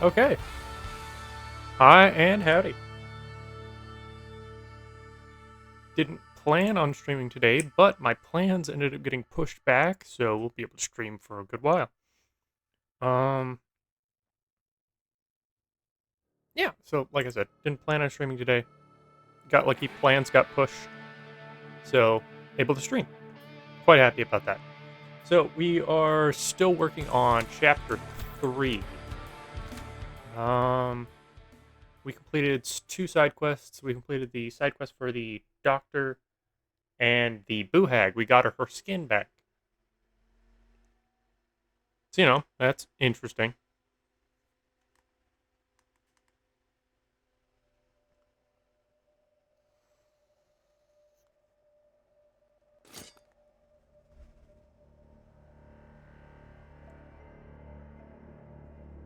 Okay. Hi and howdy. Didn't plan on streaming today, but my plans ended up getting pushed back, so we'll be able to stream for a good while. Um, yeah, so like I said, didn't plan on streaming today. Got lucky, plans got pushed, so able to stream. Quite happy about that. So we are still working on chapter 3. Um, we completed two side quests. We completed the side quest for the doctor and the boo hag. We got her skin back. So, that's interesting.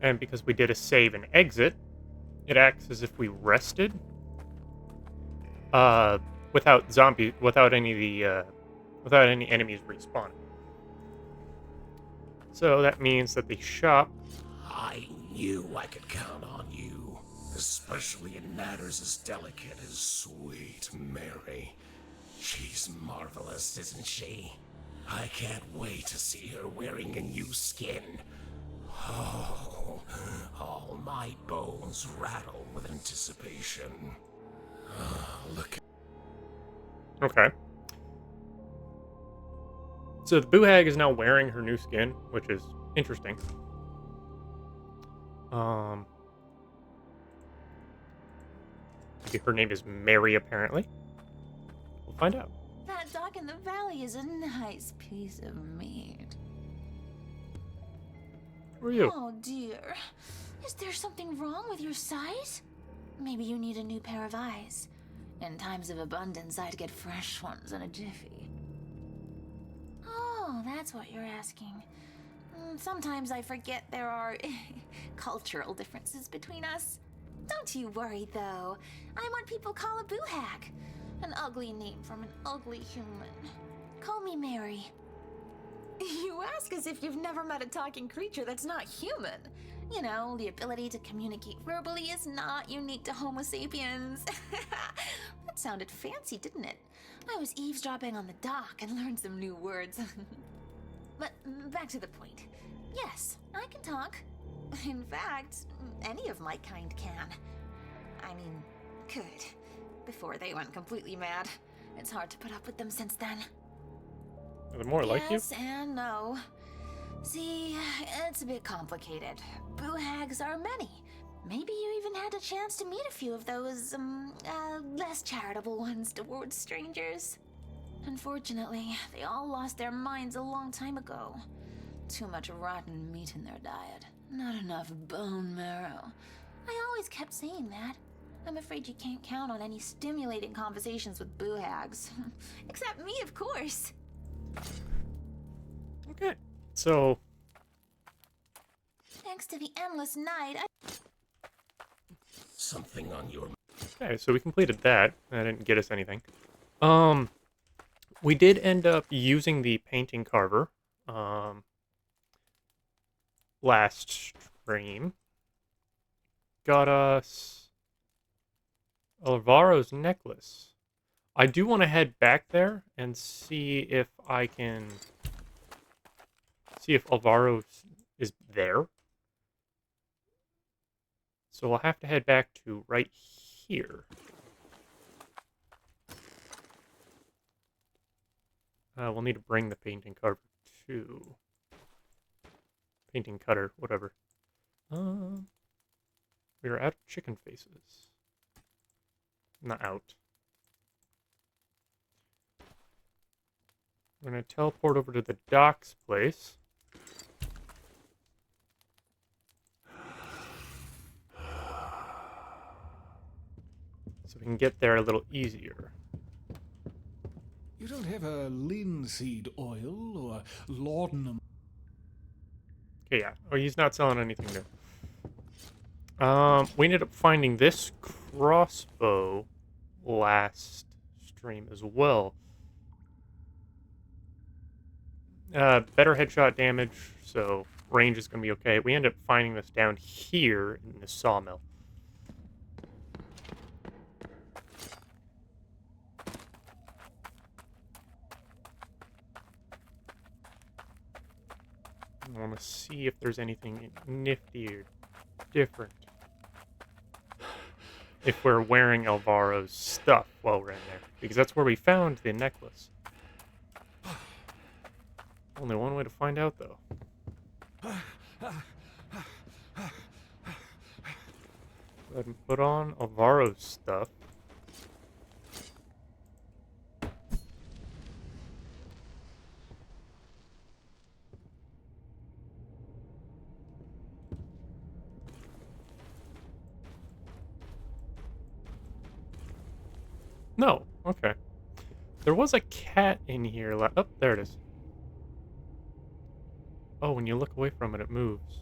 And because we did a save and exit, it acts as if we rested. Uh, without any of the, without any enemies respawning. So that means that the shop. I knew I could count on you, especially in matters as delicate as sweet Mary. She's marvelous, isn't she? I can't wait to see her wearing a new skin. Oh, all my bones rattle with anticipation. Look. Okay. So the boo hag is now wearing her new skin, which is interesting. Um, her name is Mary, apparently. We'll find out. That dock in the valley is a nice piece of meat. Who are you? Oh dear. Is there something wrong with your sight? Maybe you need a new pair of eyes. In times of abundance, I'd get fresh ones in a jiffy. Oh, that's what you're asking. Sometimes I forget there are cultural differences between us. Don't you worry, though. I'm what people call a boo hag. An ugly name from an ugly human. Call me Mary. You ask as if you've never met a talking creature that's not human. You know, the ability to communicate verbally is not unique to Homo sapiens. That sounded fancy, didn't it? I was eavesdropping on the dock and learned some new words. But back to the point. Yes, I can talk. In fact, any of my kind can. I mean, could. Before they went completely mad. It's hard to put up with them since then. Are they more like you? Yes and no. See, it's a bit complicated. Boo hags are many. Maybe you even had a chance to meet a few of those, less charitable ones towards strangers. Unfortunately, they all lost their minds a long time ago. Too much rotten meat in their diet. Not enough bone marrow. I always kept saying that. I'm afraid you can't count on any stimulating conversations with boo hags. Except me, of course. Okay. So. Thanks to the endless night, Something on your. Okay, so we completed that. That didn't get us anything. We did end up using the painting carver. Last stream. Got us Alvaro's necklace. I do want to head back there and see if I can see if Alvaro is there. So we'll have to head back to right here. We'll need to bring the painting carver too. Painting cutter, whatever. We are out of chicken faces. Not out. We're going to teleport over to the docks place. So we can get there a little easier. You don't have a linseed oil or laudanum? Okay, yeah. Oh, he's not selling anything new. We ended up finding this crossbow last stream as well. Better headshot damage, so range is going to be okay. We end up finding this down here in the sawmill. I want to see if there's anything nifty or different. If we're wearing Alvaro's stuff while we're in there. Because that's where we found the necklace. Only one way to find out, though. Go ahead and put on Alvaro's stuff. No, okay. There was a cat in here. Oh, there it is. Oh, when you look away from it, it moves.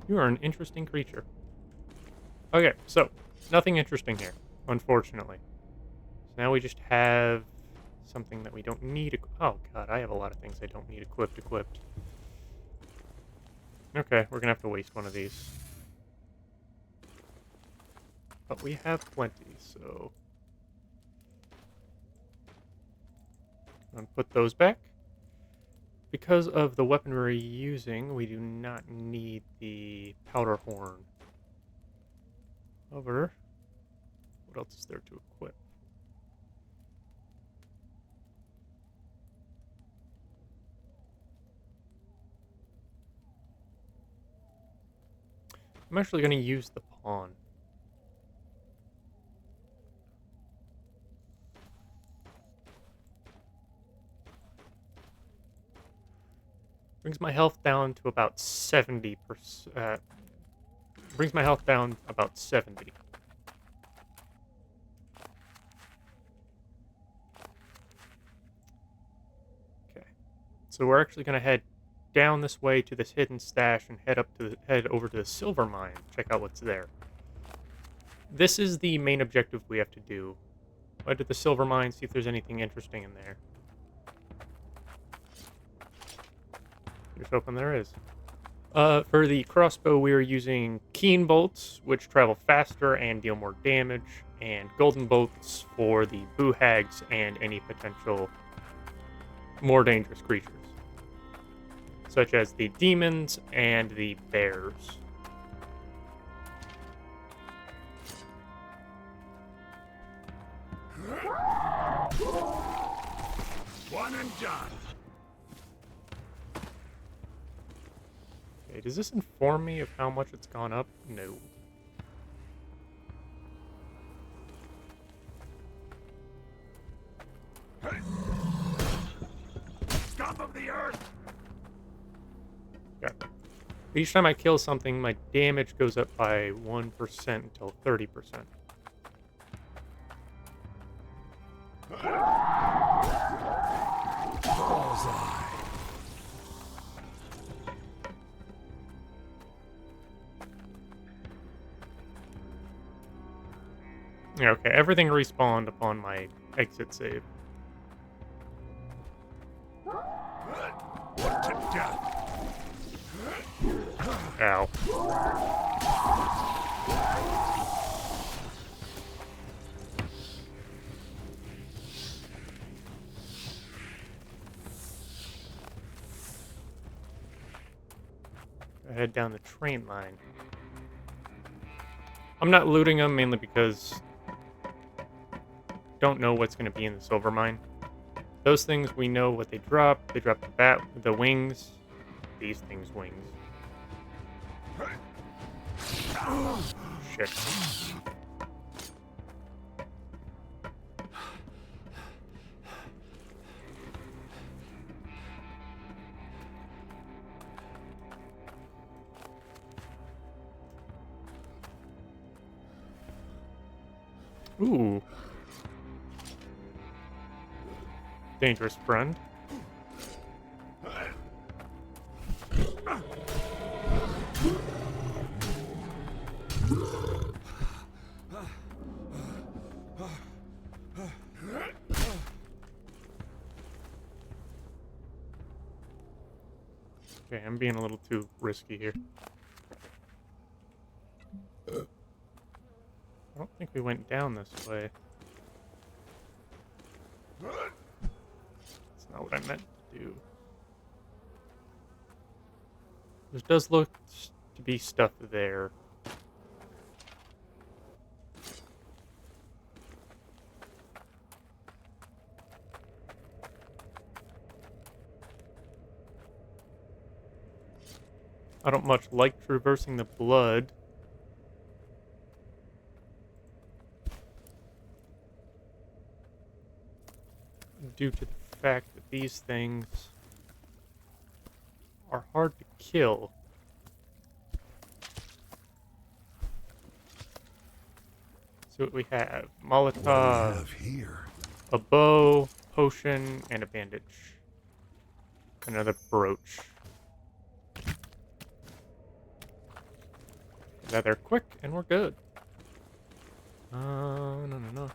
You are an interesting creature. Okay, so nothing interesting here, unfortunately. So now we just have something that we don't need. Oh god, I have a lot of things I don't need equipped. Okay, we're gonna have to waste one of these. But we have plenty, so I'm gonna put those back. Because of the weapon we're using, we do not need the powder horn. However, what else is there to equip? I'm actually going to use the pawn. Brings my health down to about 70%. Brings my health down about 70. Okay. So we're actually going to head down this way to this hidden stash and head over to the silver mine. Check out what's there. This is the main objective we have to do. Head to the silver mine, see if there's anything interesting in there. Here's hoping there is. For the crossbow, we are using keen bolts, which travel faster and deal more damage, and golden bolts for the boohags and any potential more dangerous creatures, such as the demons and the bears. One and done. Okay, does this inform me of how much it's gone up? No. Scum of the earth. Okay. Each time I kill something, my damage goes up by 1% until 30%. Bullseye. Yeah, okay, everything respawned upon my exit save. What to death? Ow. I head down the train line. I'm not looting them mainly because don't know what's going to be in the silver mine. Those things, we know what they drop. They drop the wings. These things wings. Shit. Ooh. Dangerous friend. Okay, I'm being a little too risky here. I don't think we went down this way. That's not what I meant to do. There does look to be stuff there. I don't much like traversing the blood. Due to the fact that these things are hard to kill. See what we have. Molotov, here? a bow, potion, and a bandage. Another brooch. Another quick, and we're good. No.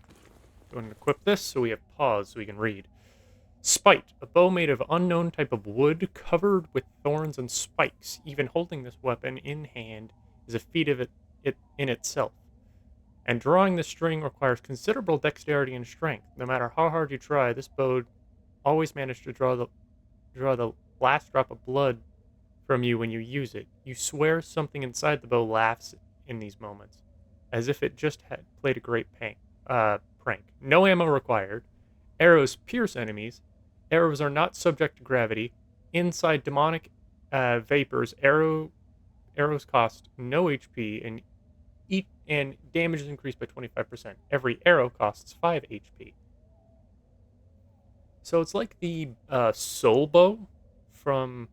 Go and equip this so we have pause so we can read. Spite, a bow made of unknown type of wood covered with thorns and spikes. Even holding this weapon in hand is a feat of it in itself. And drawing the string requires considerable dexterity and strength. No matter how hard you try, this bow always manages to draw the last drop of blood from you when you use it. You swear something inside the bow laughs in these moments, as if it just had played a great prank. No ammo required. Arrows pierce enemies. Arrows are not subject to gravity. Inside demonic vapors, arrows cost no HP and damage is increased by 25%. Every arrow costs 5 HP. So it's like the soul bow from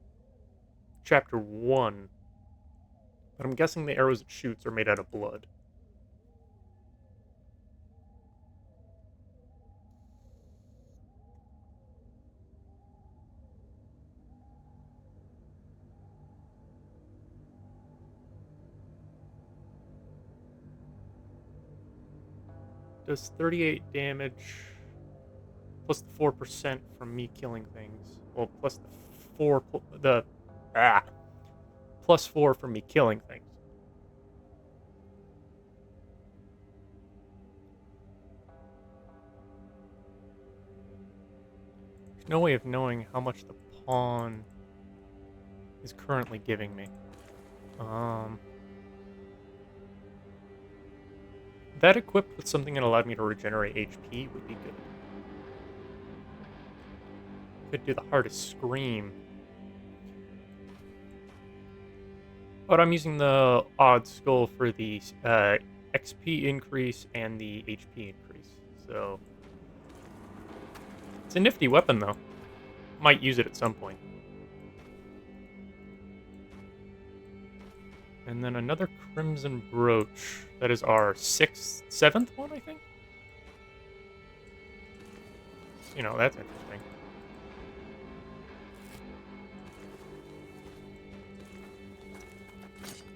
Chapter 1. But I'm guessing the arrows it shoots are made out of blood. Does 38 damage plus the 4% from me killing things. Well, plus plus 4 from me killing things. There's no way of knowing how much the pawn is currently giving me. That equipped with something that allowed me to regenerate HP would be good. Could do the hardest scream. But I'm using the odd skull for the XP increase and the HP increase. So it's a nifty weapon though. Might use it at some point. And then another Crimson Brooch. That is our 7th one, I think? You know, that's interesting.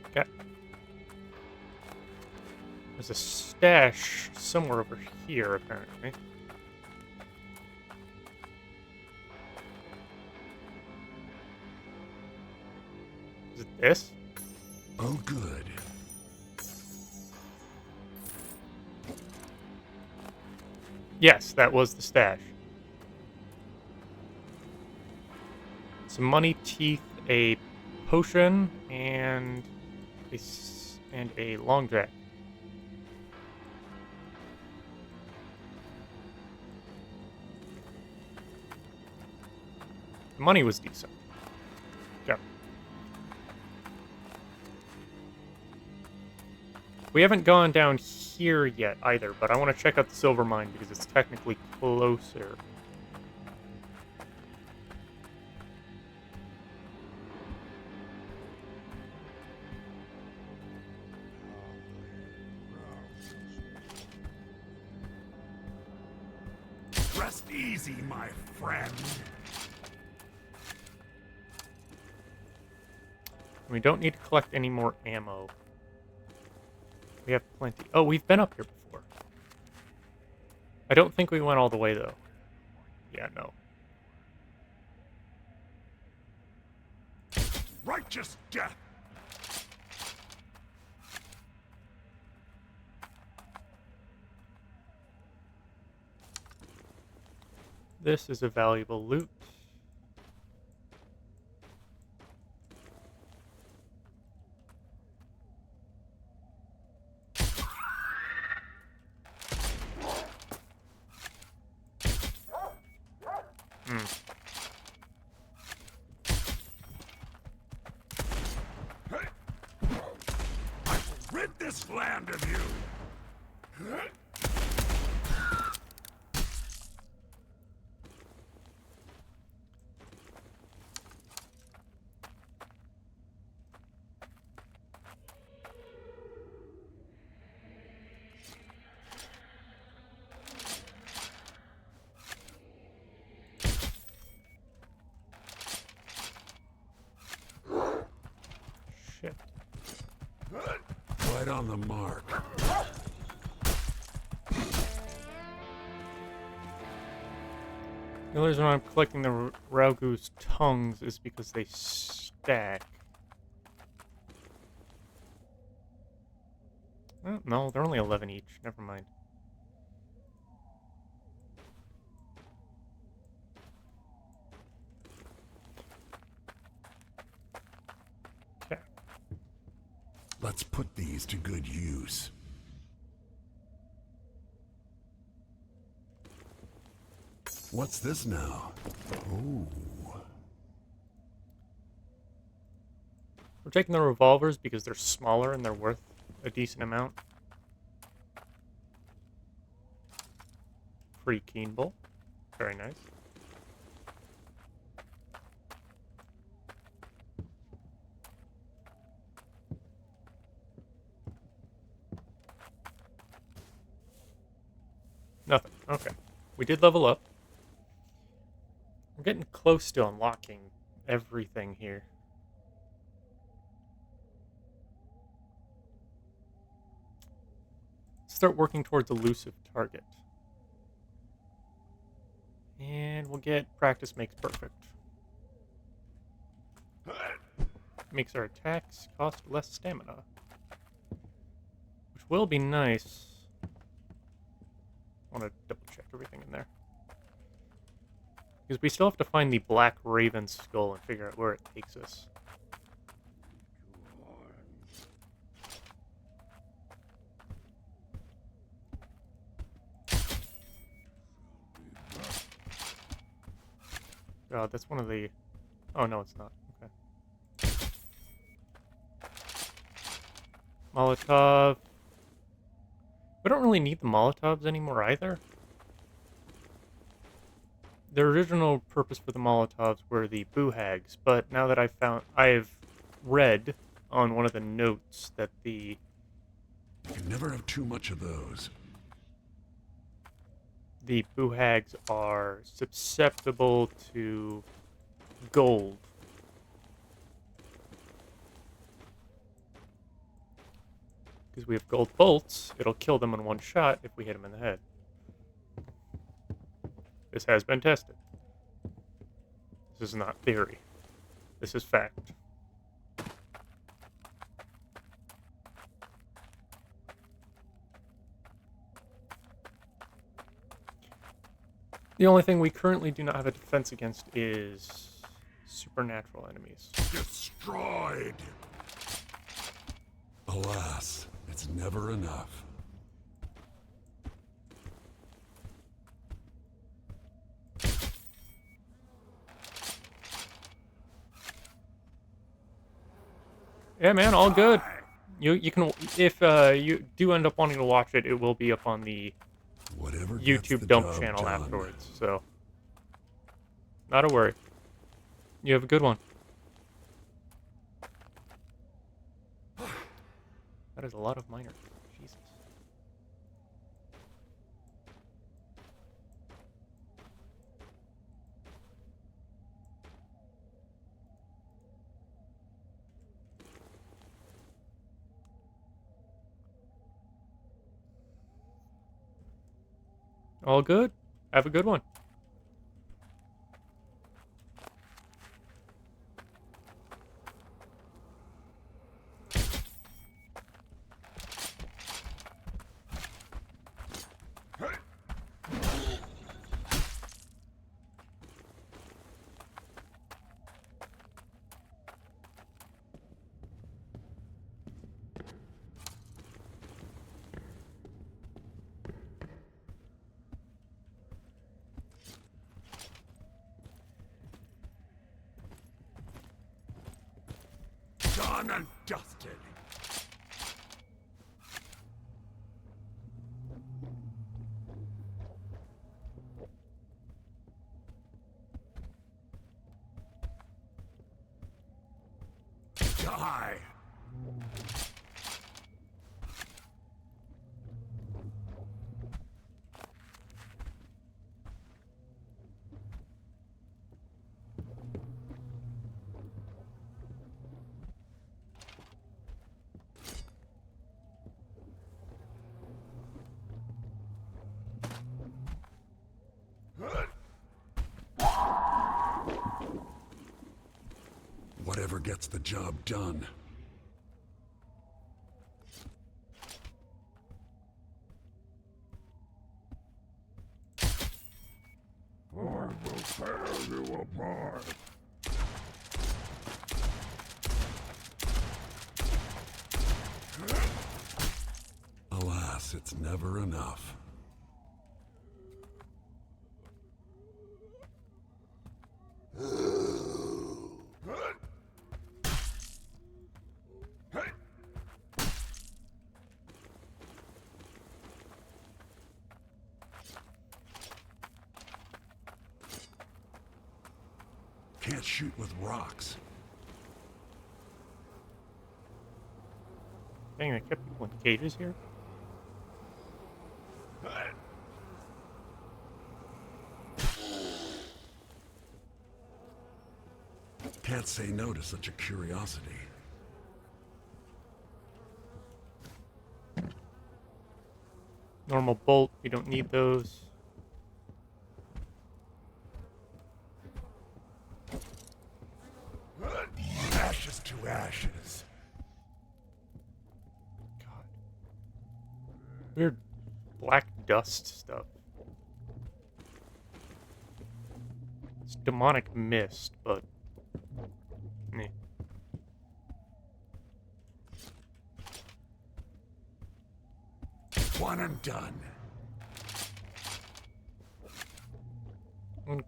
Okay. There's a stash somewhere over here, apparently. Is it this? Oh, good. Yes, that was the stash. Some money, teeth, a potion, and a long jack. The money was decent. Yeah. We haven't gone down here yet either, but I want to check out the silver mine because it's technically closer. Rest easy, my friend. We don't need to collect any more ammo. We have plenty. Oh, we've been up here before. I don't think we went all the way, though. Yeah, no. Righteous death. This is a valuable loot. Rid this land of you. Shit. Right on the mark. The only reason why I'm collecting the Raugu's tongues is because they stack. Oh, no, they're only 11 each. Never mind. Okay. Let's put these to good use. What's this now? Ooh. We're taking the revolvers because they're smaller and they're worth a decent amount. Free Keen Bowl. Very nice. Nothing. Okay. We did level up. We're getting close to unlocking everything here. Start working towards elusive target. And we'll get practice makes perfect. Makes our attacks cost less stamina. Which will be nice. I want to double check everything in there. Because we still have to find the Black Raven skull and figure out where it takes us. God, that's one of the... Oh, no, it's not. Okay. Molotov. We don't really need the Molotovs anymore either. The original purpose for the Molotovs were the Boohags, but now that I've read on one of the notes that the... You can never have too much of those. The Boohags are susceptible to gold. Because we have gold bolts, it'll kill them in one shot if we hit them in the head. This has been tested. This is not theory. This is fact. The only thing we currently do not have a defense against is supernatural enemies. Destroyed. Alas, it's never enough. Yeah, man, all good. You can, if you do end up wanting to watch it, it will be up on the Whatever gets YouTube the dump job channel done. afterwards. So, not a worry. You have a good one. That is a lot of miners. Jesus. All good. Have a good one. Done and dusted. Die. Whatever gets the job done. I will tear you apart. Alas, it's never enough. Can't shoot with rocks. Dang, they kept people in cages here? Can't say no to such a curiosity. Normal bolt, we don't need those. Ashes to ashes. God. Weird black dust stuff. It's demonic mist, but... meh. One and done.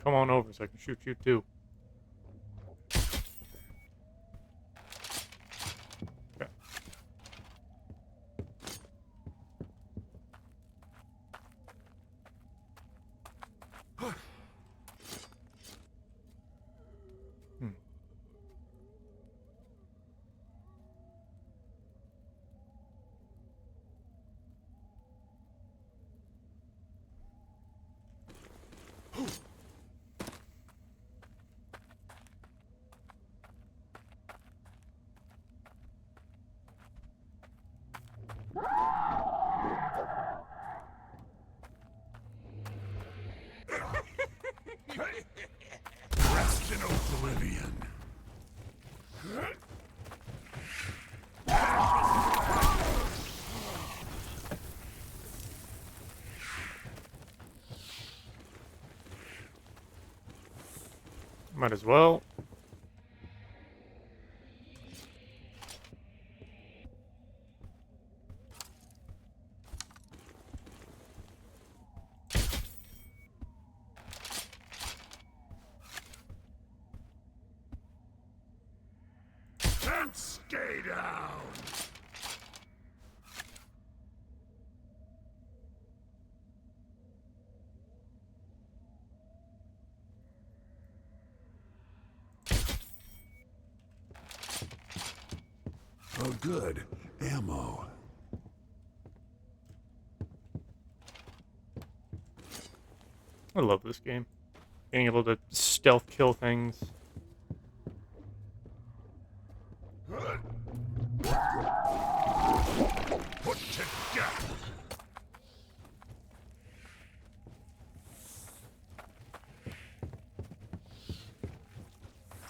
Come on over so I can shoot you too. Okay. Hmm. Rest in oblivion. Might as well. And stay down. Oh, good. Ammo. I love this game. Being able to stealth kill things. Put to death.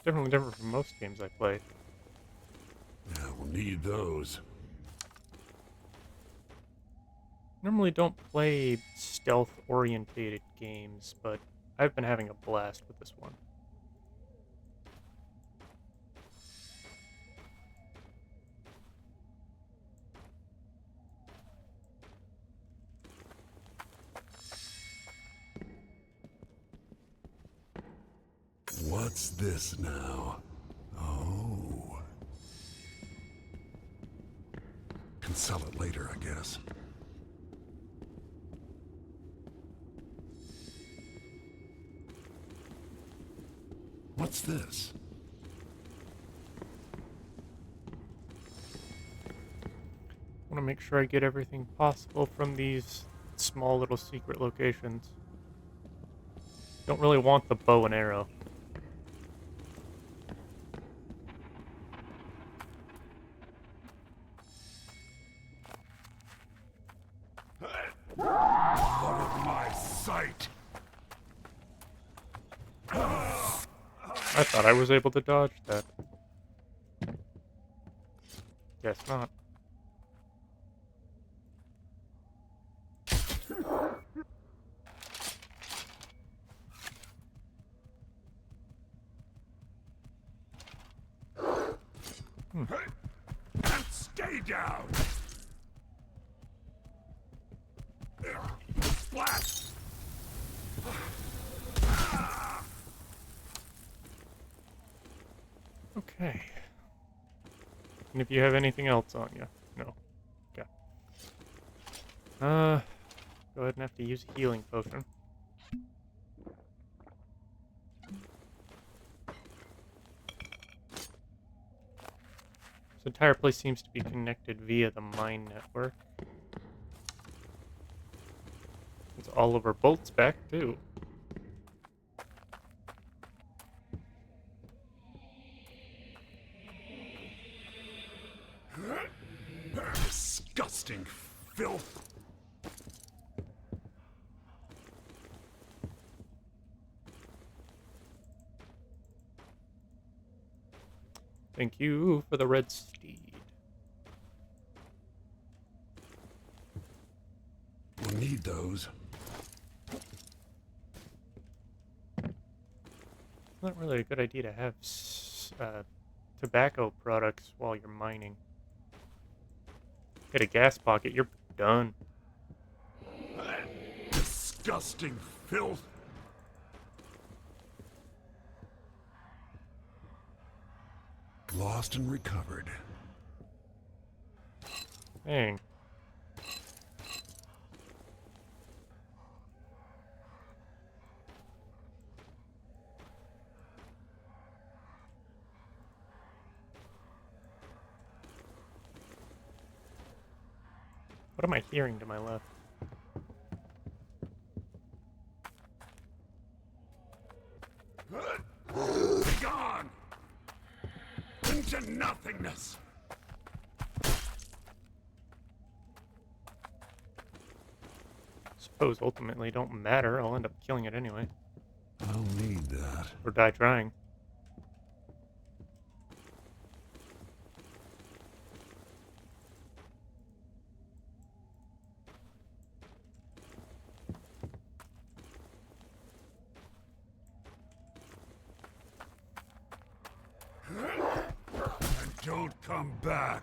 definitely different from most games I play. Yeah, we'll need those. Normally don't play stealth-orientated games, but I've been having a blast with this one. What's this now? Oh. Can sell it later, I guess. What's this? I want to make sure I get everything possible from these small little secret locations. Don't really want the bow and arrow. Out of my sight! I thought I was able to dodge that. Guess not. Stay down! Splat! Okay. And if you have anything else on you? No. Okay. Go ahead and have to use a healing potion. This entire place seems to be connected via the mine network. It's Oliver Bolt's back, too. Disgusting filth! Thank you for the red steed. We'll need those. Not really a good idea to have tobacco products while you're mining. Hit a gas pocket, you're done. Disgusting filth! Lost and recovered. Dang. What am I hearing to my left? Be gone! Into nothingness! Suppose ultimately don't matter, I'll end up killing it anyway. I'll need that. Or die trying. And don't come back!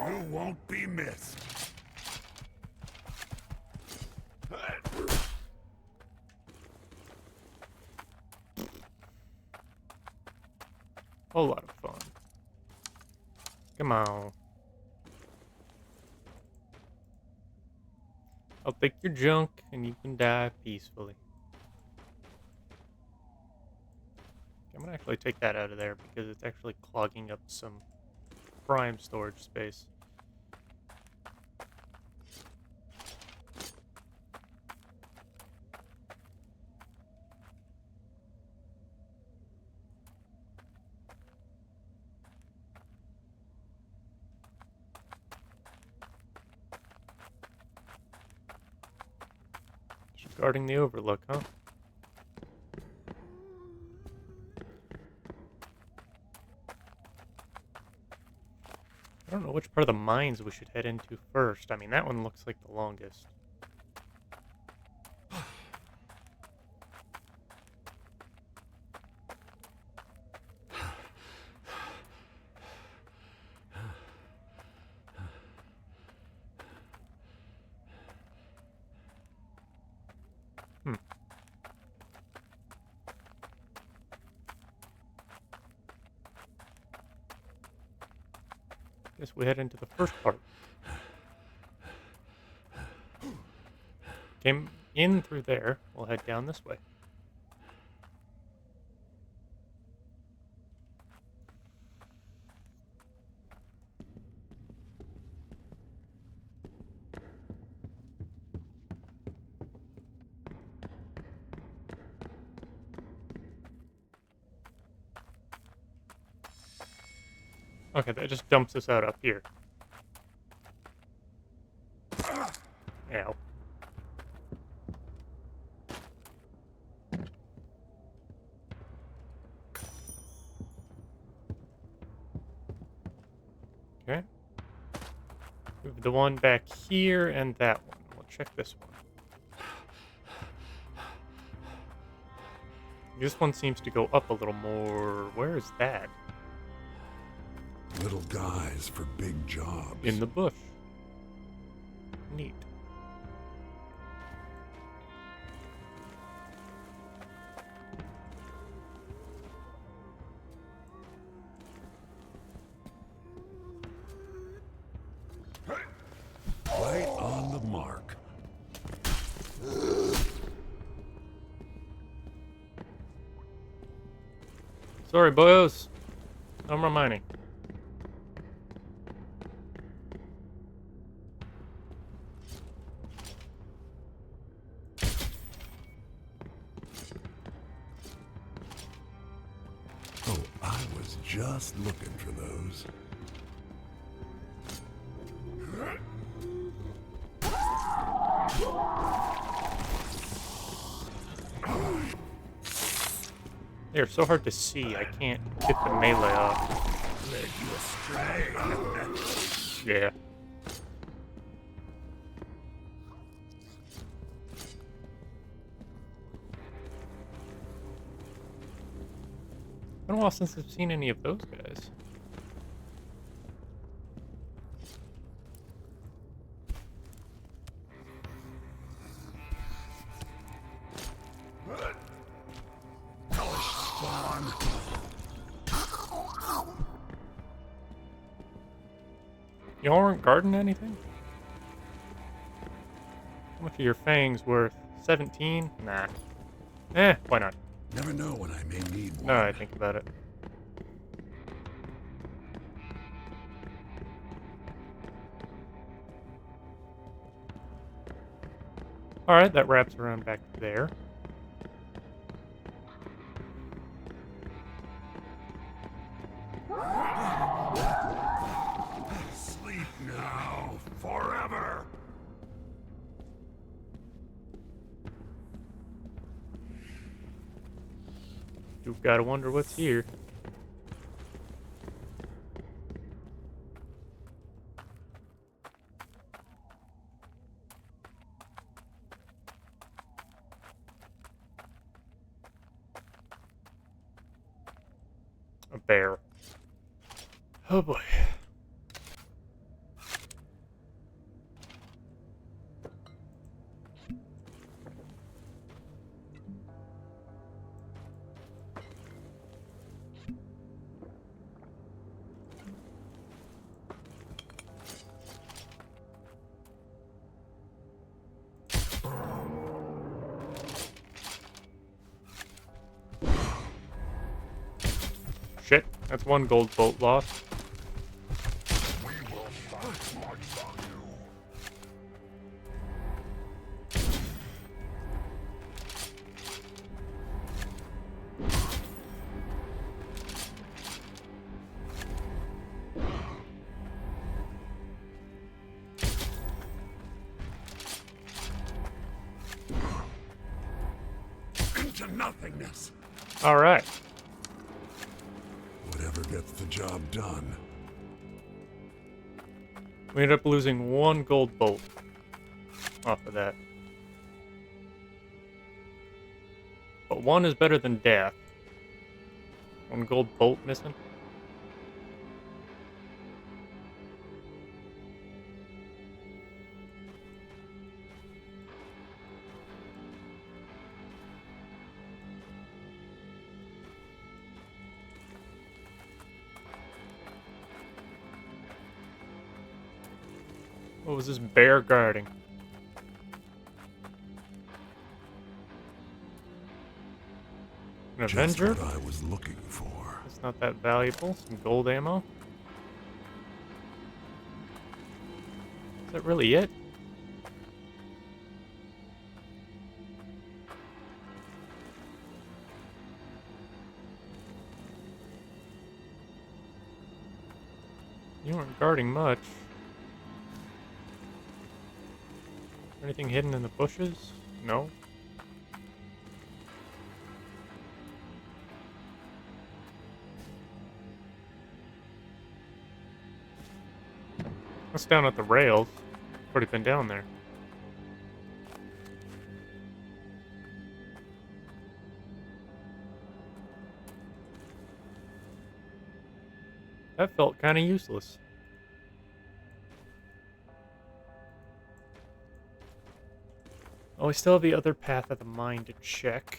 You won't be missed. Whole lot of fun. Come on. I'll take your junk and you can die peacefully. I'm gonna actually take that out of there because it's actually clogging up some prime storage space. Guarding the overlook, huh? I don't know which part of the mines we should head into first. I mean, that one looks like the longest. Guess we head into the first part. Came in through there. We'll head down this way. Okay, that just dumps us out up here. Ow. Okay. We have the one back here and that one. We'll check this one. This one seems to go up a little more. Where is that? Little guys for big jobs. In the bush. Neat. Right on the mark. Sorry, boyos. No more mining. Oh, I was just looking for those. They're so hard to see, I can't get the melee off. Led you astray. Yeah. It's been a while since I've seen any of those guys. Y'all aren't guarding anything? How much are your fangs worth? 17? Nah. Why not? Never know when I may need one. Now that I think about it. Alright, that wraps around back there. Sleep now, forever. You've got to wonder what's here. A bear. Oh boy. Shit, that's one gold bolt lost. nothingness. All right. Whatever gets the job done. We ended up losing 1 gold bolt off of that. But 1 is better than death. 1 gold bolt missing. What was this bear guarding? An Avenger? Just what I was looking for. It's not that valuable. Some gold ammo. Is that really it? You weren't guarding much. Anything hidden in the bushes? No. What's down at the rails? Already been down there. That felt kind of useless. Oh, we still have the other path of the mine to check.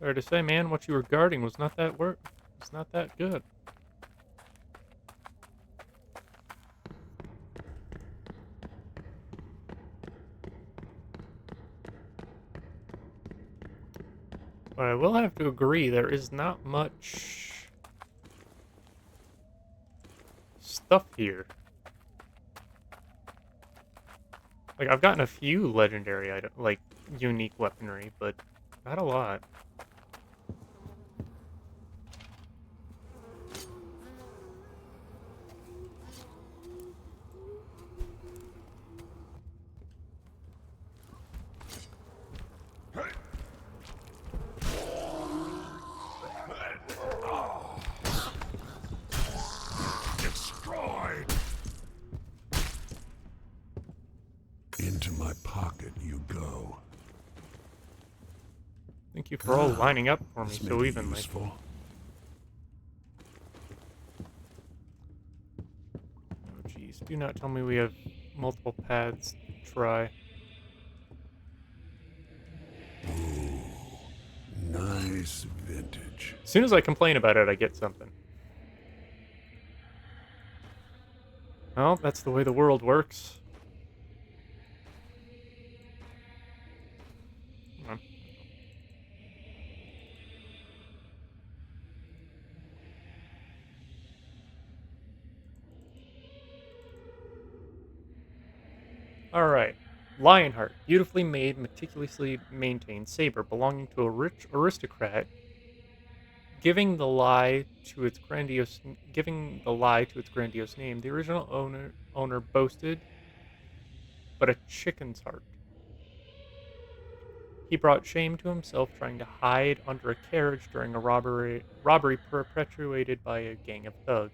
Fair to say, man, what you were guarding was not that it's not that good. But I will have to agree, there is not much stuff here. Like, I've gotten a few legendary item, like unique weaponry, but not a lot. Destroyed. Into my pocket you go. Thank you for all lining up for me This may so be evenly. useful. Oh, jeez. Do not tell me we have multiple paths to try. Nice vintage. As soon as I complain about it, I get something. Well, that's the way the world works. Come on. Alright. Lionheart. Beautifully made, meticulously maintained saber belonging to a rich aristocrat, giving the lie to its grandiose name. The original owner boasted but a chicken's heart. He brought shame to himself trying to hide under a carriage during a robbery perpetuated by a gang of thugs.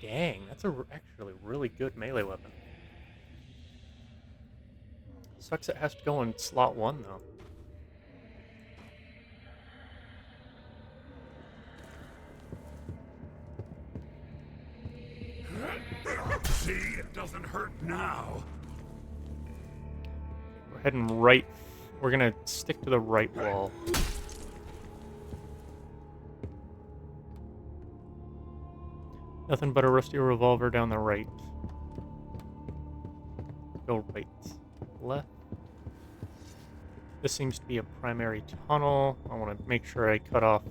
Dang, that's actually really good melee weapon. Sucks it has to go in slot 1, though. See, it doesn't hurt now. We're heading right. We're gonna stick to the right wall. Nothing but a rusty revolver down the right. Go right. Left. This seems to be a primary tunnel. I want to make sure I cut off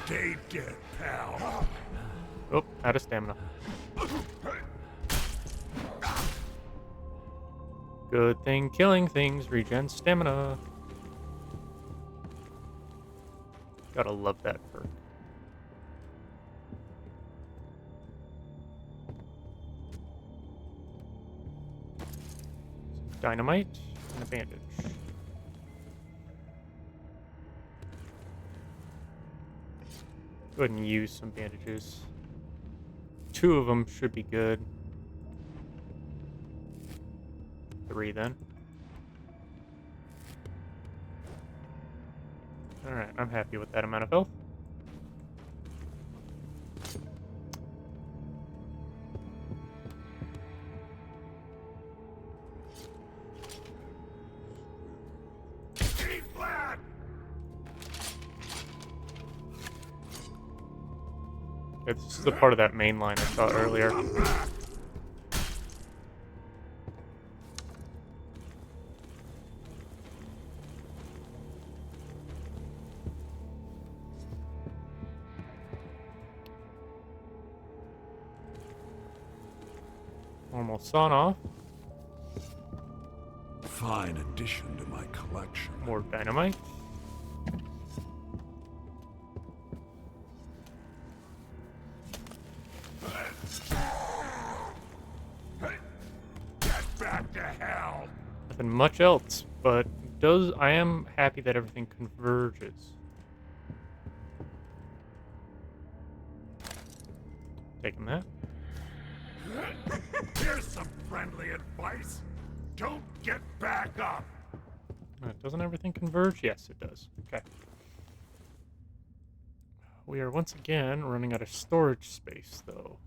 Stay dead, pal. Oh, out of stamina. Good thing killing things regens stamina. Gotta love that perk. Some dynamite and a bandage. Go ahead and use some bandages. 2 of them should be good. 3 then. Alright, I'm happy with that amount of health. Okay, this is the part of that main line I saw earlier. Normal sawn off. Fine addition to my collection. More dynamite. Get back to hell! Nothing much else, but I am happy that everything converges. Taking that. Here's some friendly advice. Don't get back up. Doesn't everything converge? Yes, it does. Okay. We are once again running out of storage space, though.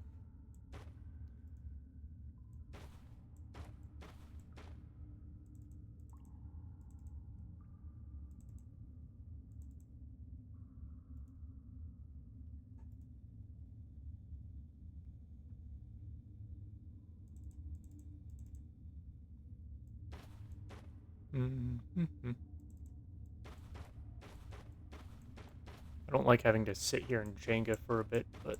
Mm-hmm. I don't like having to sit here and Jenga for a bit, but...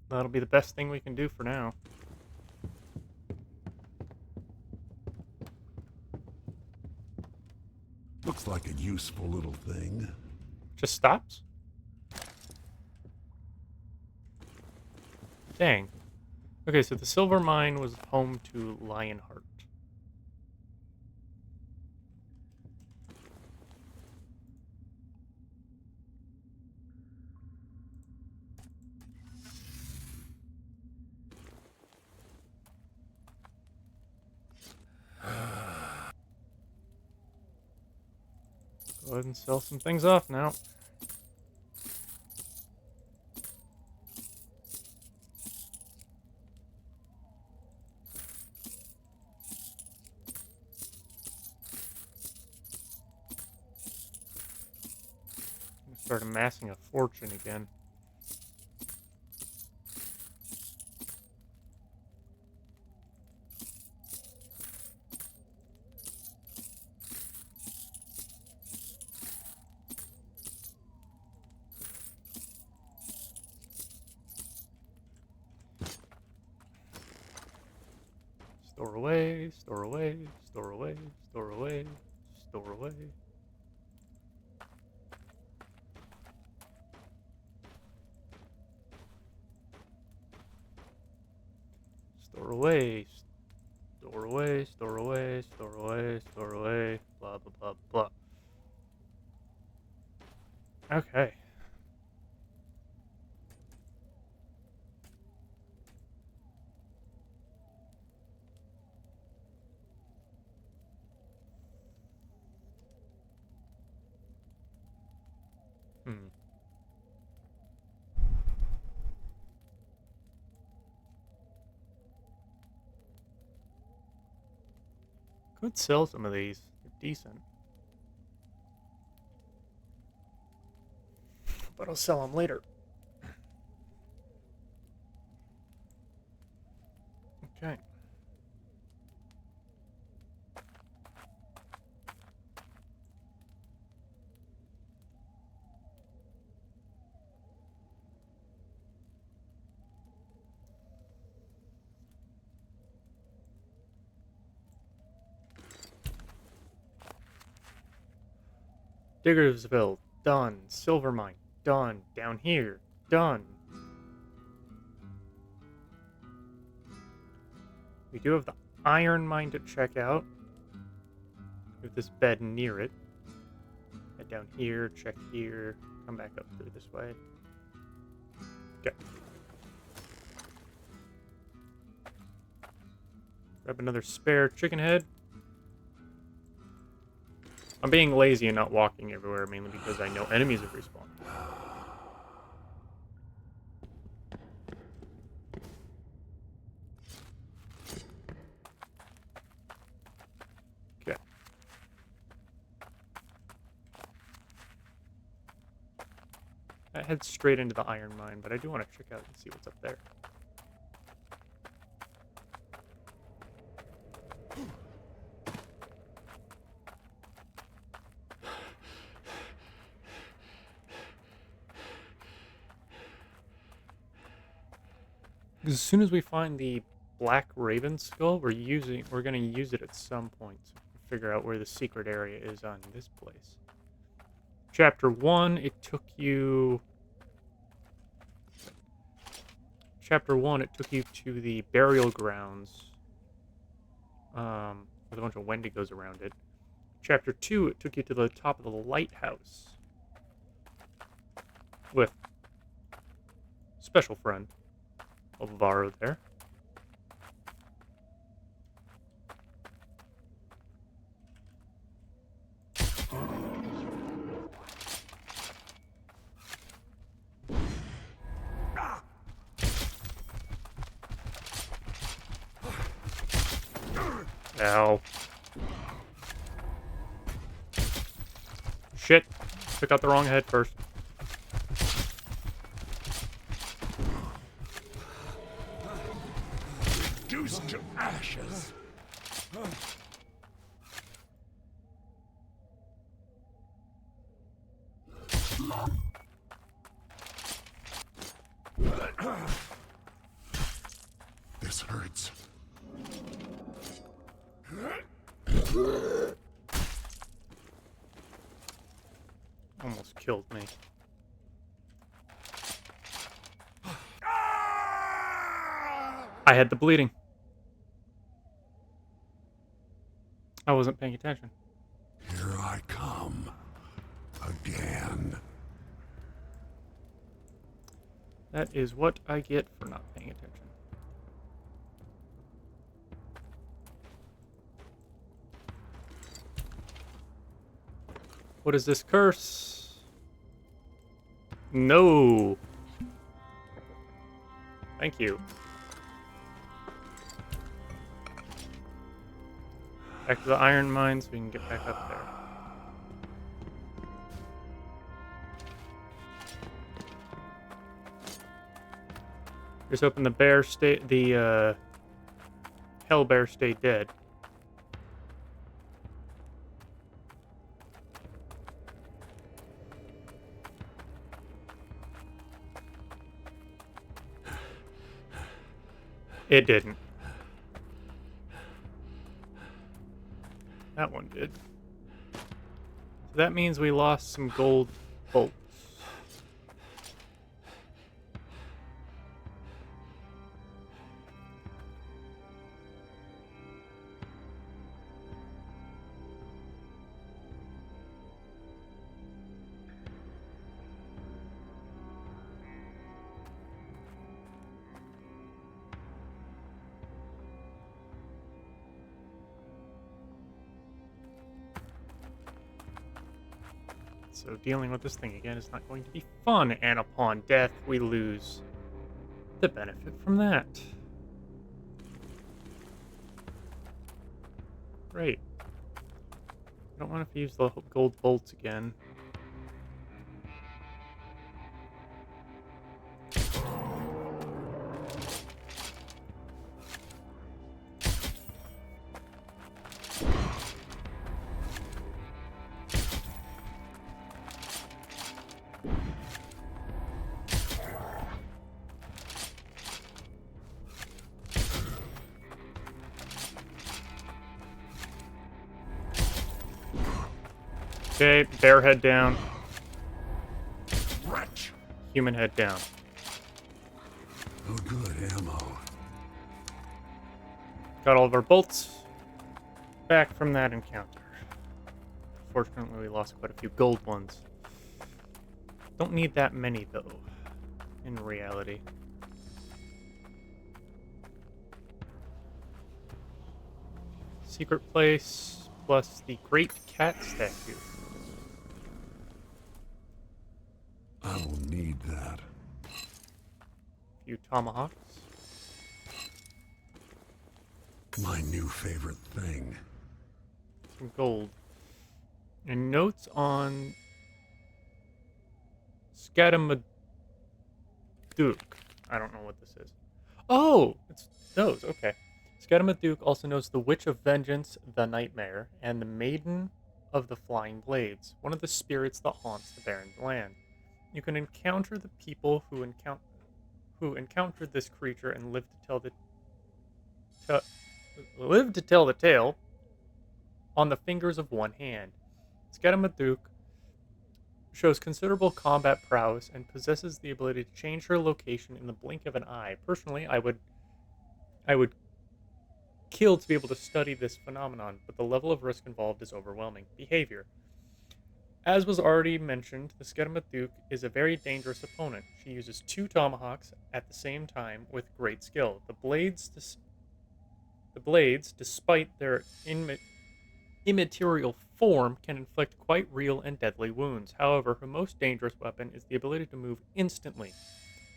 that'll be the best thing we can do for now. Looks like a useful little thing. Just stops? Dang. Okay, so the silver mine was home to Lionheart. Go ahead and sell some things off now. Start amassing a fortune again. Store away, store away, store away, store away, store away. Store away, store away, store away, store away, store away, blah, blah, blah, blah. Okay. Hmm. Could sell some of these. They're decent. But I'll sell them later. Okay. Diggersville, done. Silvermine, done. Down here, done. We do have the iron mine to check out. With this bed near it. Head down here, check here, come back up through this way. Okay. Grab another spare chicken head. I'm being lazy and not walking everywhere, mainly because I know enemies have respawned. Okay. I head straight into the iron mine, but I do want to check out and see what's up there. As soon as we find the Black Raven skull, we're gonna use it at some point to figure out where the secret area is on this place. Chapter 1, it took you to the burial grounds with a bunch of Wendigos around it. Chapter 2, it took you to the top of the lighthouse with special friend Alvaro there. Ow. Shit. Took out the wrong head first. Reduced to ashes. This hurts. Almost killed me. I had the bleeding. I wasn't paying attention. Here I come. Again. That is what I get for not paying attention. What is this curse? No. Thank you. Back to the iron mine so we can get back up there. Just hoping the hell bear stay dead. It didn't. That one did. So that means we lost some gold bolts. So dealing with this thing again is not going to be fun, and upon death, we lose the benefit from that. Great. I don't want to use the gold bolts again. Okay, bear head down. Wretch! Human head down. Oh, good ammo. Got all of our bolts back from that encounter. Fortunately, we lost quite a few gold ones. Don't need that many, though, in reality. Secret place plus the Great Cat statue. I will need that. Few tomahawks. My new favorite thing. Some gold. And notes on Scatamaduke. I don't know what this is. Oh, it's those. Okay. Scatamaduke also knows the Witch of Vengeance, the Nightmare, and the Maiden of the Flying Blades, one of the spirits that haunts the barren land. You can encounter the people who encountered this creature and live to tell the tale on the fingers of one hand. Scatamaduke shows considerable combat prowess and possesses the ability to change her location in the blink of an eye. Personally, I would kill to be able to study this phenomenon, but the level of risk involved is overwhelming. Behavior. As was already mentioned, the Scatamaduke is a very dangerous opponent. She uses 2 tomahawks at the same time with great skill. The blades, despite their immaterial form, can inflict quite real and deadly wounds. However, her most dangerous weapon is the ability to move instantly,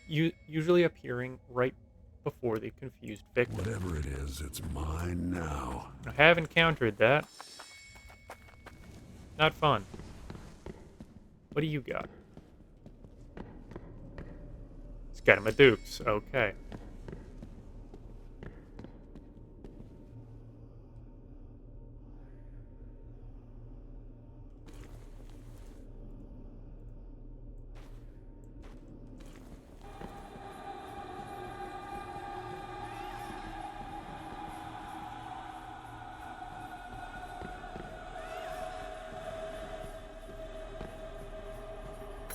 usually appearing right before the confused victim. Whatever it is, it's mine now. I have encountered that. Not fun. What do you got? Scatamadukes. Okay.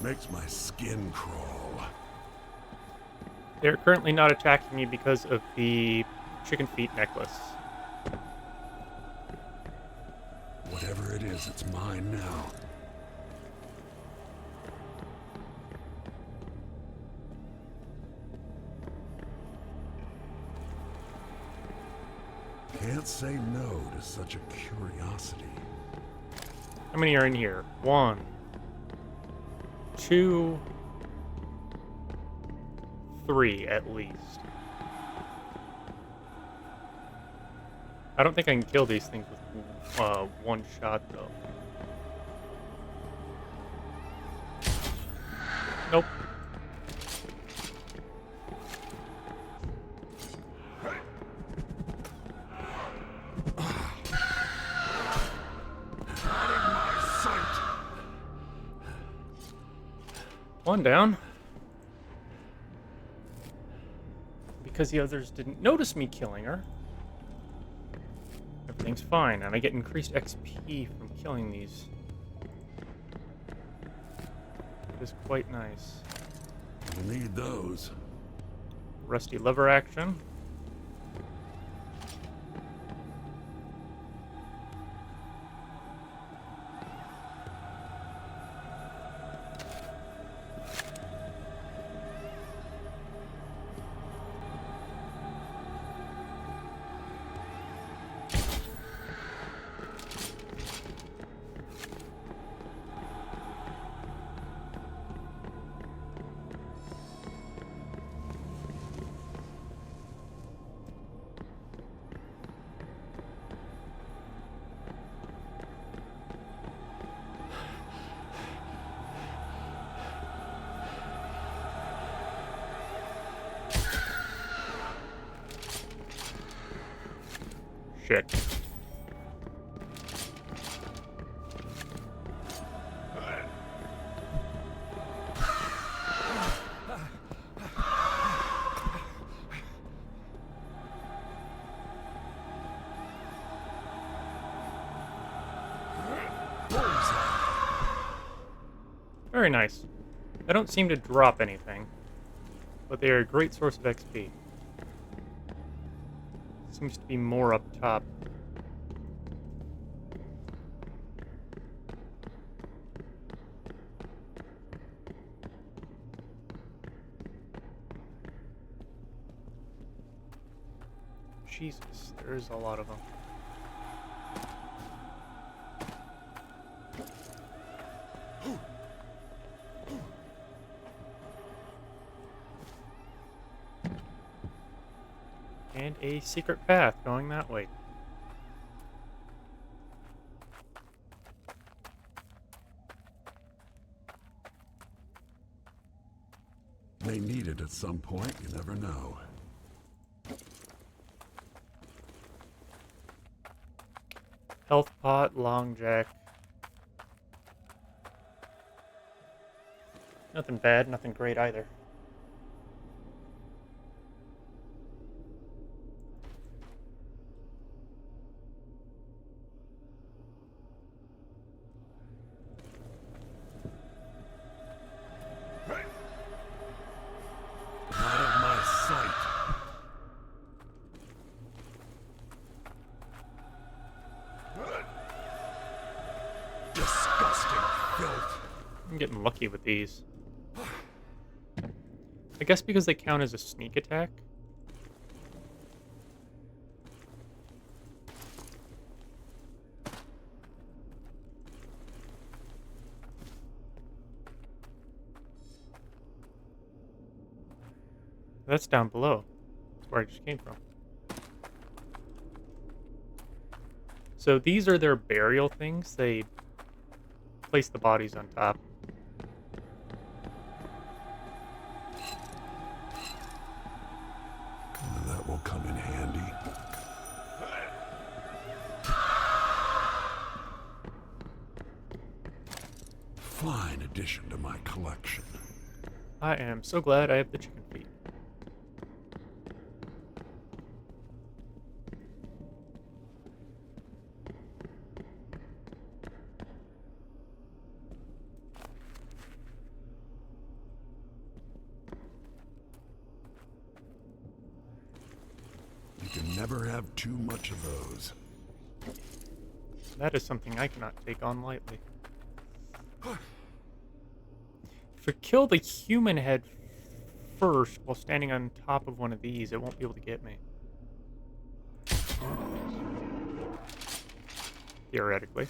Makes my skin crawl. They're currently not attacking me because of the chicken feet necklace. Whatever it is, it's mine now. Can't say no to such a curiosity. How many are in here? 1, 2, 3 at least. I don't think I can kill these things with one shot, though. Nope. One down. Because the others didn't notice me killing her. Everything's fine, and I get increased XP from killing these. It is quite nice. We'll need those. Rusty lever action. Shit. Very nice. I don't seem to drop anything, but they are a great source of XP. Seems to be more up top. Jesus, there's a lot of them. And a secret path going that way. May need it at some point, you never know. Health pot, long jack. Nothing bad, nothing great either. Out of my sight. Disgusting filth. I'm getting lucky with these. I guess because they count as a sneak attack. That's down below. That's where I just came from. So these are their burial things. They place the bodies on top. That will come in handy. Fine addition to my collection. I am so glad I have the chicken feet. You can never have too much of those. That is something I cannot take on lightly. If I kill the human head first while standing on top of one of these, it won't be able to get me. Theoretically.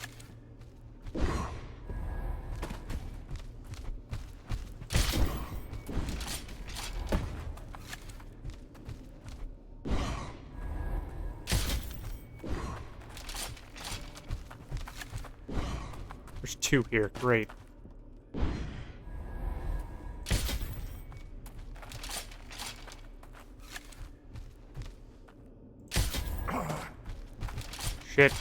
There's two here. Great. Shit.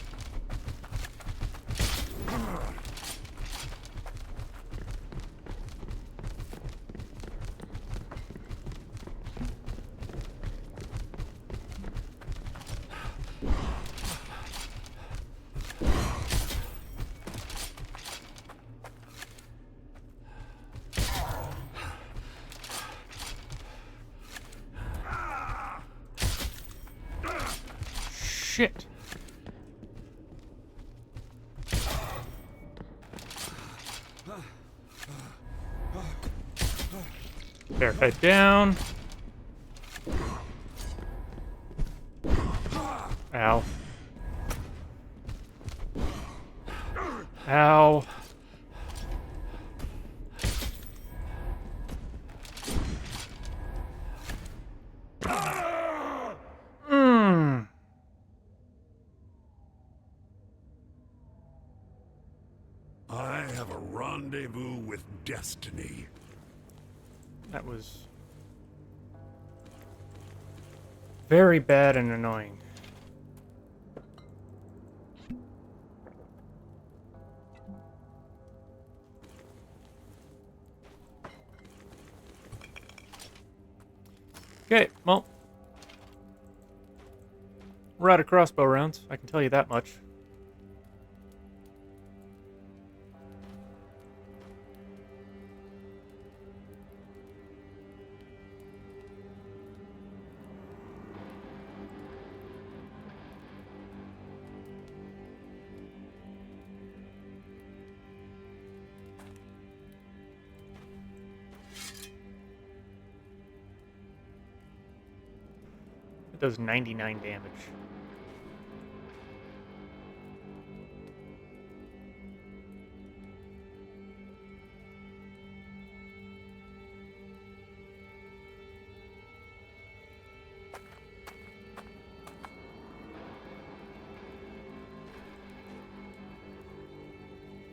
Shit. There, head down. Ow. Ow. Mmm. I have a rendezvous with destiny. That was very bad and annoying. Okay, well, we're out of crossbow rounds. I can tell you that much. It does 99 damage.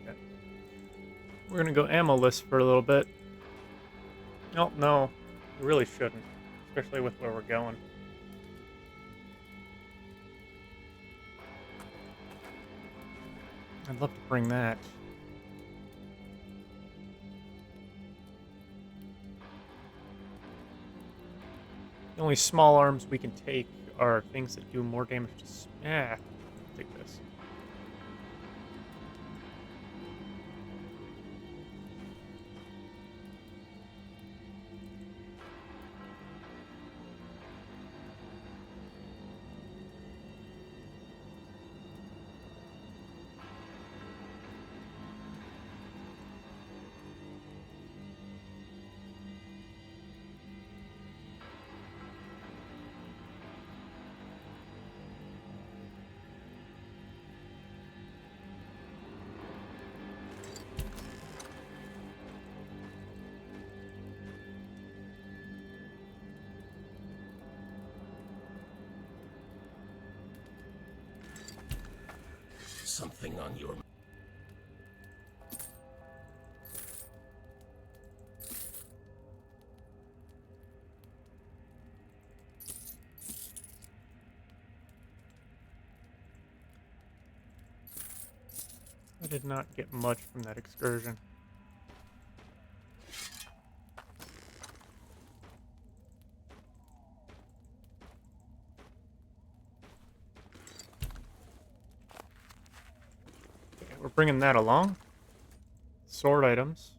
Okay. We're gonna go ammo-less for a little bit. Oh, no. We really shouldn't. Especially with where we're going. I'd love to bring that. The only small arms we can take are things that do more damage to... take this. Something on your... I did not get much from that excursion. Okay, we're bringing that along. Sword items.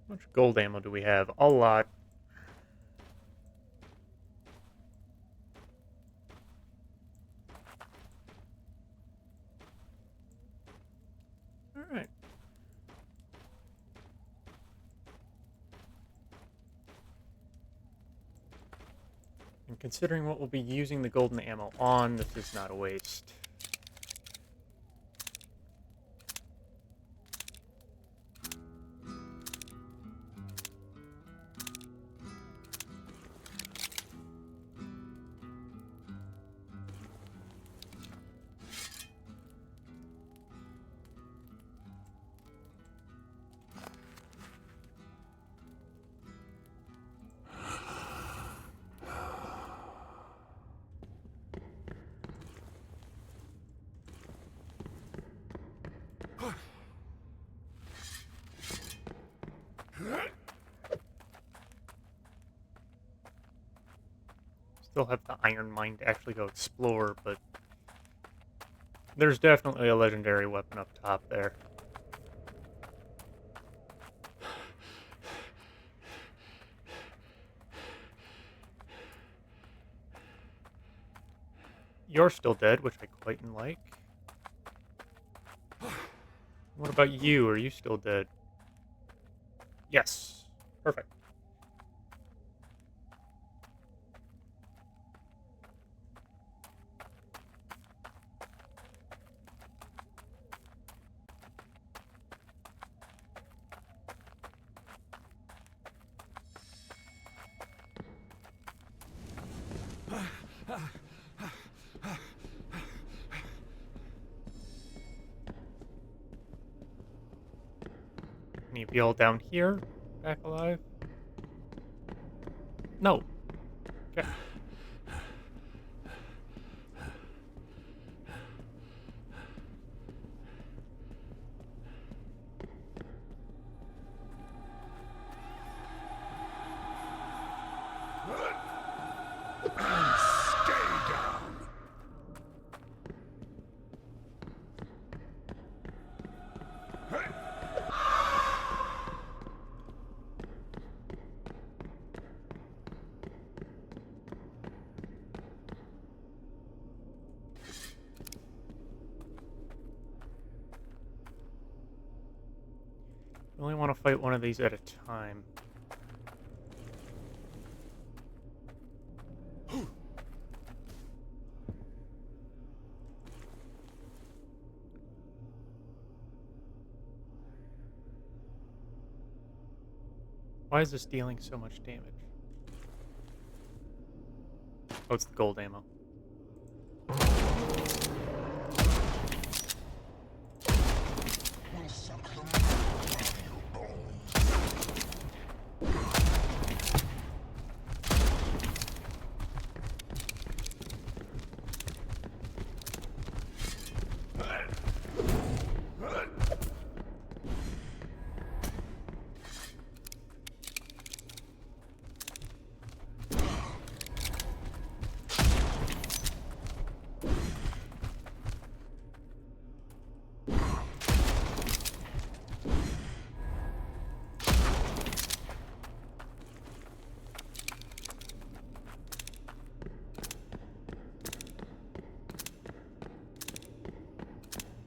How much gold ammo do we have? A lot. Alright. And considering what we'll be using the golden ammo on, this is not a waste. Still have the iron mine to actually go explore, but there's definitely a legendary weapon up top there. You're still dead, which I quite like. What about you? Are you still dead? Yes. Perfect. Any of y'all down here? Back alive? No. Okay. We only want to fight one of these at a time. Why is this dealing so much damage? Oh, it's the gold ammo.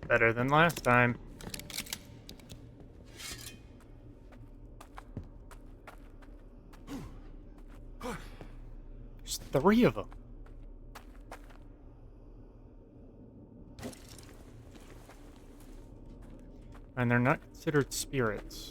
Better than last time. There's 3 of them. And they're not considered spirits.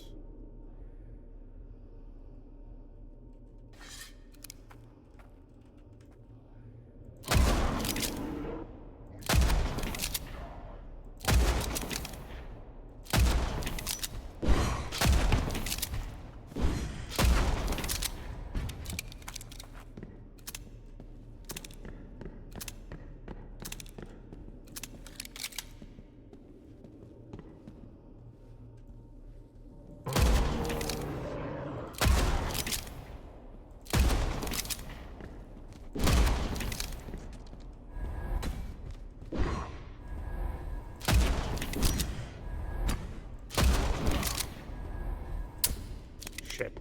Shit.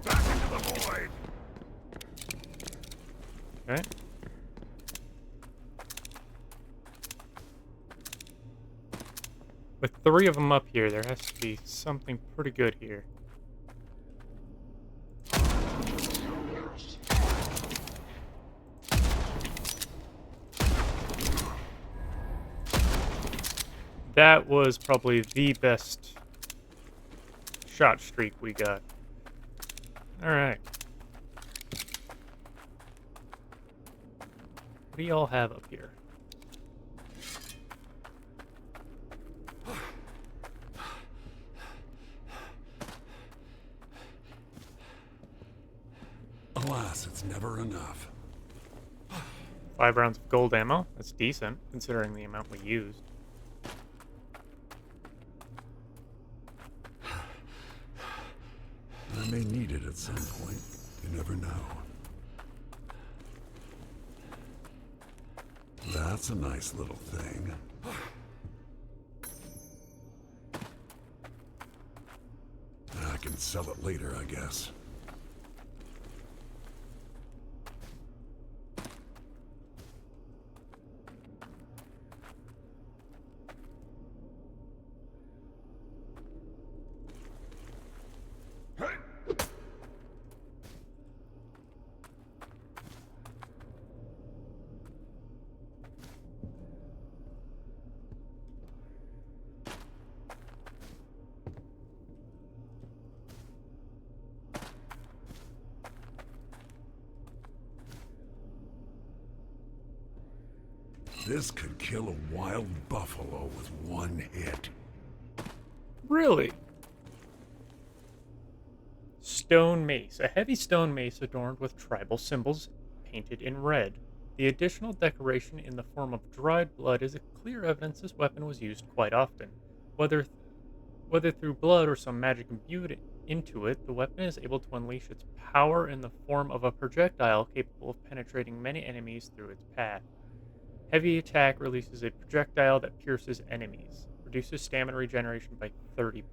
Back into the void! Okay. With 3 of them up here, there has to be something pretty good here. That was probably the best shot streak we got. Alright. What do y'all have up here? Alas, it's never enough. 5 rounds of gold ammo. That's decent, considering the amount we used. I may need it at some point. You never know. That's a nice little thing. I can sell it later, I guess. This could kill a wild buffalo with one hit. Really? Stone mace. A heavy stone mace adorned with tribal symbols painted in red. The additional decoration in the form of dried blood is a clear evidence this weapon was used quite often. Whether through blood or some magic imbued into it, the weapon is able to unleash its power in the form of a projectile capable of penetrating many enemies through its path. Heavy attack releases a projectile that pierces enemies. Reduces stamina regeneration by 30%.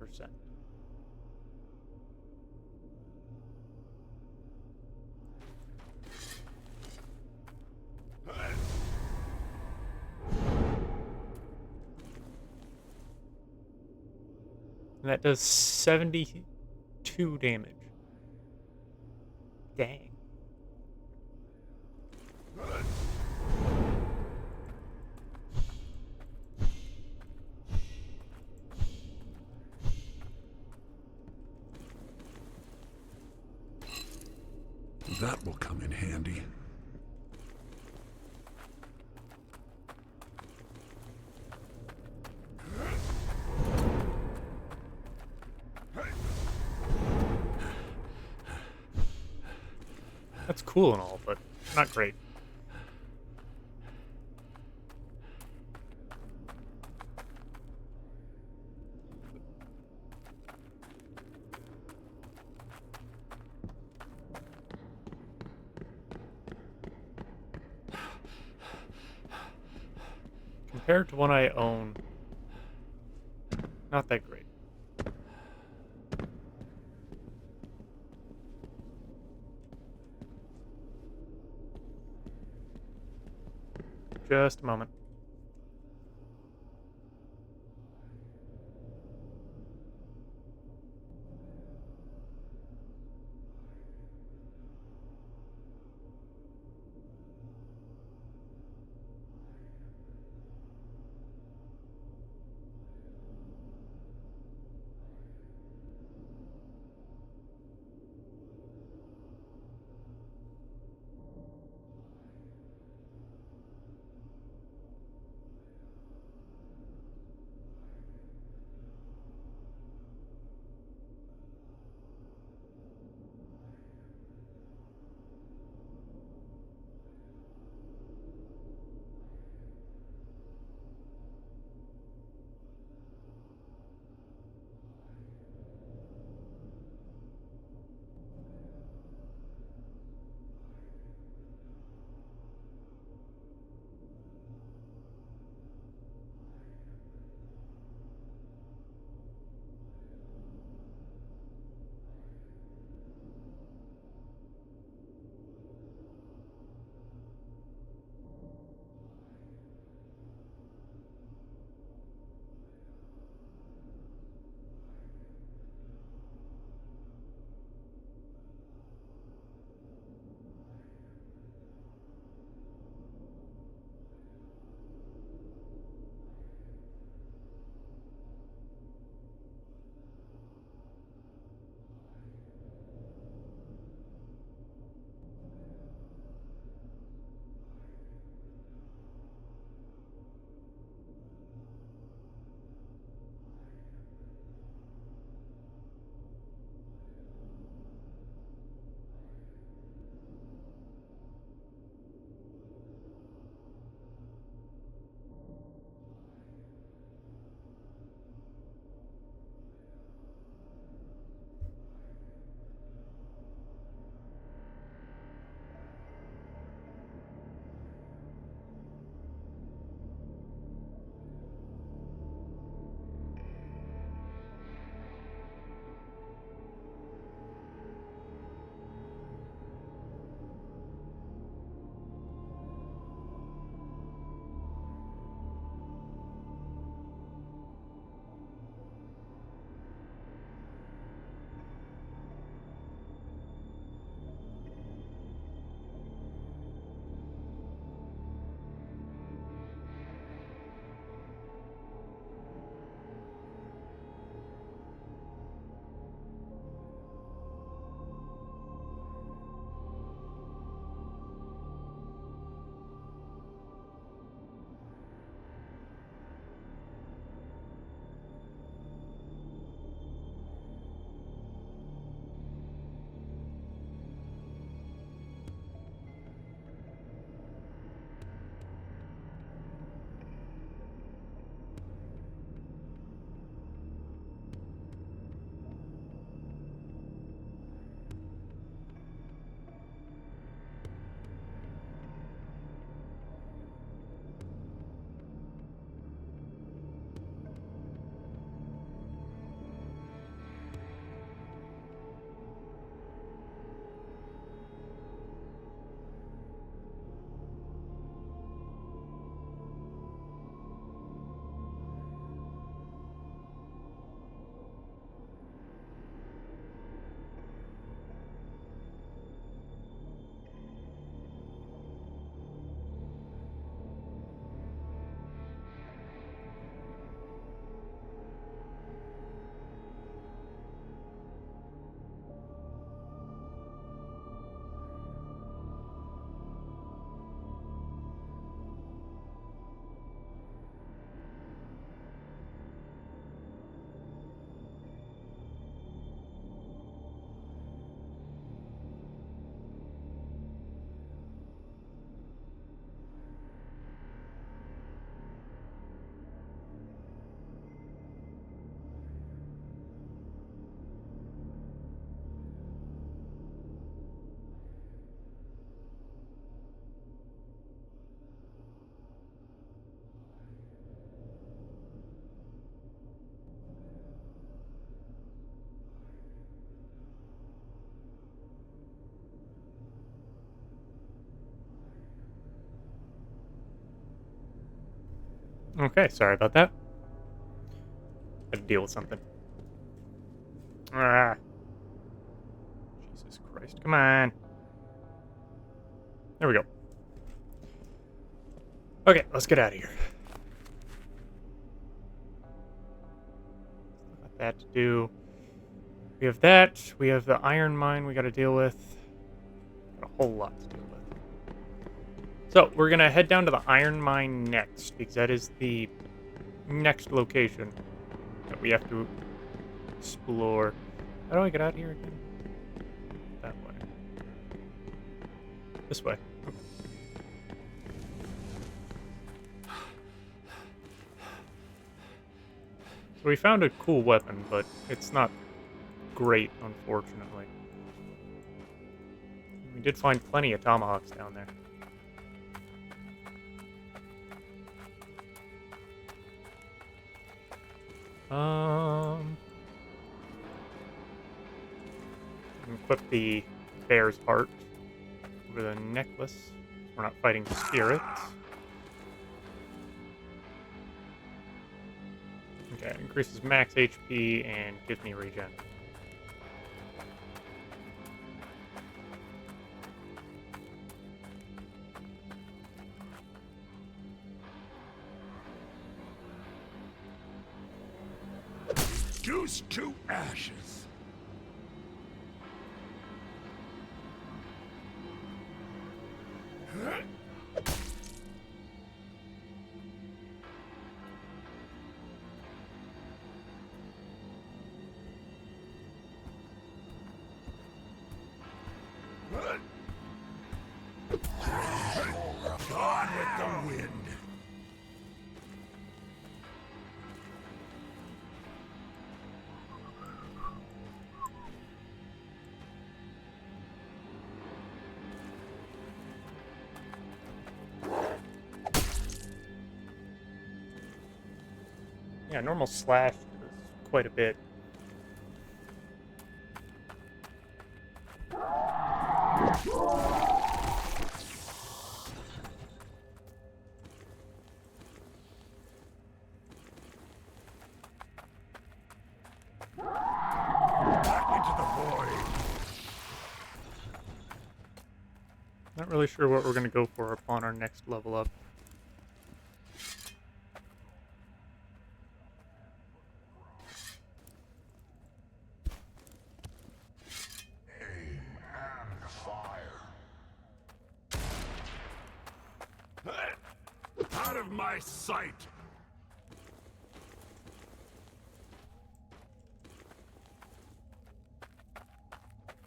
And that does 72 damage. Dang. That will come in handy. That's cool and all, but not great. Compared to one I own, not that great. Just a moment. Okay, sorry about that. Had to deal with something. Ah. Jesus Christ. Come on. There we go. Okay, let's get out of here. Got that to do. We have that. We have the iron mine we got to deal with. Got a whole lot to deal with. So, we're going to head down to the iron mine next, because that is the next location that we have to explore. How do I get out of here again? That way. This way. Okay. So we found a cool weapon, but it's not great, unfortunately. We did find plenty of tomahawks down there. Equip the bear's heart over the necklace. We're not fighting spirits. Okay, it increases max HP and gives me regen. Reduced to ashes. Gone with the wind. Yeah, normal slash does quite a bit. Back into the void. Not really sure what we're going to go for upon our next level up. Out of my sight!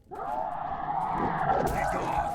Be gone!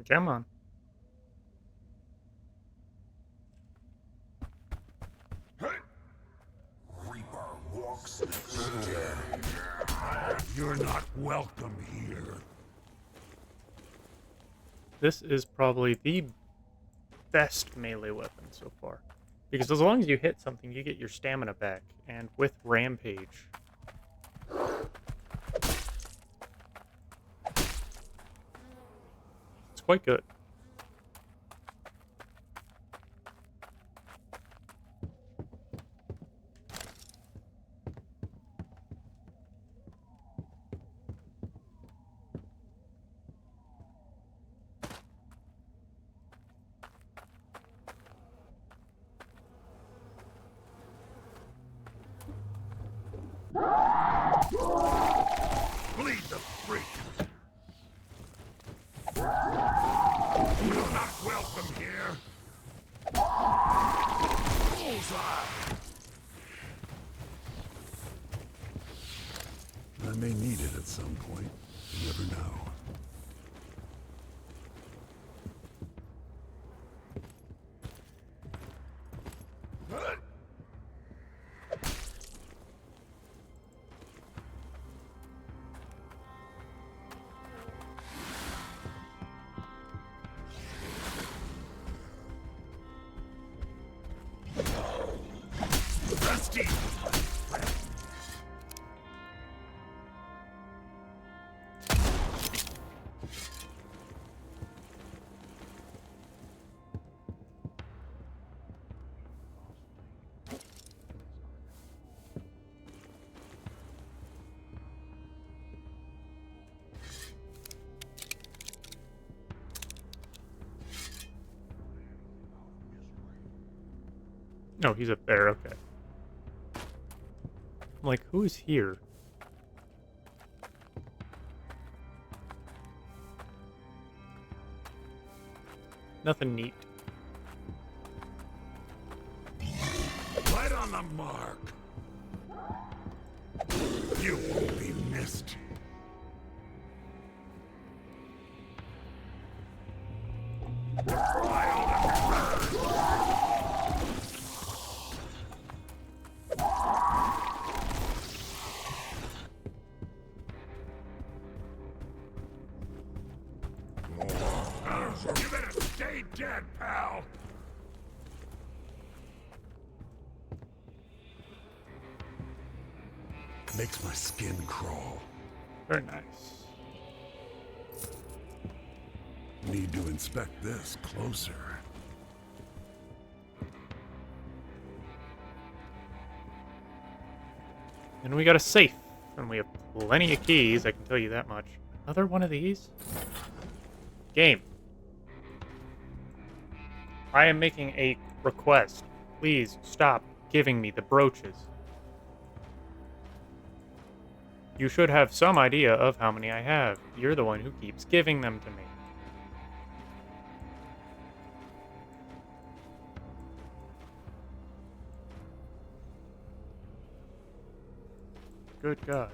Come on. Reaper walks You're not welcome here. This is probably the best melee weapon so far. Because as long as you hit something, you get your stamina back. And with Rampage, it's quite good. Bleed the freak! may need it at some point. You never know. Rusty! No, he's up there. Okay. I'm like, who's here? Nothing neat. Right on the mark. You won't be missed. You better stay dead, pal. Makes my skin crawl. Very nice. Need to inspect this closer. And we got a safe. And we have plenty of keys, I can tell you that much. Another one of these? Game. I am making a request. Please stop giving me the brooches. You should have some idea of how many I have. You're the one who keeps giving them to me. Good God.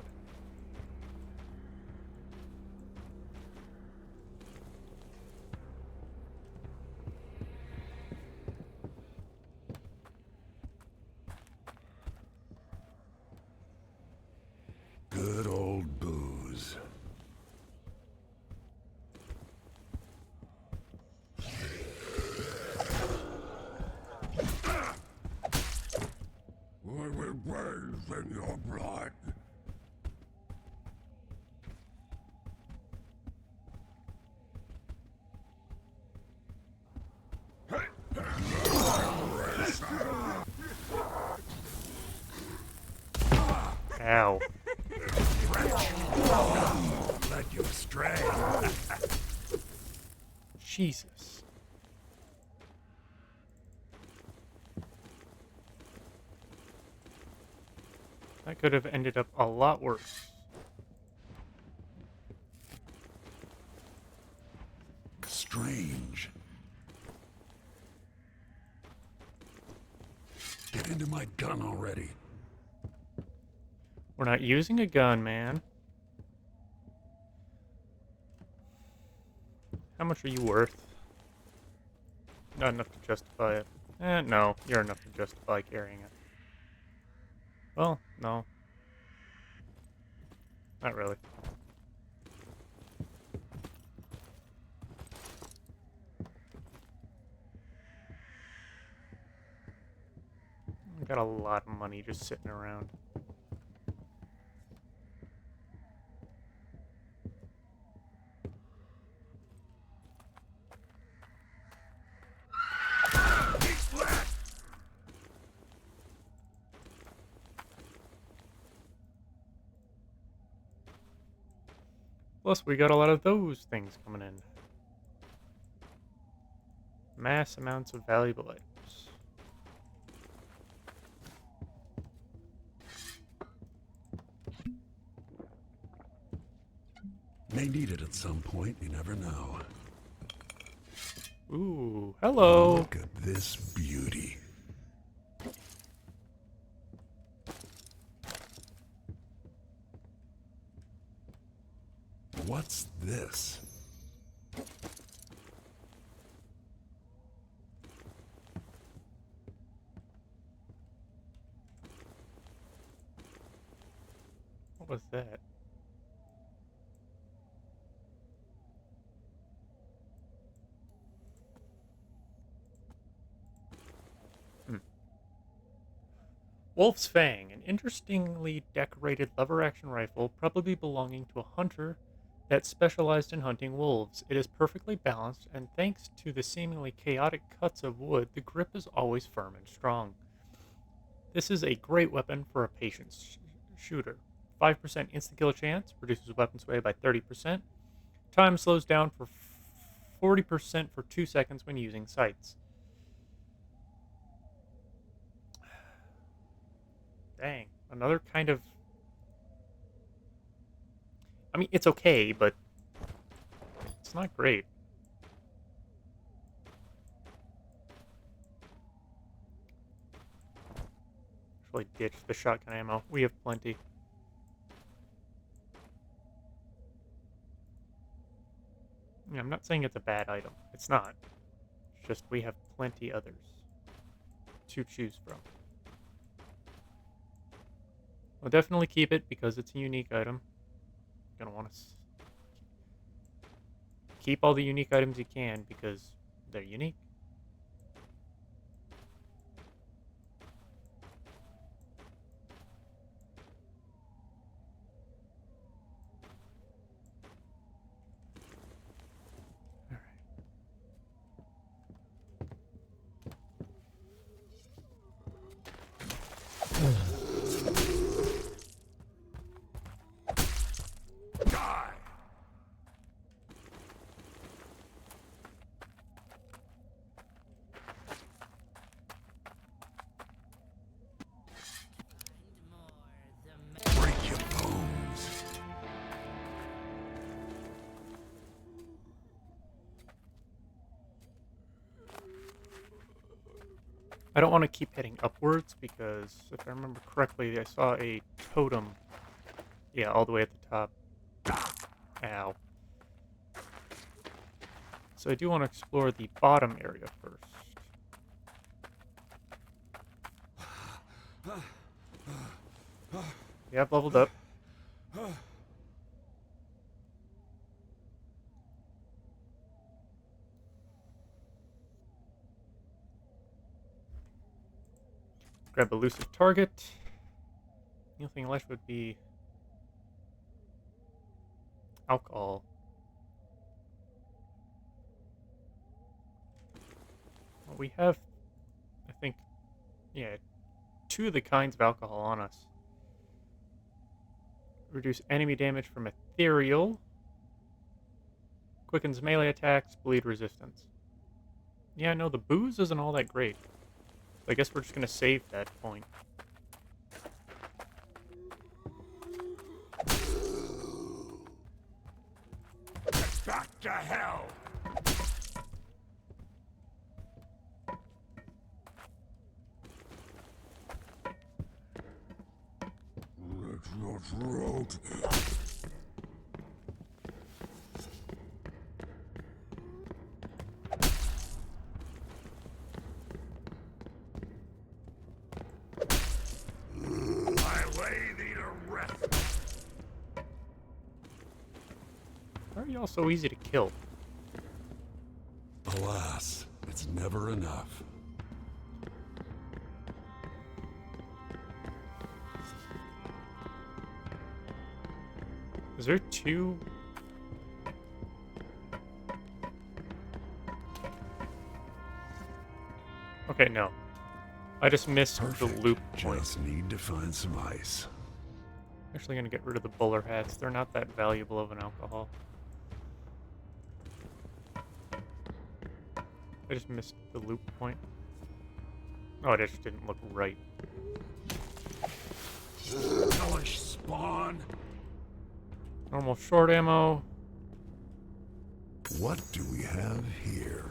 Good old booze. I will bathe in your blood. Ow. Led you astray. Jesus. That could have ended up a lot worse. Strange. Get into my gun already. We're not using a gun, man. How much are you worth? Not enough to justify it. No, you're enough to justify carrying it. Well, no. Not really. I got a lot of money just sitting around. Plus, we got a lot of those things coming in. Mass amounts of valuable items. May need it at some point, you never know. Ooh, hello. Look at this beauty. What's this? What was that? Wolf's Fang, an interestingly decorated lever-action rifle, probably belonging to a hunter that specialized in hunting wolves. It is perfectly balanced, and thanks to the seemingly chaotic cuts of wood, the grip is always firm and strong. This is a great weapon for a patient shooter. 5% insta-kill chance, reduces weapon sway by 30%. Time slows down for 40% for 2 seconds when using sights. Dang, another kind of... I mean, it's okay, but it's not great. Actually ditch the shotgun ammo. We have plenty. Yeah, I'm not saying it's a bad item. It's not. It's just we have plenty others to choose from. I'll definitely keep it because it's a unique item. You're gonna want to keep all the unique items you can because they're unique. Break your bones. I don't want to keep heading upwards because if I remember correctly, I saw a totem. Yeah, all the way at the top. Ow. So I do want to explore the bottom area first. Yeah, I've leveled up. Grab elusive target. The only thing left would be alcohol. Well, we have, I think, yeah, 2 of the kinds of alcohol on us. Reduce enemy damage from ethereal. Quickens melee attacks, bleed resistance. Yeah, no, the booze isn't all that great. I guess we're just gonna save that point. Back to hell! Let your throat. I lay thee to rest. Why are y'all so easy to kill? Alas, it's never enough. Is there 2? Okay, no. I just missed Perfect. the loop point. Just need to find some ice. Actually gonna get rid of the bowler hats. They're not that valuable of an alcohol. I just missed the loop point. Oh, it just didn't look right. Hellish spawn. Normal short ammo. What do we have here?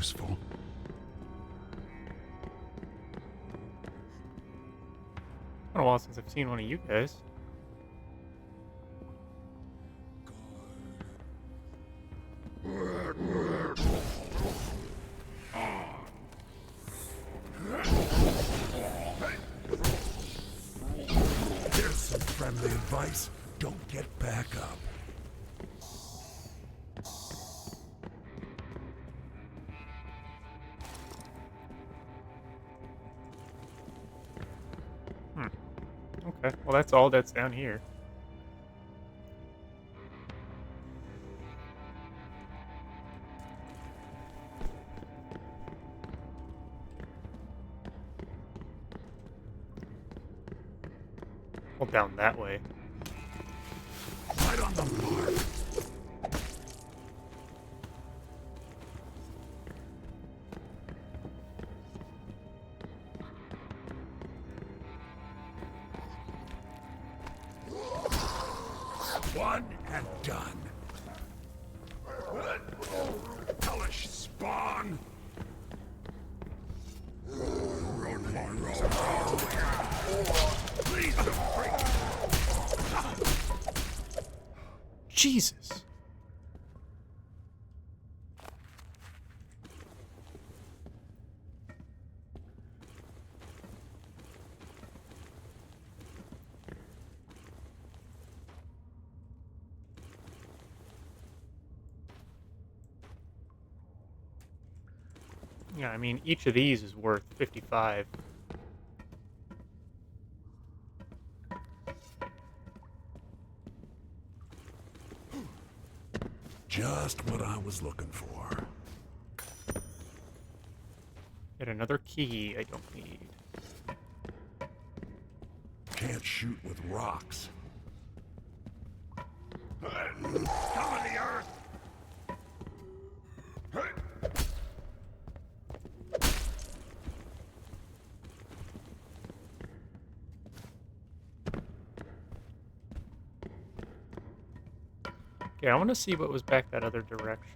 useful. Been a while since I've seen one of you guys. Here's some friendly advice. Don't get back up. Okay, well that's all that's down here. Well, down that way. Right on the mark. One and done. Hellish spawn. Run, my road. Please don't break. Jesus! Yeah, I mean, each of these is worth 55. Just what I was looking for. Yet another key I don't need. Can't shoot with rocks. Come of the earth! Okay, I want to see what was back that other direction.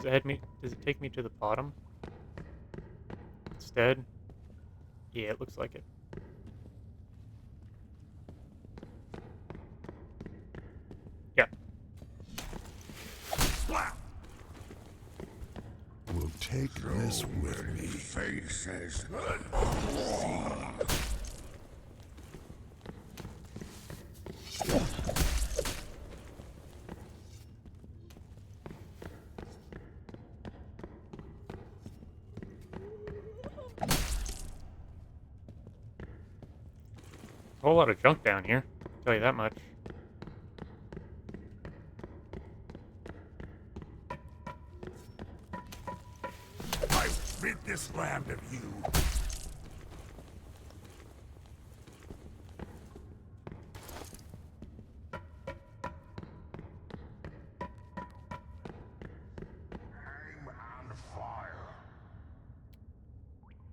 Does it take me to the bottom? Instead? Yeah, it looks like it. Yeah. We'll take this with me. Faces. A whole lot of junk down here, I'll tell you that much. I rid this land of you. Aim and fire.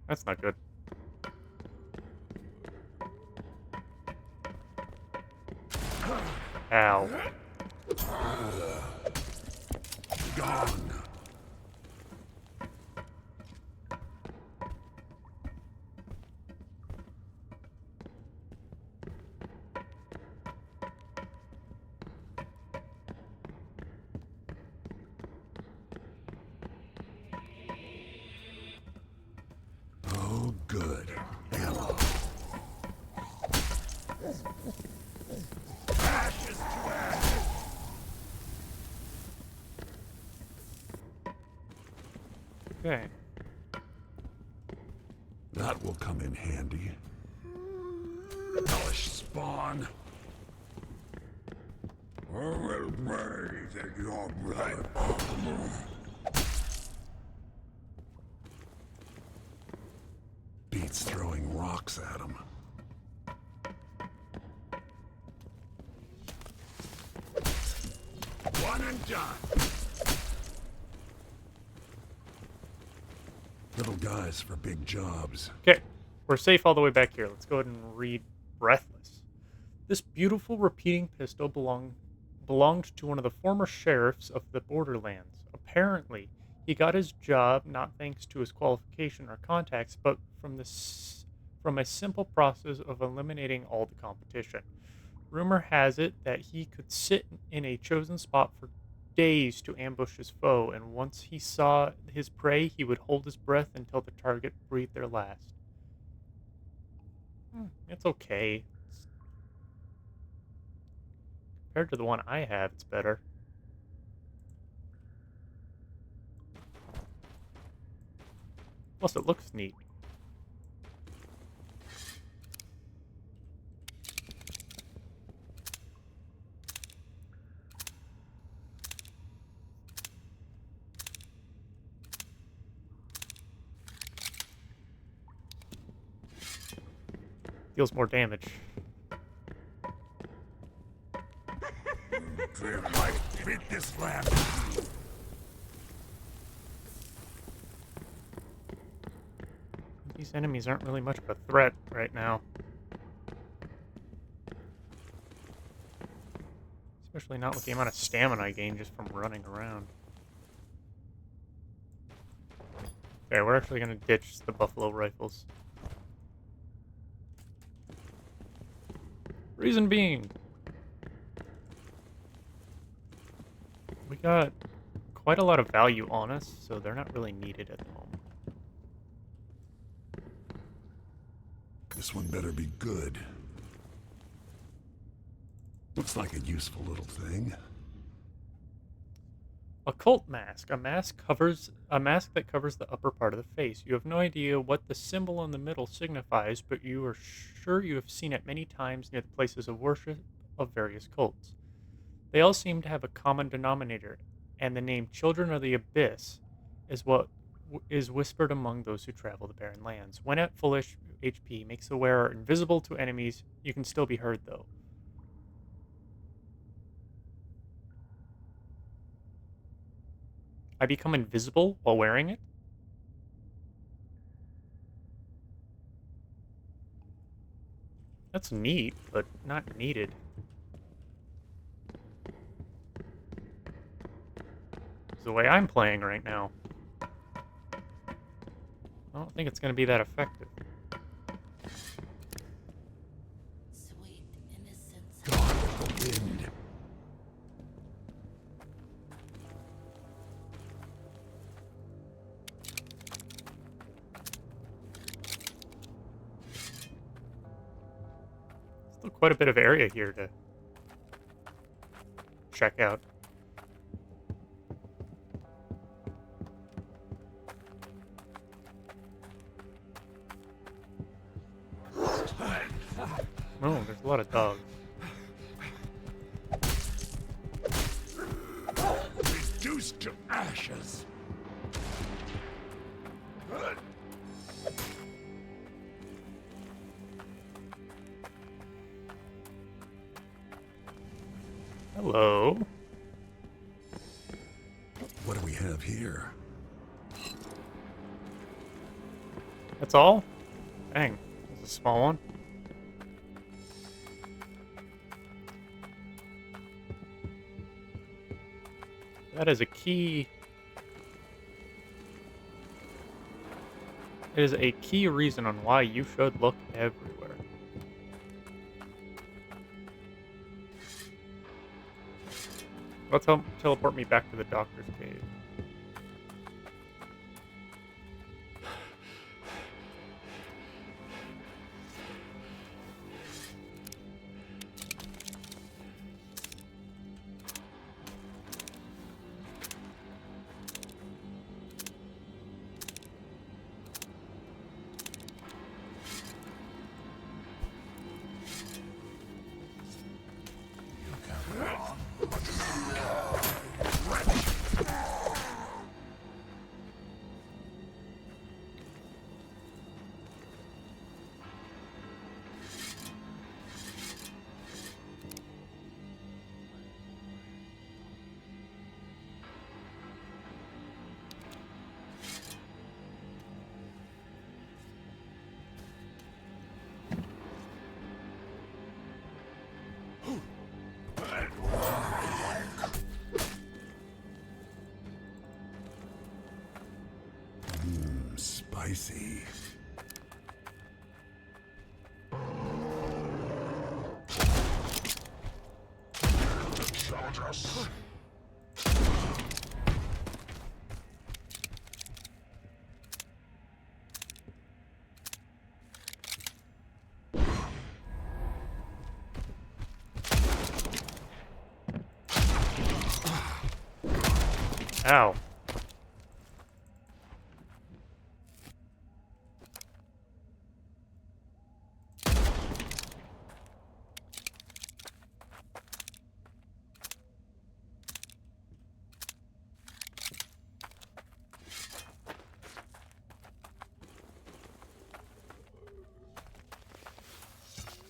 That's not good. Ow. Gone. Oh, good. Ammo. Ashes to ashes. Okay. That will come in handy. Hellish spawn. I will bathe in your blood. Beats throwing rocks at him. One and done. Little guys for big jobs. Okay, we're safe all the way back here. Let's go ahead and read Breathless. This beautiful repeating pistol belonged belonged to one of the former sheriffs of the Borderlands. Apparently, he got his job not thanks to his qualification or contacts, but from a simple process of eliminating all the competition. Rumor has it that he could sit in a chosen spot for days to ambush his foe, and once he saw his prey, he would hold his breath until the target breathed their last. It's okay. Compared to the one I have, it's better. Plus, it looks neat. Deals more damage. Clear light, beat this lab. These enemies aren't really much of a threat right now. Especially not with the amount of stamina I gain just from running around. Okay, we're actually going to ditch the buffalo rifles. Reason being, we got quite a lot of value on us, so they're not really needed at the moment. This one better be good. Looks like a useful little thing. Occult mask. A mask that covers the upper part of the face. You have no idea what the symbol in the middle signifies, but you are sure you have seen it many times near the places of worship of various cults. They all seem to have a common denominator, and the name Children of the Abyss is what is whispered among those who travel the barren lands. When at full HP, makes the wearer invisible to enemies. You can still be heard, though. I become invisible while wearing it? That's neat, but not needed. It's the way I'm playing right now. I don't think it's going to be that effective. Sweet innocence. Gone with the wind. Still quite a bit of area here to check out. Oh, there's a lot of dogs. Reduced to ashes. Hello. What do we have here? That's all? Dang, that's a small one. That is a key. It is a key reason on why you should look everywhere. That'll teleport me back to the doctor's cave. I see. Challenge us. Ow.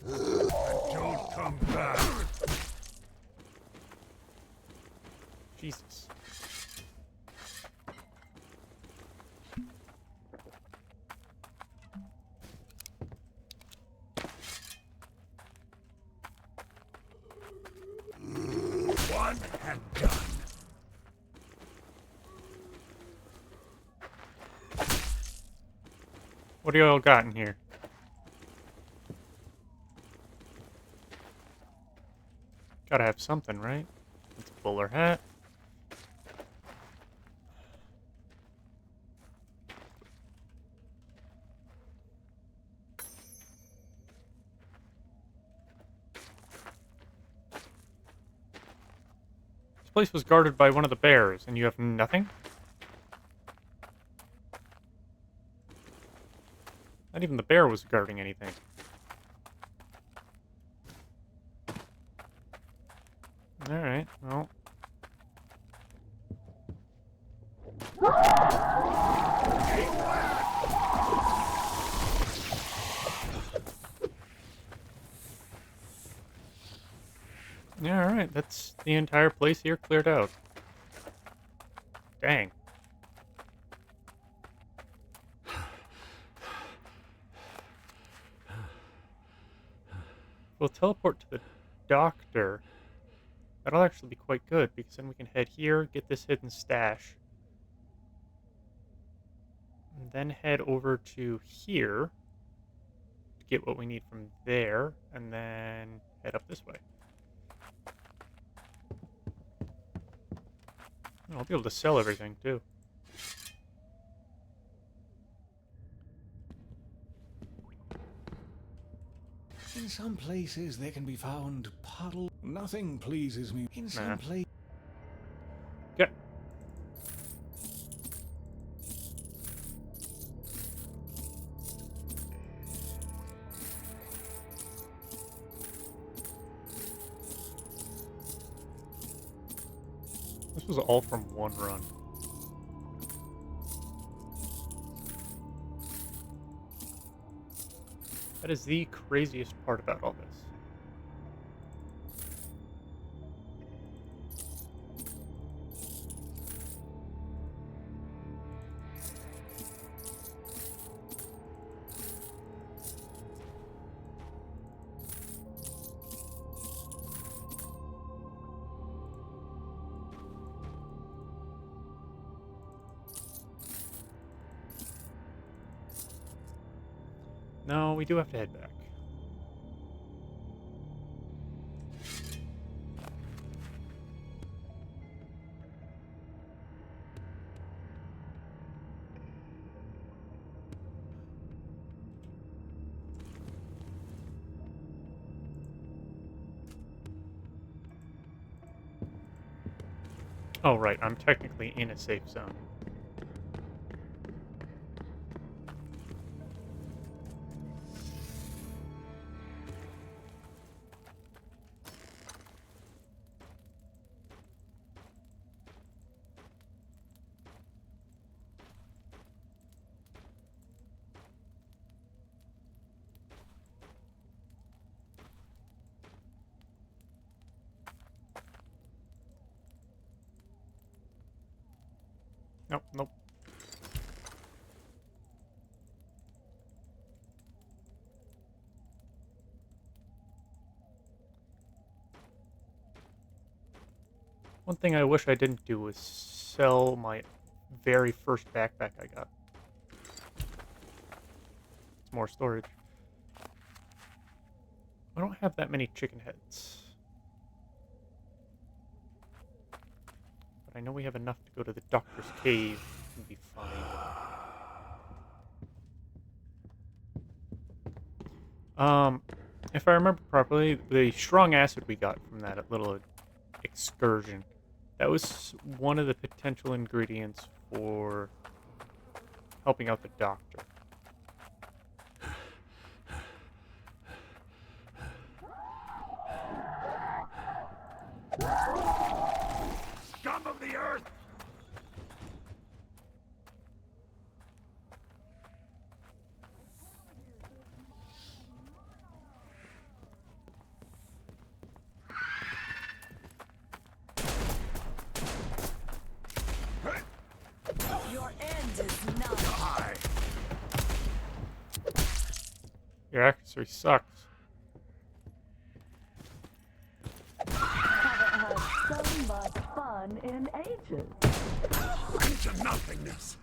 Don't come back. Jesus. One and done. What do y'all got in here? Gotta have something, right? It's a bowler hat. This place was guarded by one of the bears, and you have nothing? Not even the bear was guarding anything. Alright, well. Yeah, alright, that's the entire place here cleared out. Dang. We'll teleport to the doctor. That'll actually be quite good, because then we can head here, get this hidden stash. And then head over to here to get what we need from there, and then head up this way. I'll be able to sell everything, too. In some places there can be found puddle. Nothing pleases me. In some Nah. places. Okay. This was all from one run. That is the craziest part about all this. No, we do have to head back. Oh, right, I'm technically in a safe zone. Nope, nope. One thing I wish I didn't do was sell my very first backpack I got. some more storage. I don't have that many chicken heads. But I know we have enough to go to the doctor's cave and be fine. If I remember properly, the strong acid we got from that little excursion, that was one of the potential ingredients for helping out the doctor. Scum of the earth! Your end is nigh. Die! Your accuracy sucks. Haven't had so much fun in ages. Into nothingness!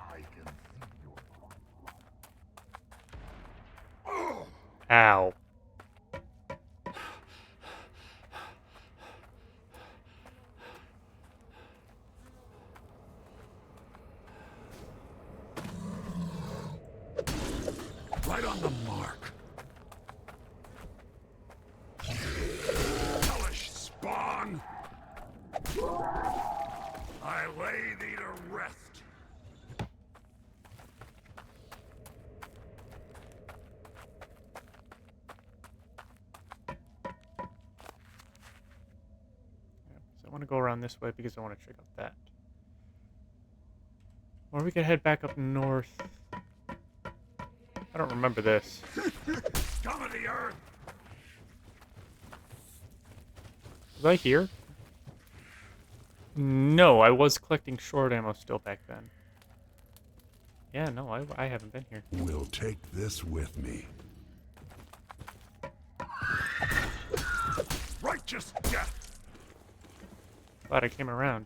I can see your... Ow. Right on the mark. Hellish spawn! I lay thee to rest. So I want to go around this way because I want to check out that. Or we could head back up north. I don't remember this. Scum of the earth! Was I here? No, I was collecting short ammo still back then. Yeah, no, I haven't been here. Will take this with me. Righteous death! Glad I came around.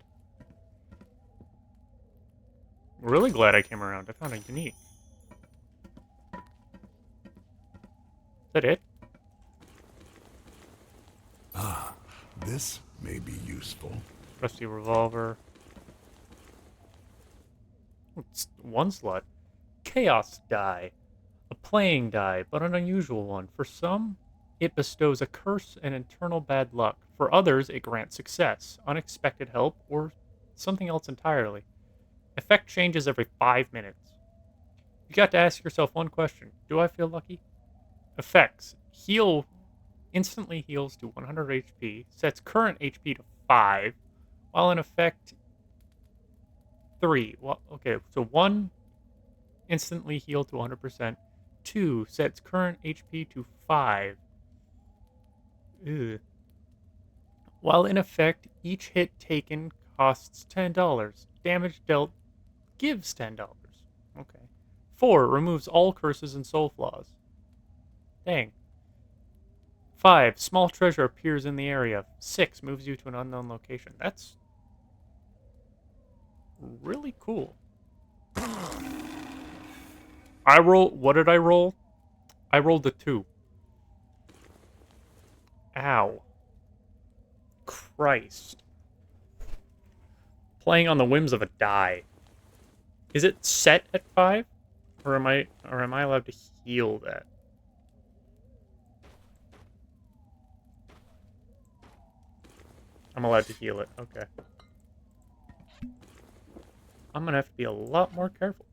Really glad I came around. I found it unique. Is that it? Ah, this may be useful. Rusty revolver. It's one slot. Chaos die. A playing die, but an unusual one. For some, it bestows a curse and eternal bad luck. For others, it grants success, unexpected help, or something else entirely. Effect changes every 5 minutes. You got to ask yourself one question. Do I feel lucky? Effects. Heal. Instantly heals to 100 HP. Sets current HP to 5. While in effect 3. Well, okay, so 1, instantly heal to 100%. 2, sets current HP to 5. Ugh. While in effect, each hit taken costs $10. Damage dealt gives $10. Okay. 4, removes all curses and soul flaws. Dang. 5, small treasure appears in the area. 6, moves you to an unknown location. That's really cool. What did I roll? I rolled a 2. Ow. Christ. Playing on the whims of a die. Is it set at 5? Or am I allowed to heal that? I'm allowed to heal it. Okay. I'm gonna have to be a lot more careful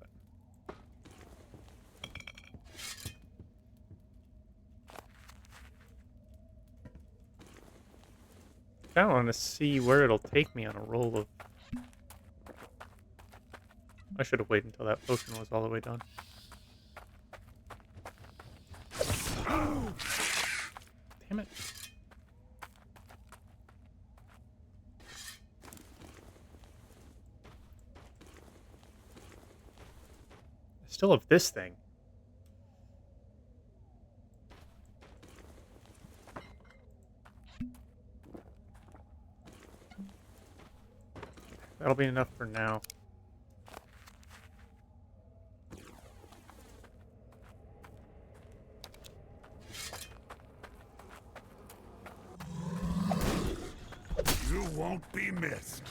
then. I want to see where it'll take me on a roll of... I should have waited until that potion was all the way done. Damn it. Still of this thing. That'll be enough for now. You won't be missed.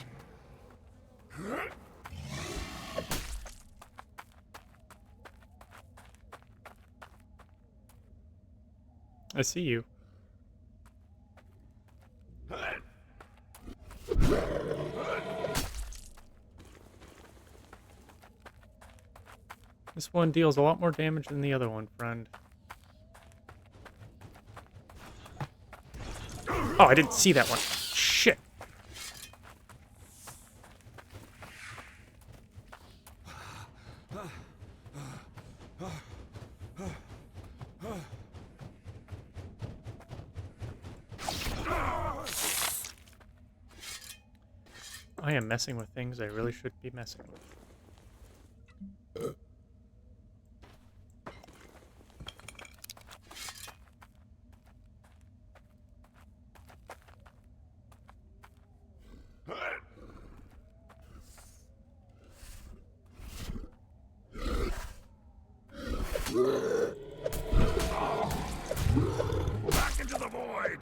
I see you. This one deals a lot more damage than the other one, friend. Oh, I didn't see that one. Shit. I am messing with things I really shouldn't be messing with. Back into the void!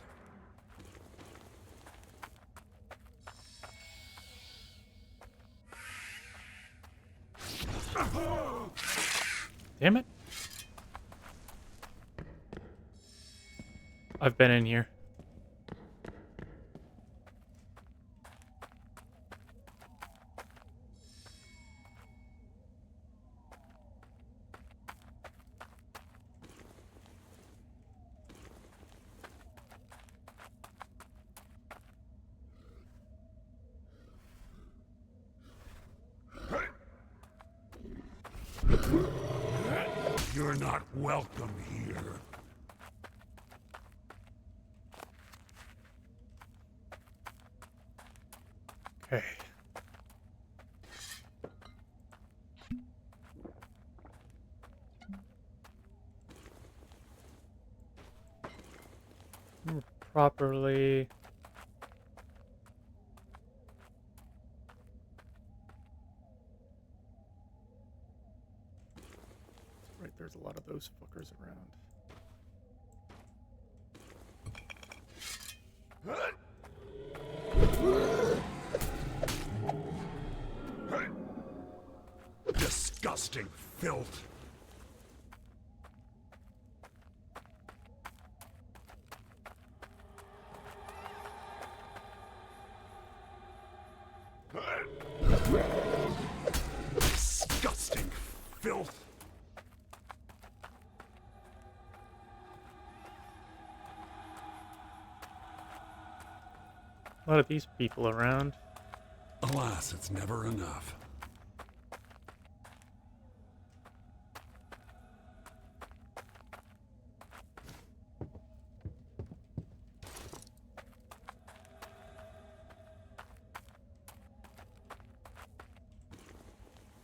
Damn it. I've been in here. You're not welcome here. Okay. Properly. Right, there's a lot of those fuckers around. Disgusting filth. Disgusting filth. A lot of these people around. Alas, it's never enough.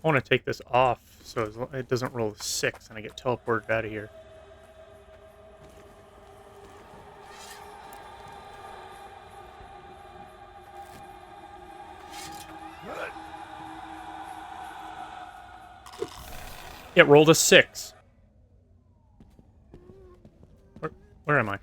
I want to take this off so it doesn't roll a 6 and I get teleported out of here. It rolled a 6. Where am I?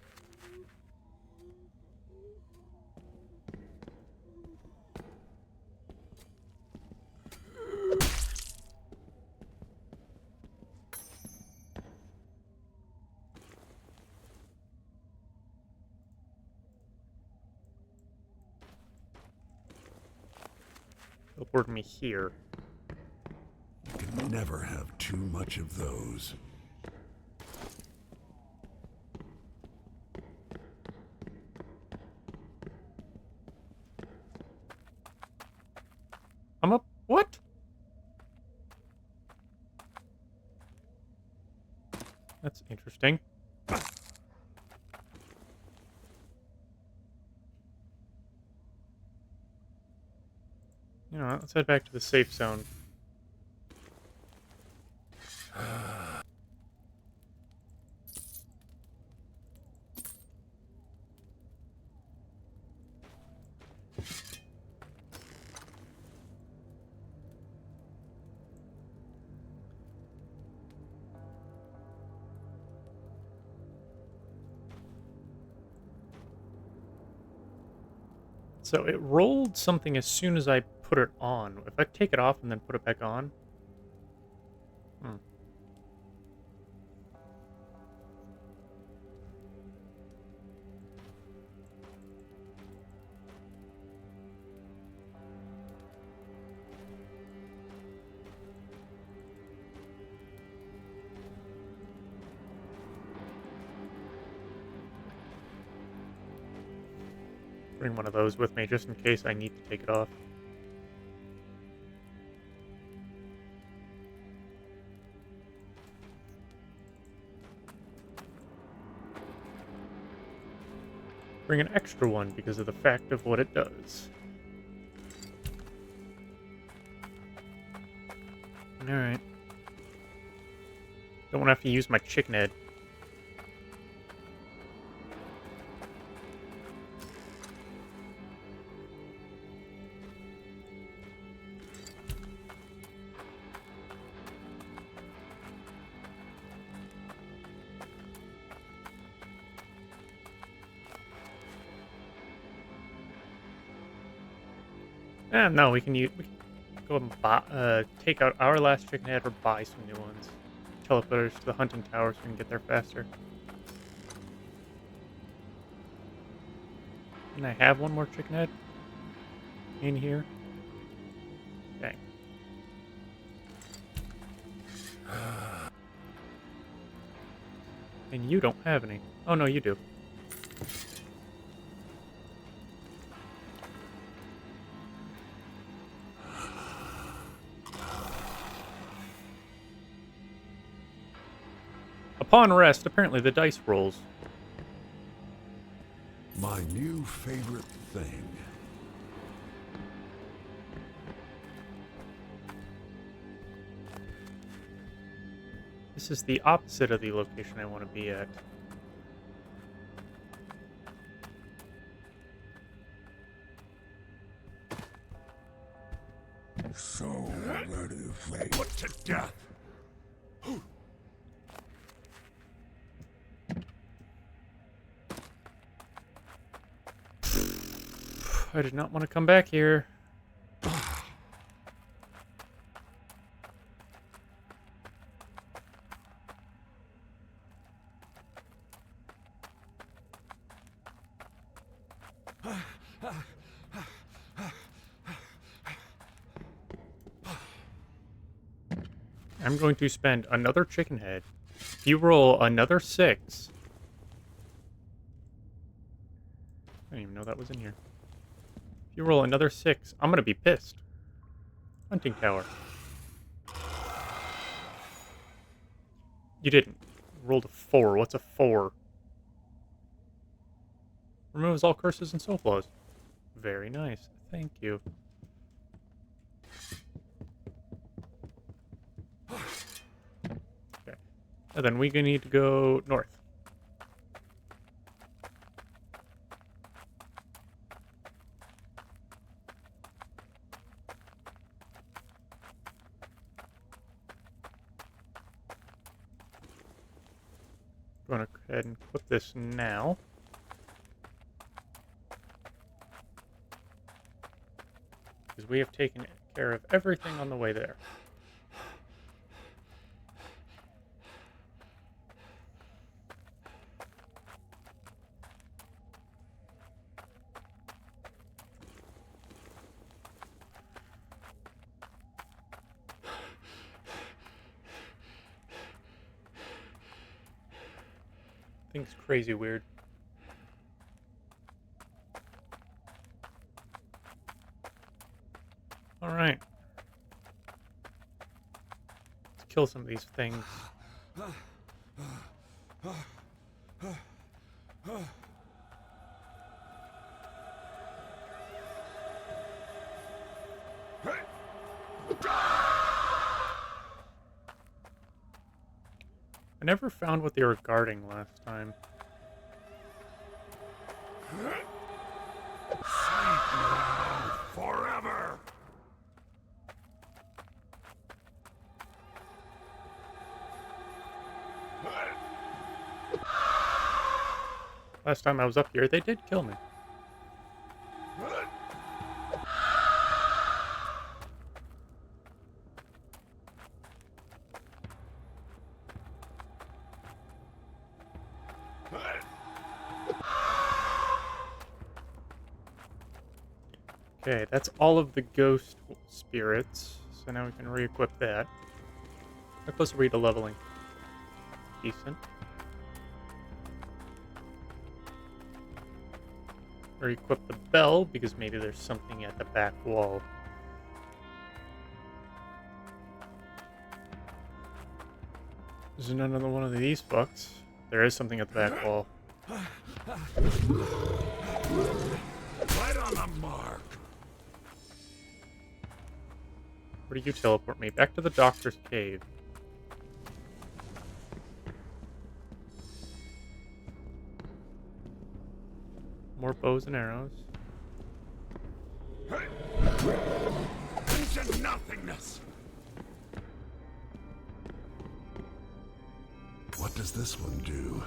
Teleport me here. You can never have too much of those. I'm up. What? That's interesting. You know what? Let's head back to the safe zone. So it rolled something as soon as I put it on. If I take it off and then put it back on... Bring one of those with me just in case I need to take it off. Bring an extra one because of the fact of what it does. Alright. Don't want to have to use my chicken head. No, we can go and take out our last chicken head or buy some new ones. Teleport us to the hunting tower so we can get there faster. Can I have one more chicken head in here? Dang. And you don't have any. Oh no, you do. Upon rest, apparently the dice rolls. My new favorite thing. This is the opposite of the location I want to be at. So ready for put to death. I did not want to come back here. I'm going to spend another chicken head. If you roll another 6... I didn't even know that was in here. If you roll another 6, I'm going to be pissed. Hunting tower. You didn't. You rolled a 4. What's a 4? Removes all curses and soul flaws. Very nice. Thank you. Okay. And then we need to go north. I'm going to go ahead and clip this now. Because we have taken care of everything on the way there. Thing's crazy weird. Alright. Let's kill some of these things. I never found what they were guarding last time. Forever. Last time I was up here, they did kill me. Okay, that's all of the ghost spirits. So now we can re-equip that. How close are we to leveling? Decent. Re-equip the bell, because maybe there's something at the back wall. There's another one of these fucks. There is something at the back wall. Right on the mark. Where do you teleport me? Back to the doctor's cave. More bows and arrows. Into nothingness. What does this one do?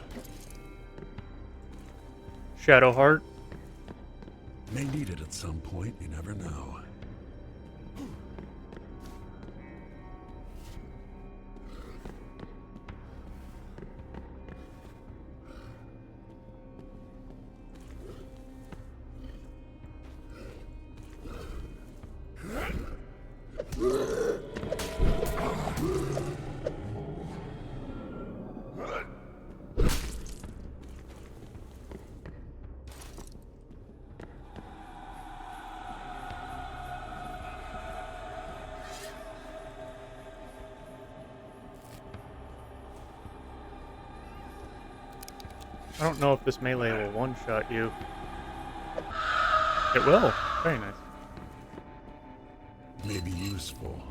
Shadowheart. May need it at some point, you never know. I don't know if this melee will one-shot you. It will. Very nice. May be useful.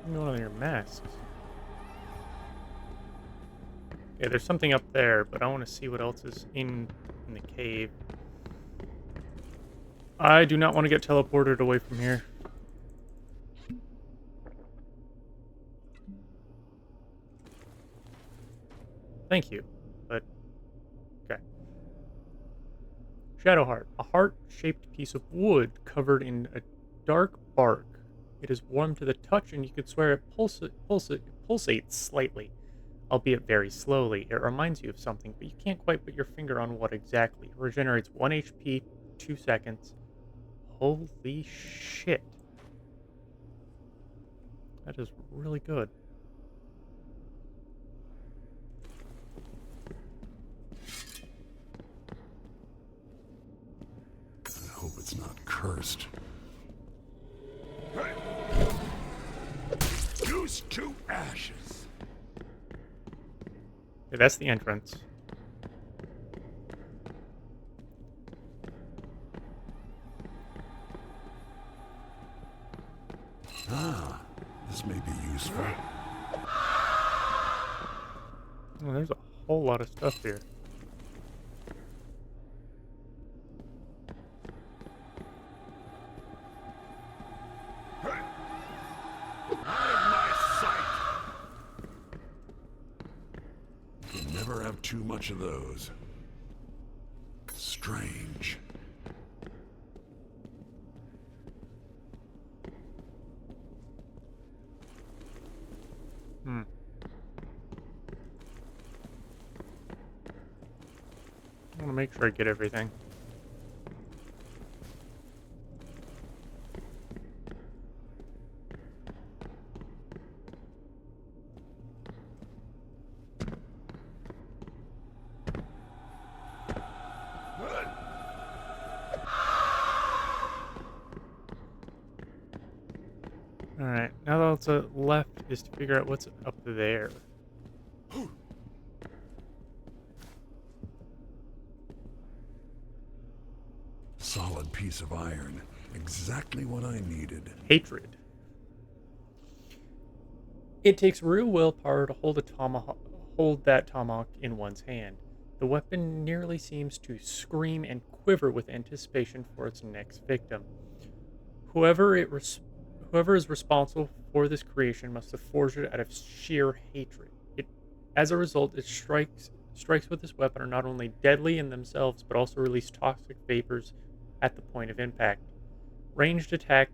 One of your masks. Okay, there's something up there, but I want to see what else is in the cave. I do not want to get teleported away from here. Thank you, but okay. Shadowheart, a heart-shaped piece of wood covered in a dark bark. It is warm to the touch, and you could swear it pulsates slightly, albeit very slowly. It reminds you of something, but you can't quite put your finger on what exactly. It regenerates 1 HP, 2 seconds. Holy shit. That is really good. I hope it's not cursed. Goose to ashes. Okay, that's the entrance. Ah, this may be useful. Oh, there's a whole lot of stuff here. Never have too much of those. Strange. I want to make sure I get everything. Alright, now all that's left is to figure out what's up there. Solid piece of iron. Exactly what I needed. Hatred. It takes real willpower to hold that tomahawk in one's hand. The weapon nearly seems to scream and quiver with anticipation for its next victim. Whoever Whoever is responsible for this creation must have forged it out of sheer hatred. As a result, its strikes with this weapon are not only deadly in themselves, but also release toxic vapors at the point of impact. Ranged attack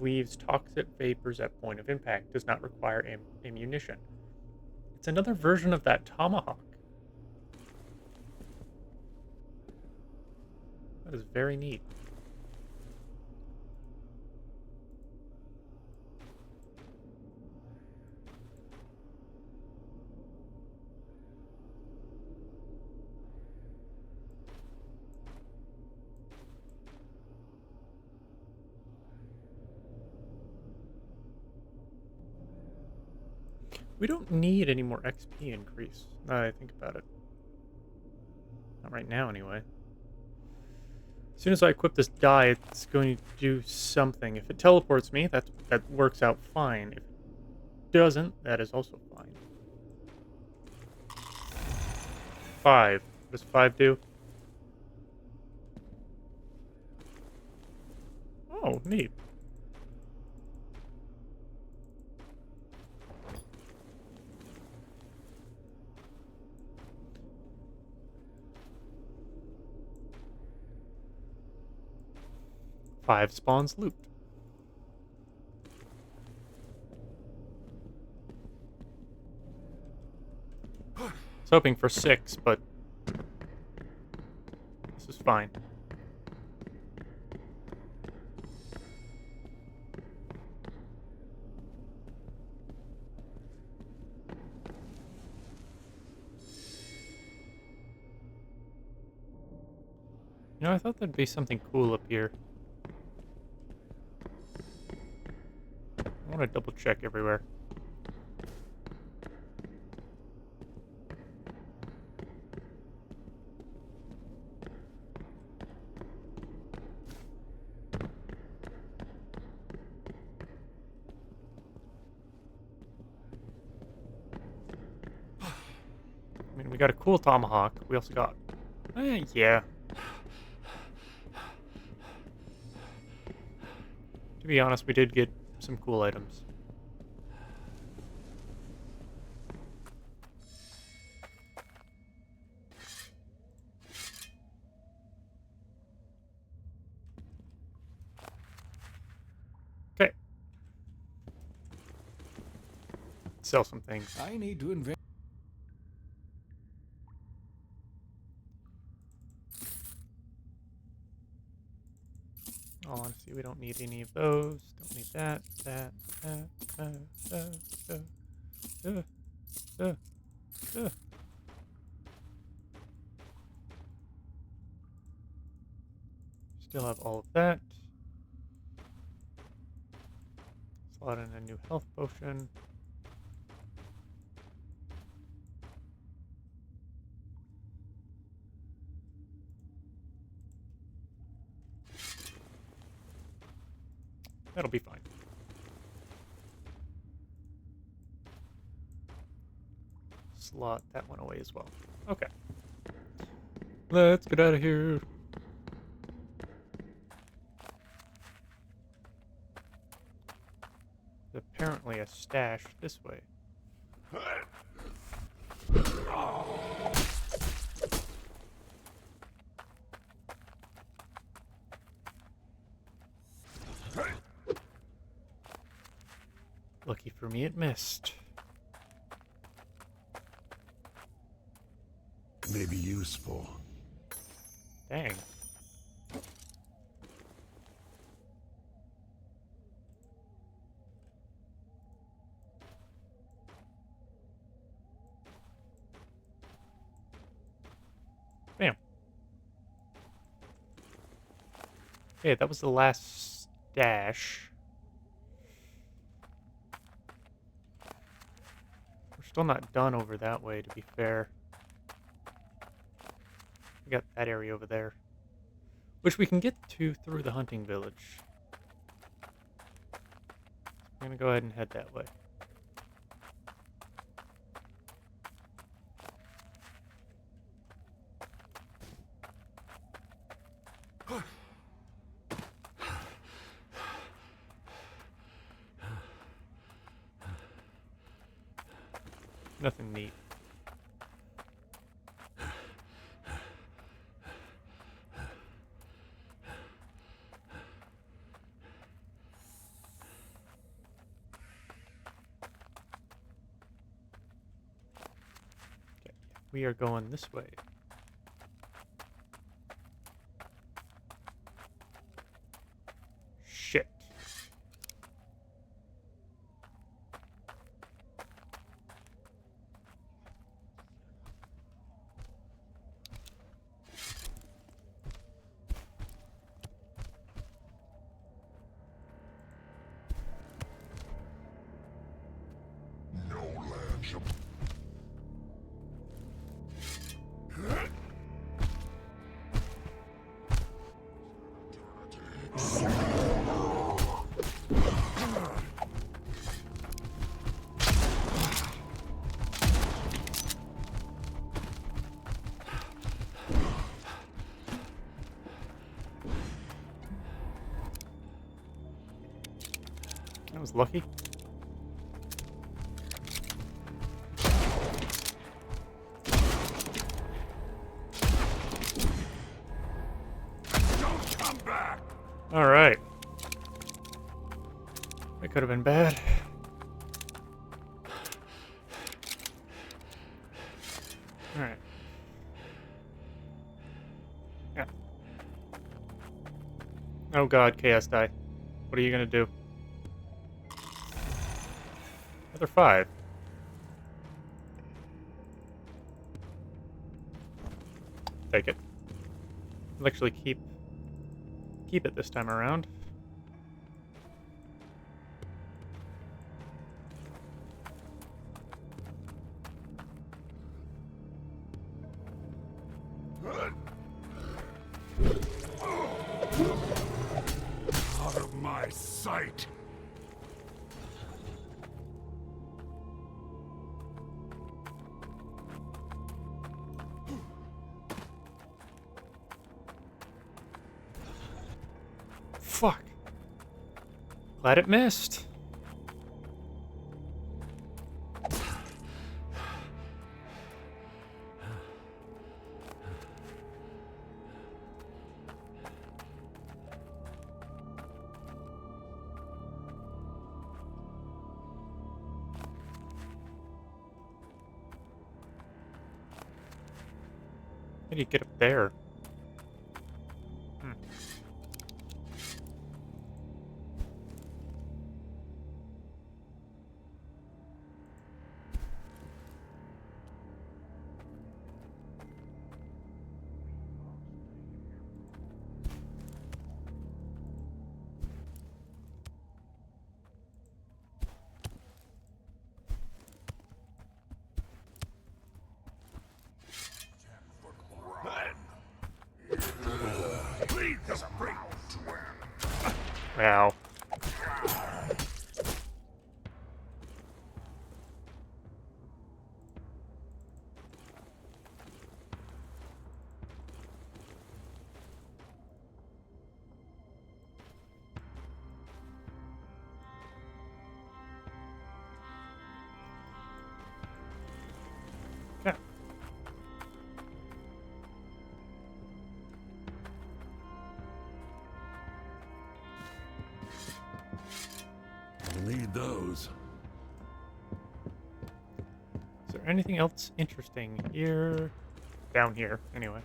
leaves toxic vapors at point of impact. Does not require ammunition. It's another version of that tomahawk. That is very neat. We don't need any more XP increase, now that I think about it. Not right now, anyway. As soon as I equip this die, it's going to do something. If it teleports me, that works out fine. If it doesn't, that is also fine. 5. What does 5 do? Oh, neat. Five spawns loot. I was hoping for 6, but this is fine. You know, I thought there'd be something cool up here. I want to double check everywhere. I mean, we got a cool tomahawk. We also got... yeah. To be honest, we did get some cool items. Okay. Sell some things. I need to invent. All honesty, we don't need any of those. Don't need that. Still have all of that. Slot in a new health potion. That'll be fine. Slot that one away as well. Okay. Let's get out of here. There's apparently a stash this way. Lucky for me, it missed. May be useful. Dang. Bam. Okay, that was the last stash. We're still not done over that way, to be fair. We got that area over there, which we can get to through the hunting village. I'm gonna go ahead and head that way. Nothing neat. Okay, we are going this way. Shit. No land shall... That was lucky. Don't come back! Alright. That could have been bad. Alright. Yeah. Oh god, Chaos Die. What are you gonna do? Another 5. Take it. I'll actually keep it this time around. Out of my sight! Fuck. Glad it missed. How do you get up there? Hmm. Lead the bring to end. Wow. Yeah. I'll need those. Is there anything else interesting here? Down here, anyway.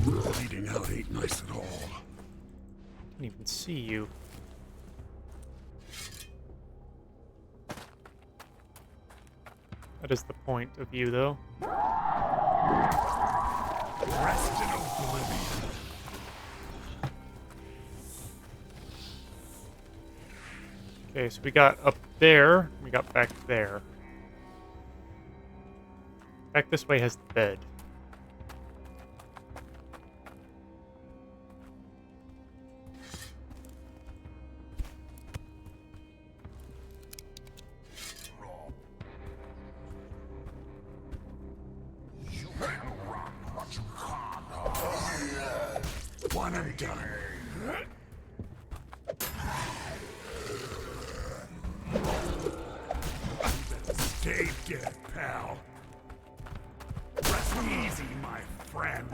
Bleeding out ain't nice at all. Can't even see you. That is the point of you, though. Rest in oblivion. Okay, so we got up there. We got back there. Back this way has the bed. You can run, but you can't One and done. Stay dead, pal. Rest easy, my friend.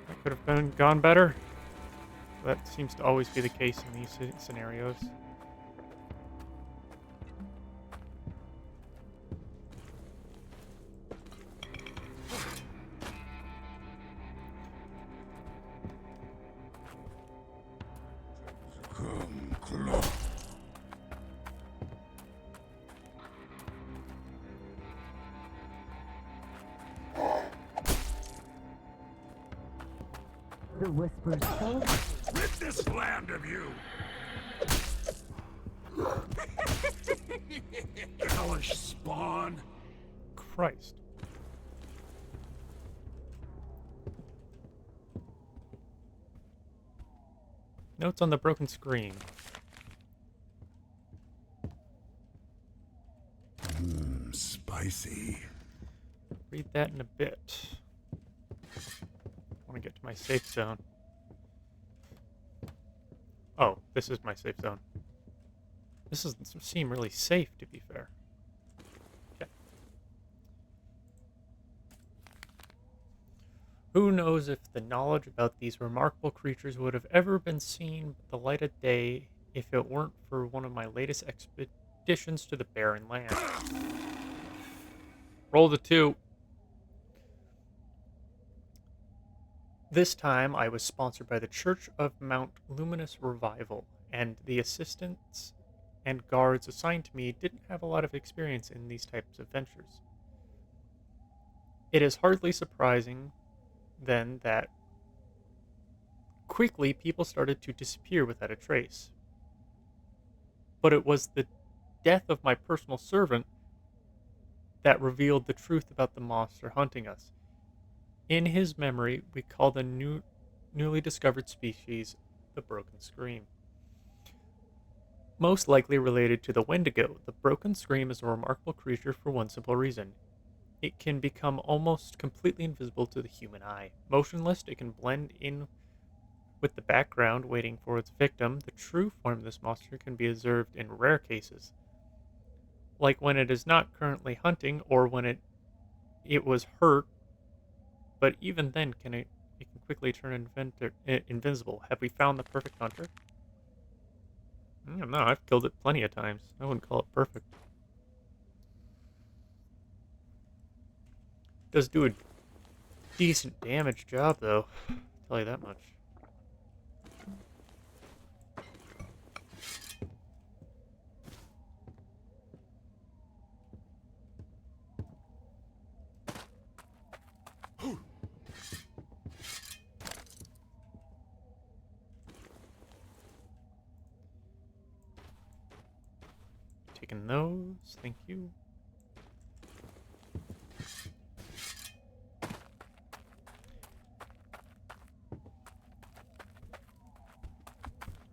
That could have gone better. That seems to always be the case in these scenarios. Come close. The whispers told Rid this land of you. Hellish spawn. Christ. Notes on the broken screen. Spicy. Read that in a bit. I want to get to my safe zone. Oh, this is my safe zone. This doesn't seem really safe, to be fair. Okay. Who knows if the knowledge about these remarkable creatures would have ever been seen the light of day if it weren't for one of my latest expeditions to the barren land. Roll the 2. This time, I was sponsored by the Church of Mount Luminous Revival, and the assistants and guards assigned to me didn't have a lot of experience in these types of ventures. It is hardly surprising, then, that quickly people started to disappear without a trace. But it was the death of my personal servant that revealed the truth about the monster hunting us. In his memory, we call the newly discovered species the Broken Scream. Most likely related to the Wendigo, the Broken Scream is a remarkable creature for one simple reason. It can become almost completely invisible to the human eye. Motionless, it can blend in with the background, waiting for its victim. The true form of this monster can be observed in rare cases, like when it is not currently hunting or when it was hurt. But even then, it can quickly turn invincible. Have we found the perfect hunter? I don't know. I've killed it plenty of times. I wouldn't call it perfect. Does do a decent damage job, though. I'll tell you that much. Taking those, thank you.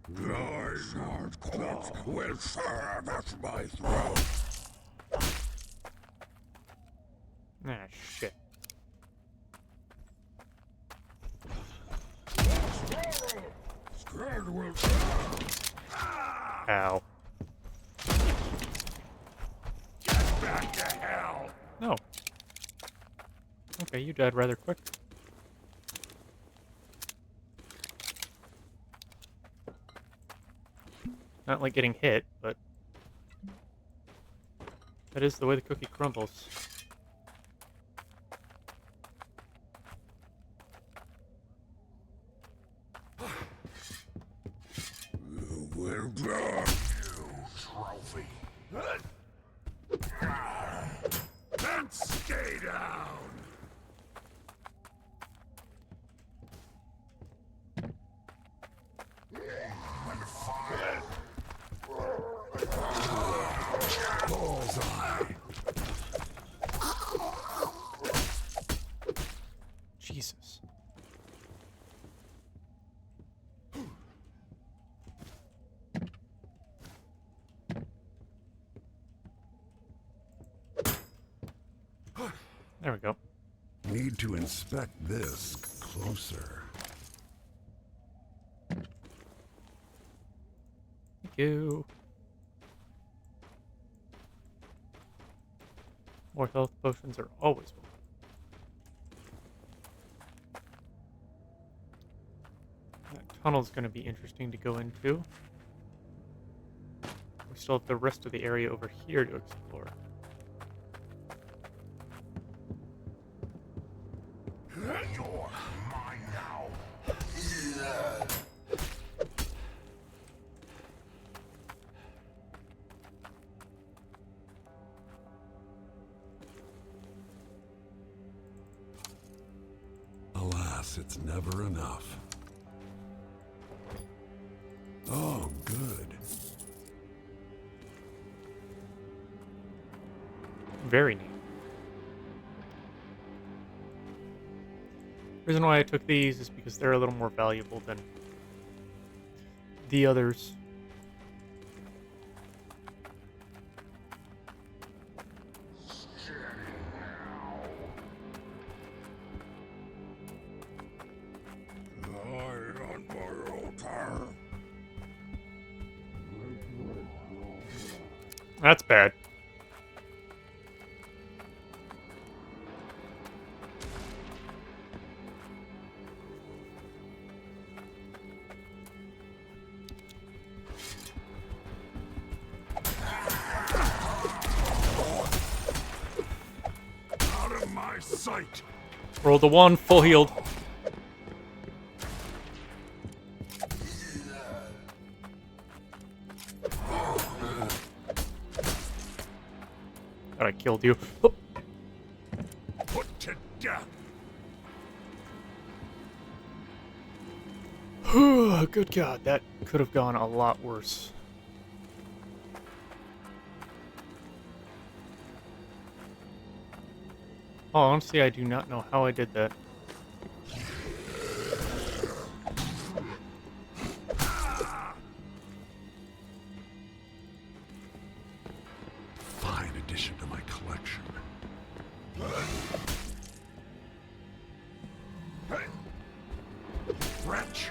Thy short claws will serve as my throat. Ah, shit. Scared will Ow. get back to hell. No. Okay, you died rather quick. Not like getting hit, but that is the way the cookie crumbles. You will die, you trophy. Then stay down. Bullseye. Jesus. There we go. Need need to inspect this closer. Thank you. More health potions are always welcome. That tunnel's going to be interesting to go into. We still have the rest of the area over here to explore. You're mine now. Alas, it's never enough. Oh, good. Very neat. The reason why I took these is because they're a little more valuable than the others. That's bad. Out of my sight! Roll the one, full healed. Thought I killed you. Oh. Put to death! Good God, that could have gone a lot worse. Oh, honestly, I do not know how I did that. Fine addition to my collection. Wretch!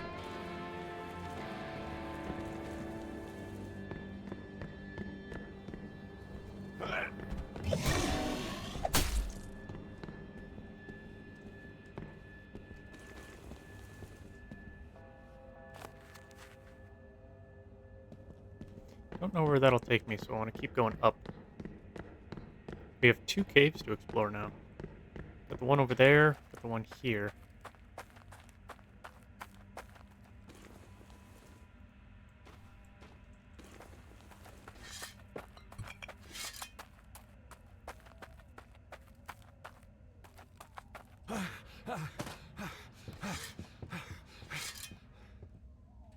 Don't know where that'll take me, so I want to keep going up. We have 2 caves to explore now. Got the one over there, got the one here.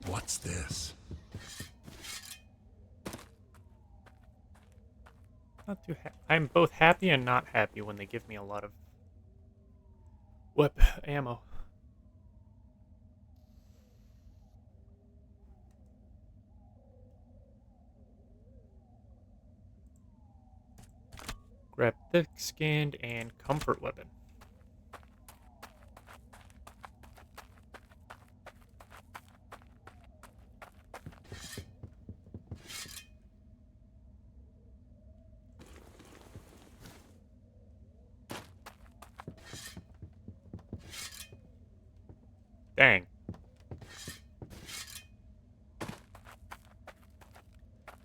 What's this? Not too I'm both happy and not happy when they give me a lot of ammo. Grab thick-skinned and comfort weapon. Dang.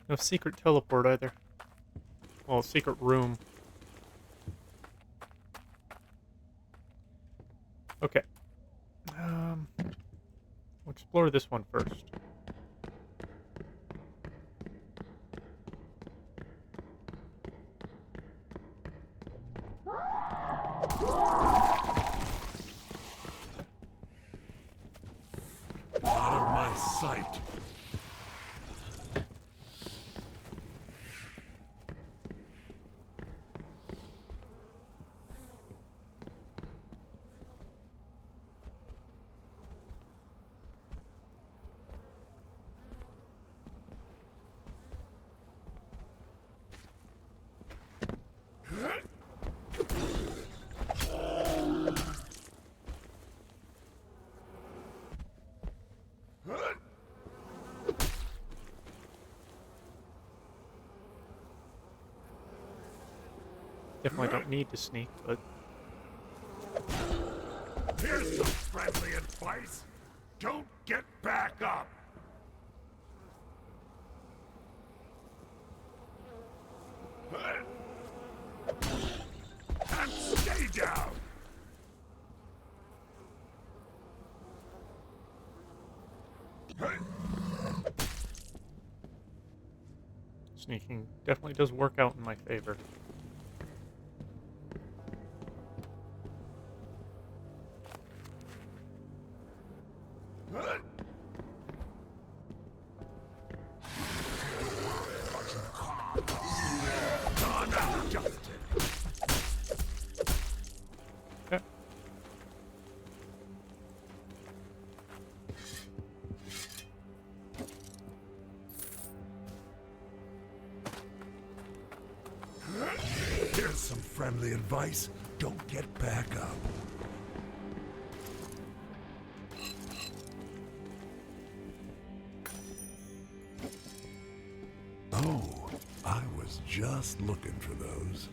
No secret teleport either. Well, secret room. Okay. We'll explore this one first. Out of my sight! Definitely don't need to sneak, but Here's some friendly advice. Don't get back up. And stay down. sneaking definitely does work out in my favor. Okay. Here's some friendly advice. Don't get back up. Oh, I was just looking for those.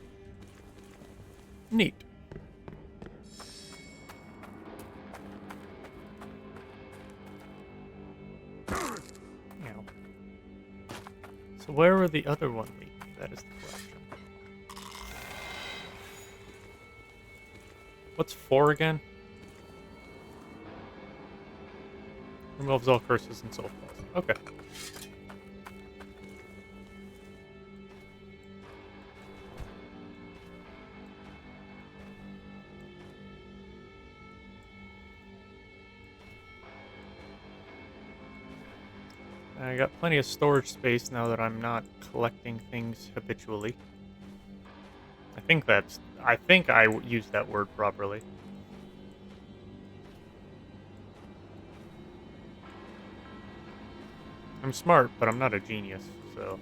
Neat. Meow. So where will the other one lead me? That is the question. What's 4 again? Removes all curses and soul falls. Okay. I got plenty of storage space now that I'm not collecting things habitually. I think I used that word properly. I'm smart, but I'm not a genius, so.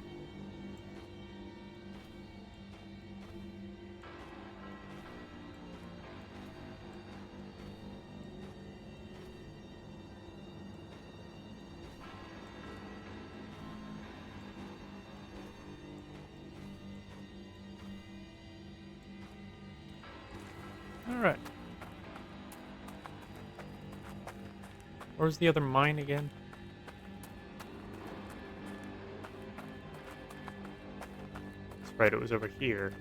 Alright. Where's the other mine again? That's right, it was over here.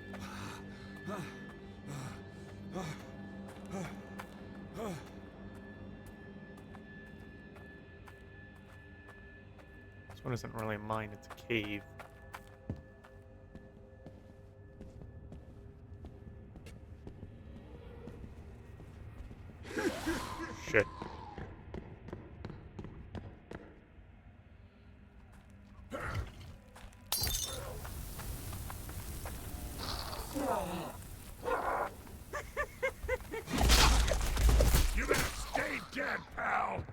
This one isn't really a mine, it's a cave. Shit. You better stay dead, pal.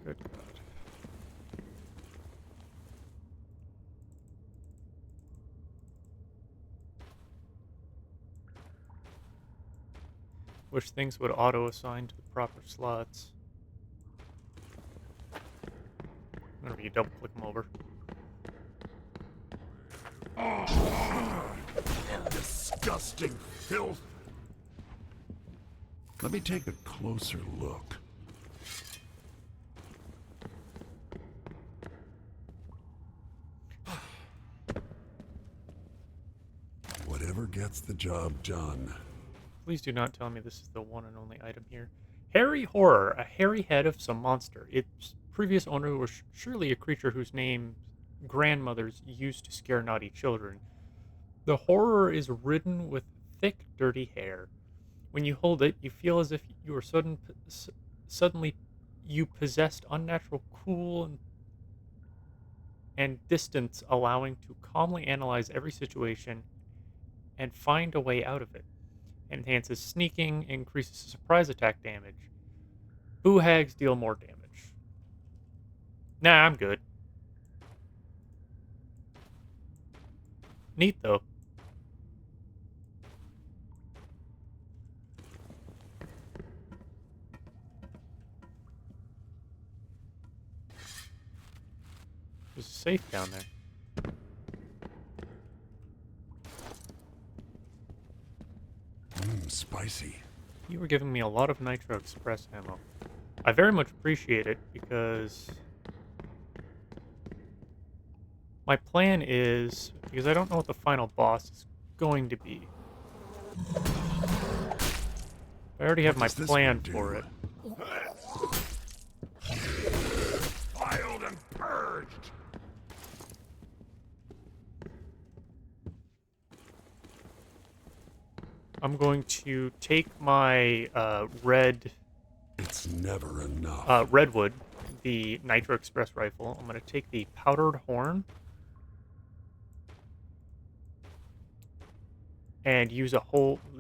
Good God. Wish things would auto-assign to the proper slots. Whenever you double-click them over. Disgusting filth. Let me take a closer look. Whatever gets the job done. Please do not tell me this is the one and only item here. Hairy Horror, a hairy head of some monster. Its previous owner was surely a creature whose name grandmothers used to scare naughty children. The horror is ridden with thick, dirty hair. When you hold it, you feel as if you are suddenly you possessed unnatural cool and distance, allowing to calmly analyze every situation and find a way out of it. Enhances sneaking, increases surprise attack damage. Boo hags deal more damage. Nah, I'm good. Neat, though. There's a safe down there. Spicy. You were giving me a lot of Nitro Express ammo. I very much appreciate it because my plan is, because I don't know what the final boss is going to be. I already have my What does this plan one do? for it. Filed and purged. I'm going to take my It's never enough. Redwood, the Nitro Express rifle. I'm going to take the powdered horn and use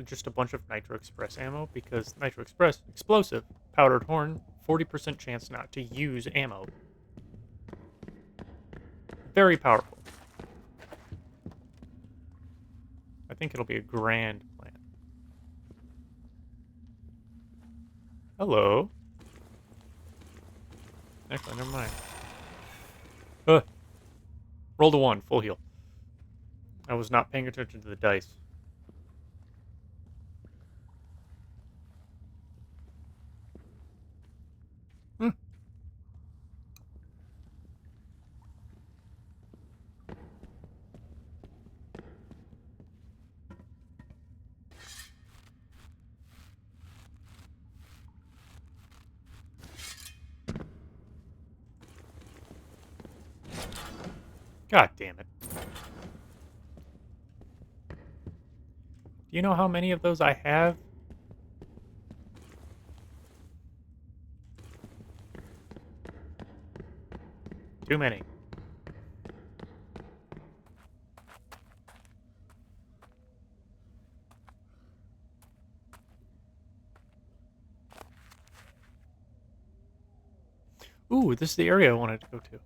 just a bunch of Nitro Express ammo because Nitro Express, explosive, powdered horn, 40% chance not to use ammo. Very powerful. I think it'll be a grand plan. Hello. Actually, never mind. Rolled a 1, full heal. I was not paying attention to the dice. God damn it. Do you know how many of those I have? Too many. Ooh, this is the area I wanted to go to.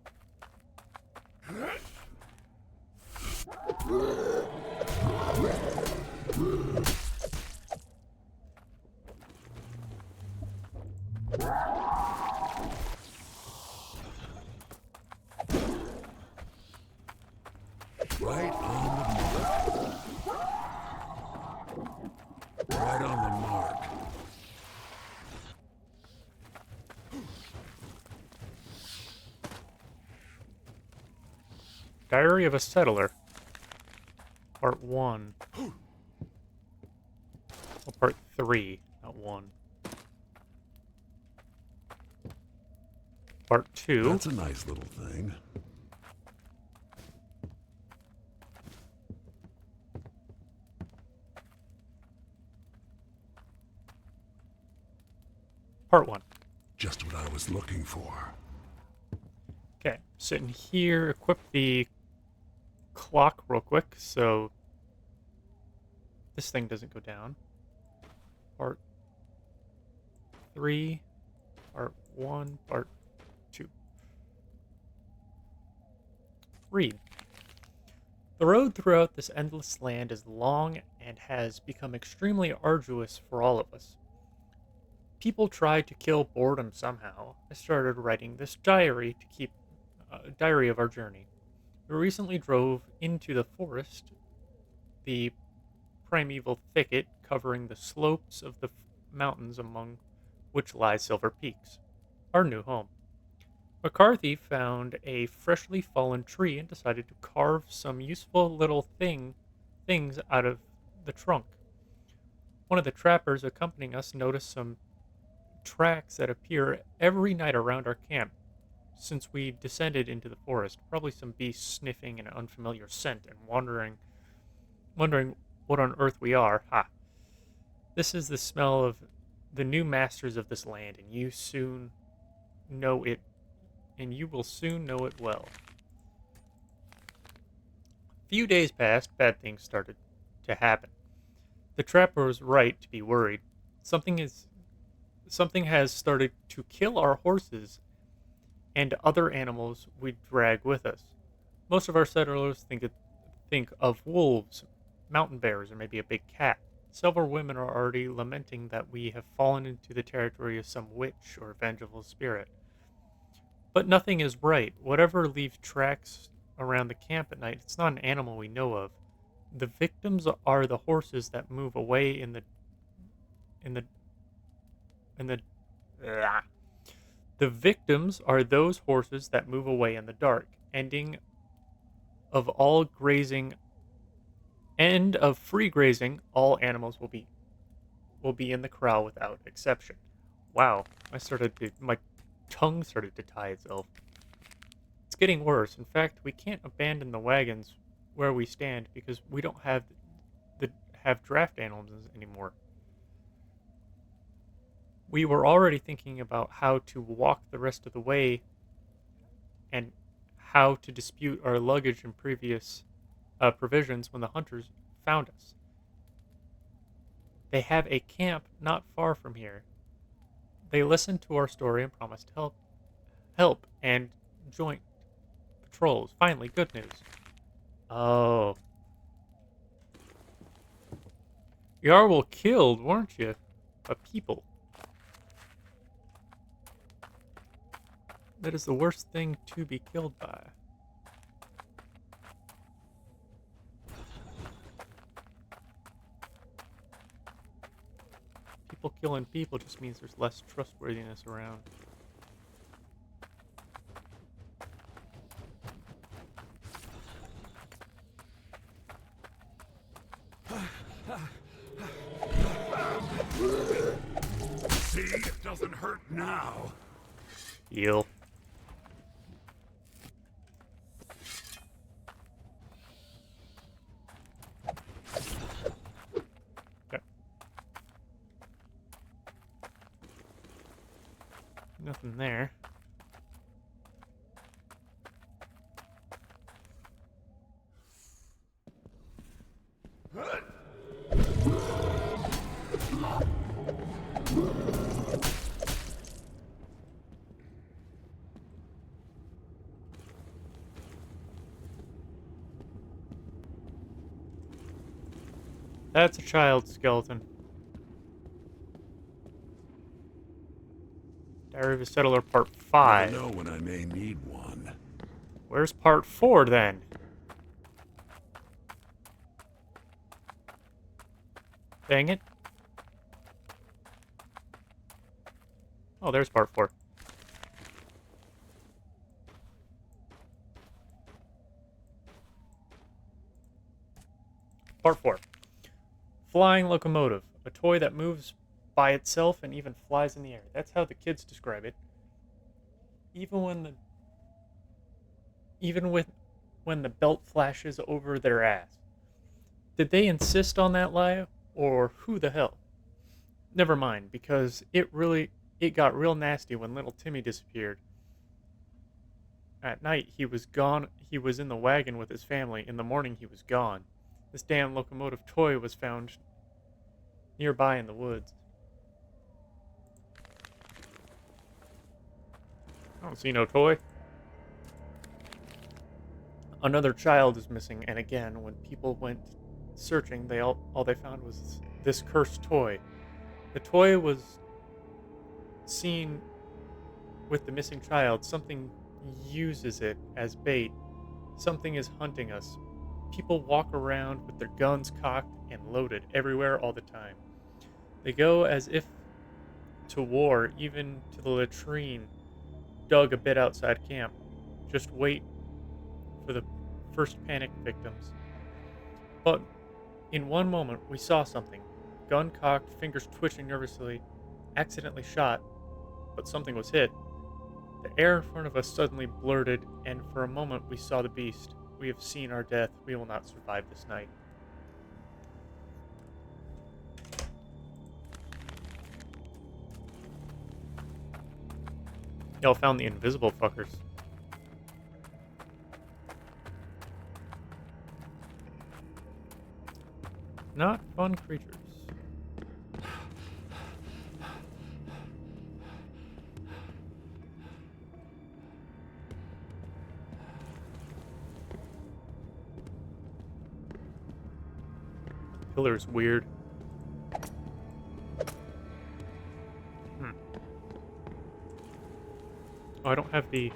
Right on the mark. Right on the mark. Diary of a Settler. Part 1. Well, part 3, not 1. Part 2. That's a nice little thing. Part 1. Just what I was looking for. Okay, sitting here, equip the clock real quick so this thing doesn't go down. Part 3, part 1, part 2. Read. The road throughout this endless land is long and has become extremely arduous for all of us. People tried to kill boredom somehow. I started writing this diary to keep a diary of our journey. We recently drove into the forest, the primeval thicket covering the slopes of the mountains among which lie Silver Peaks, our new home. McCarthy found a freshly fallen tree and decided to carve some useful little things out of the trunk. One of the trappers accompanying us noticed some tracks that appear every night around our camp since we descended into the forest. Probably some beasts sniffing an unfamiliar scent and wondering what on earth we are. Ha! This is the smell of the new masters of this land, and you will soon know it well. A few days passed, bad things started to happen. The trapper was right to be worried. Something has started to kill our horses and other animals we drag with us. Most of our settlers think of wolves, mountain bears, or maybe a big cat. Several women are already lamenting that we have fallen into the territory of some witch or vengeful spirit. But nothing is right. Whatever leaves tracks around the camp at night, it's not an animal we know of. The victims are the horses that move away in the in the ah. The victims are those horses that move away in the dark, end of free grazing, all animals will be in the corral without exception. Wow, my tongue started to tie itself. It's getting worse. In fact, we can't abandon the wagons where we stand because we don't have draft animals anymore. We were already thinking about how to walk the rest of the way and how to dispute our luggage and previous provisions when the hunters found us. They have a camp not far from here. They listened to our story and promised help and joint patrols. Finally, good news. Oh. Yarwell killed, weren't you? A people. That is the worst thing to be killed by. People killing people just means there's less trustworthiness around. See, it doesn't hurt now. Heal. Okay. Nothing there. That's a child skeleton. Diary of a Settler Part 5. Never know when I may need one. Where's Part 4 then? Dang it. Oh, there's Part 4. Part 4. Flying locomotive. A toy that moves by itself and even flies in the air. That's how the kids describe it. Even when the belt flashes over their ass. Did they insist on that lie, or who the hell? Never mind, because it got real nasty when little Timmy disappeared. At night, he was gone. He was in the wagon with his family. In the morning, he was gone. This damn locomotive toy was found nearby in the woods. I don't see no toy. Another child is missing, and again, when people went searching, all they found was this cursed toy. The toy was seen with the missing child. Something uses it as bait. Something is hunting us. People walk around with their guns cocked and loaded everywhere all the time. They go as if to war, even to the latrine dug a bit outside camp. Just wait for the first panic victims. But in one moment, we saw something. Gun cocked, fingers twitching nervously, accidentally shot, but something was hit. The air in front of us suddenly blurted, and for a moment we saw the beast. We have seen our death. We will not survive this night. Y'all found the invisible fuckers. Not fun creatures. pillar's weird. Oh, I don't have the...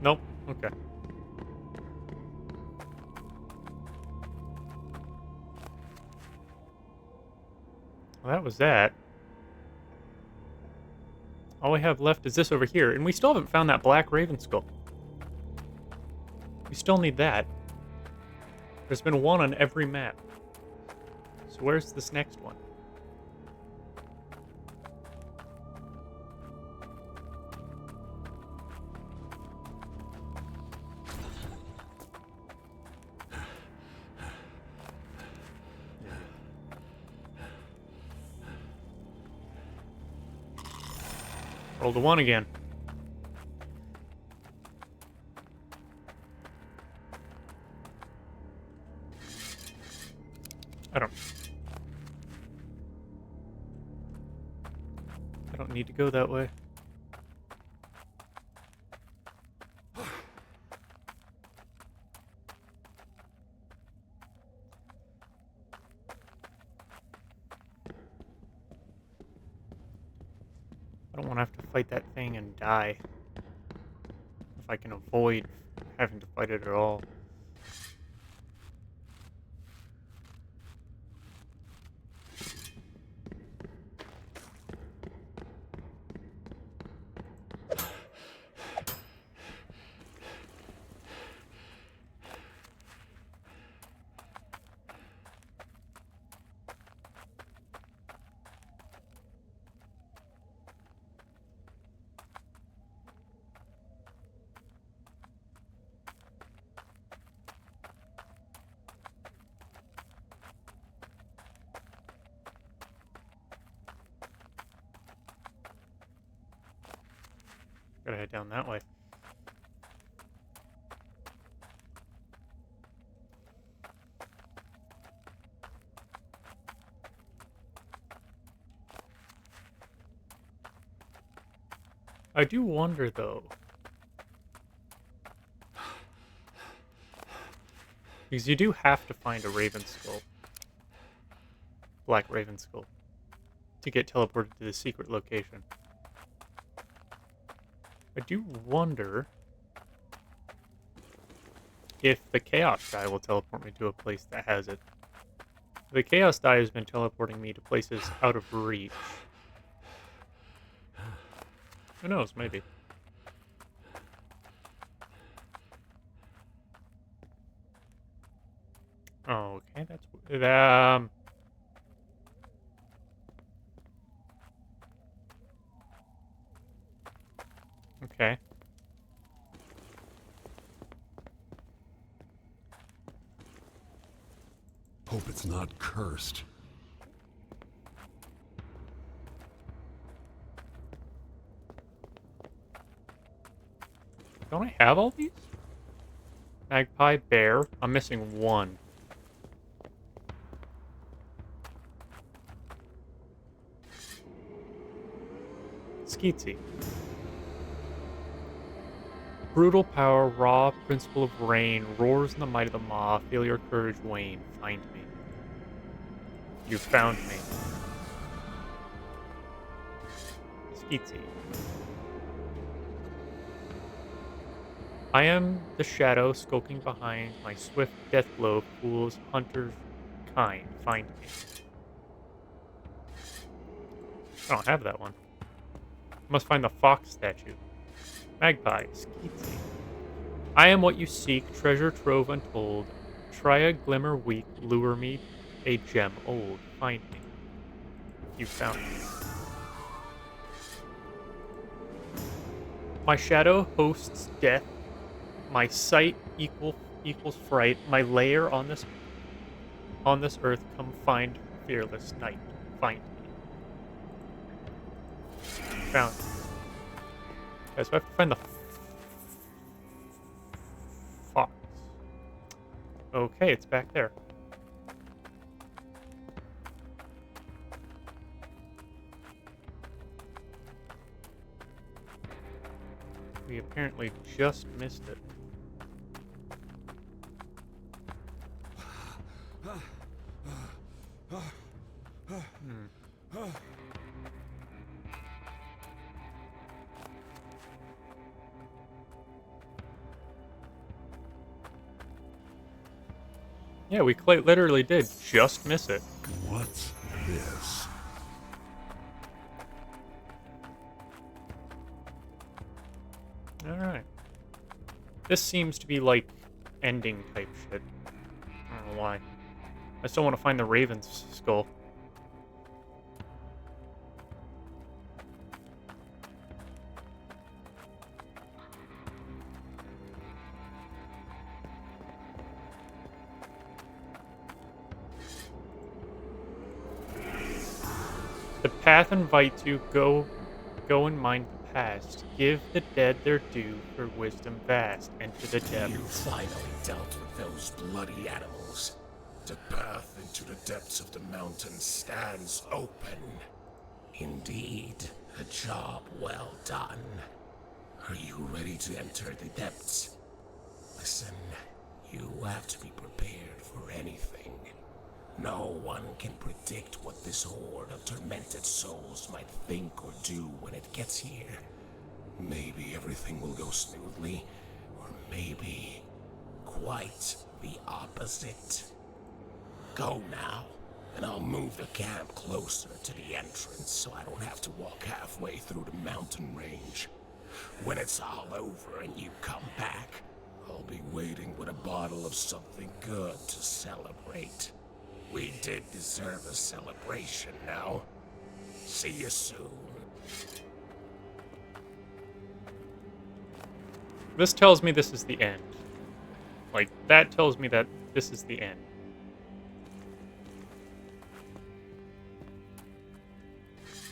Nope. Okay. Well, that was that. All we have left is this over here, and we still haven't found that black raven skull. We still need that. There's been one on every map. So where's this next one? Roll the one again. I don't need to go that way. I don't want to have to fight that thing and die. If I can avoid having to fight it at all. Gotta head down that way. I do wonder, though. Because you do have to find a raven skull. Black raven skull. To get teleported to the secret location. I do wonder if the Chaos Die will teleport me to a place that has it. The Chaos Die has been teleporting me to places out of reach. Who knows, maybe. Oh, okay, that's... Okay. Hope it's not cursed. Don't I have all these? Magpie, bear. I'm missing one. Skeetsy. Brutal power, raw principle of rain, roars in the might of the maw, feel your courage wane, find me. You found me. Skeetsy. I am the shadow skulking behind my swift death blow, fools, hunters, kind, find me. I don't have that one. Must find the fox statue. Magpie, Skeetsy. I am what you seek, treasure trove untold. Try a glimmer weak, lure me, a gem old. Find me. You found me. My shadow hosts death. My sight equals fright. My lair on this earth. Come find fearless night. Find me. Found me. Okay, so I have to find the fox. Okay, it's back there. We apparently just missed it. Yeah, we literally did just miss it. What's this? Alright. This seems to be like ending type shit. I don't know why. I still want to find the Raven's skull. The path invites you, go and mind the past. Give the dead their due for wisdom vast. Enter the You depths. finally dealt with those bloody animals. The path into the depths of the mountain stands open. Indeed, a job well done. Are you ready to enter the depths? Listen, you have to be prepared for anything. No one can predict what this horde of tormented souls might think or do when it gets here. Maybe everything will go smoothly, or maybe quite the opposite. Go now, and I'll move the camp closer to the entrance so I don't have to walk halfway through the mountain range. When it's all over and you come back, I'll be waiting with a bottle of something good to celebrate. We did deserve a celebration now. See you soon. This tells me this is the end. Like, that tells me that this is the end.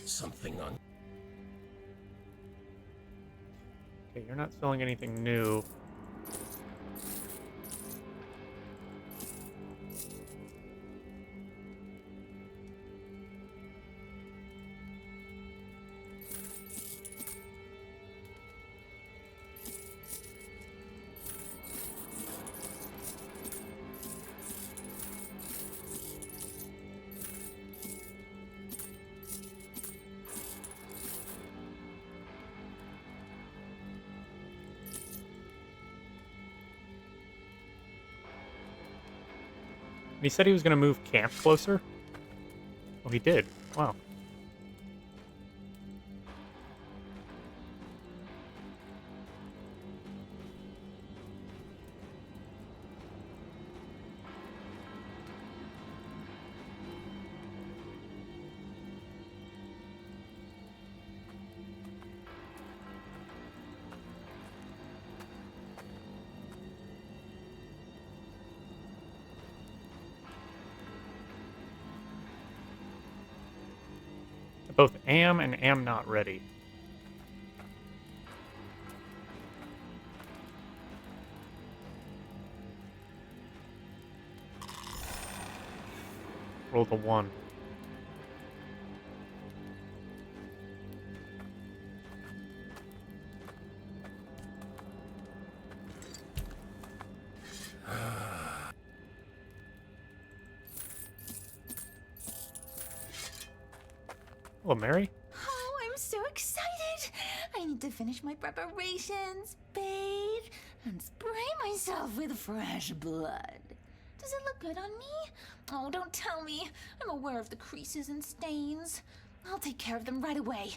Something on. Okay, you're not selling anything new. And he said he was going to move camp closer? Oh, he did. Wow. I both am and am not ready. Roll the 1. Hello, Mary. Oh, I'm so excited! I need to finish my preparations, bathe, and spray myself with fresh blood. Does it look good on me? Oh, don't tell me. I'm aware of the creases and stains. I'll take care of them right away.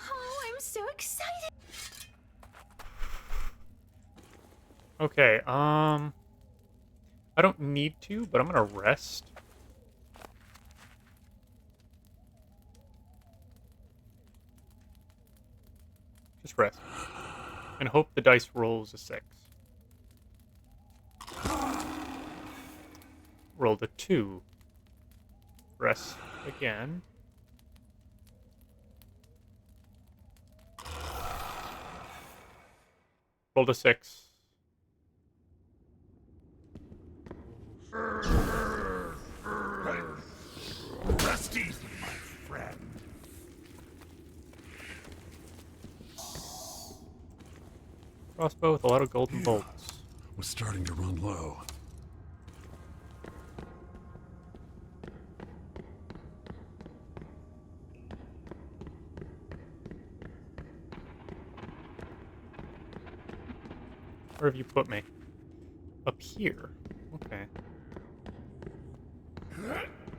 Oh, I'm so excited! Okay, I don't need to, but I'm gonna rest. Just rest. And hope the dice rolls a 6. Rolled a 2. Rest again. Rolled a 6. Rest easy, my friend. Crossbow with a lot of golden bolts. Was starting to run low. Where have you put me? up here. Okay.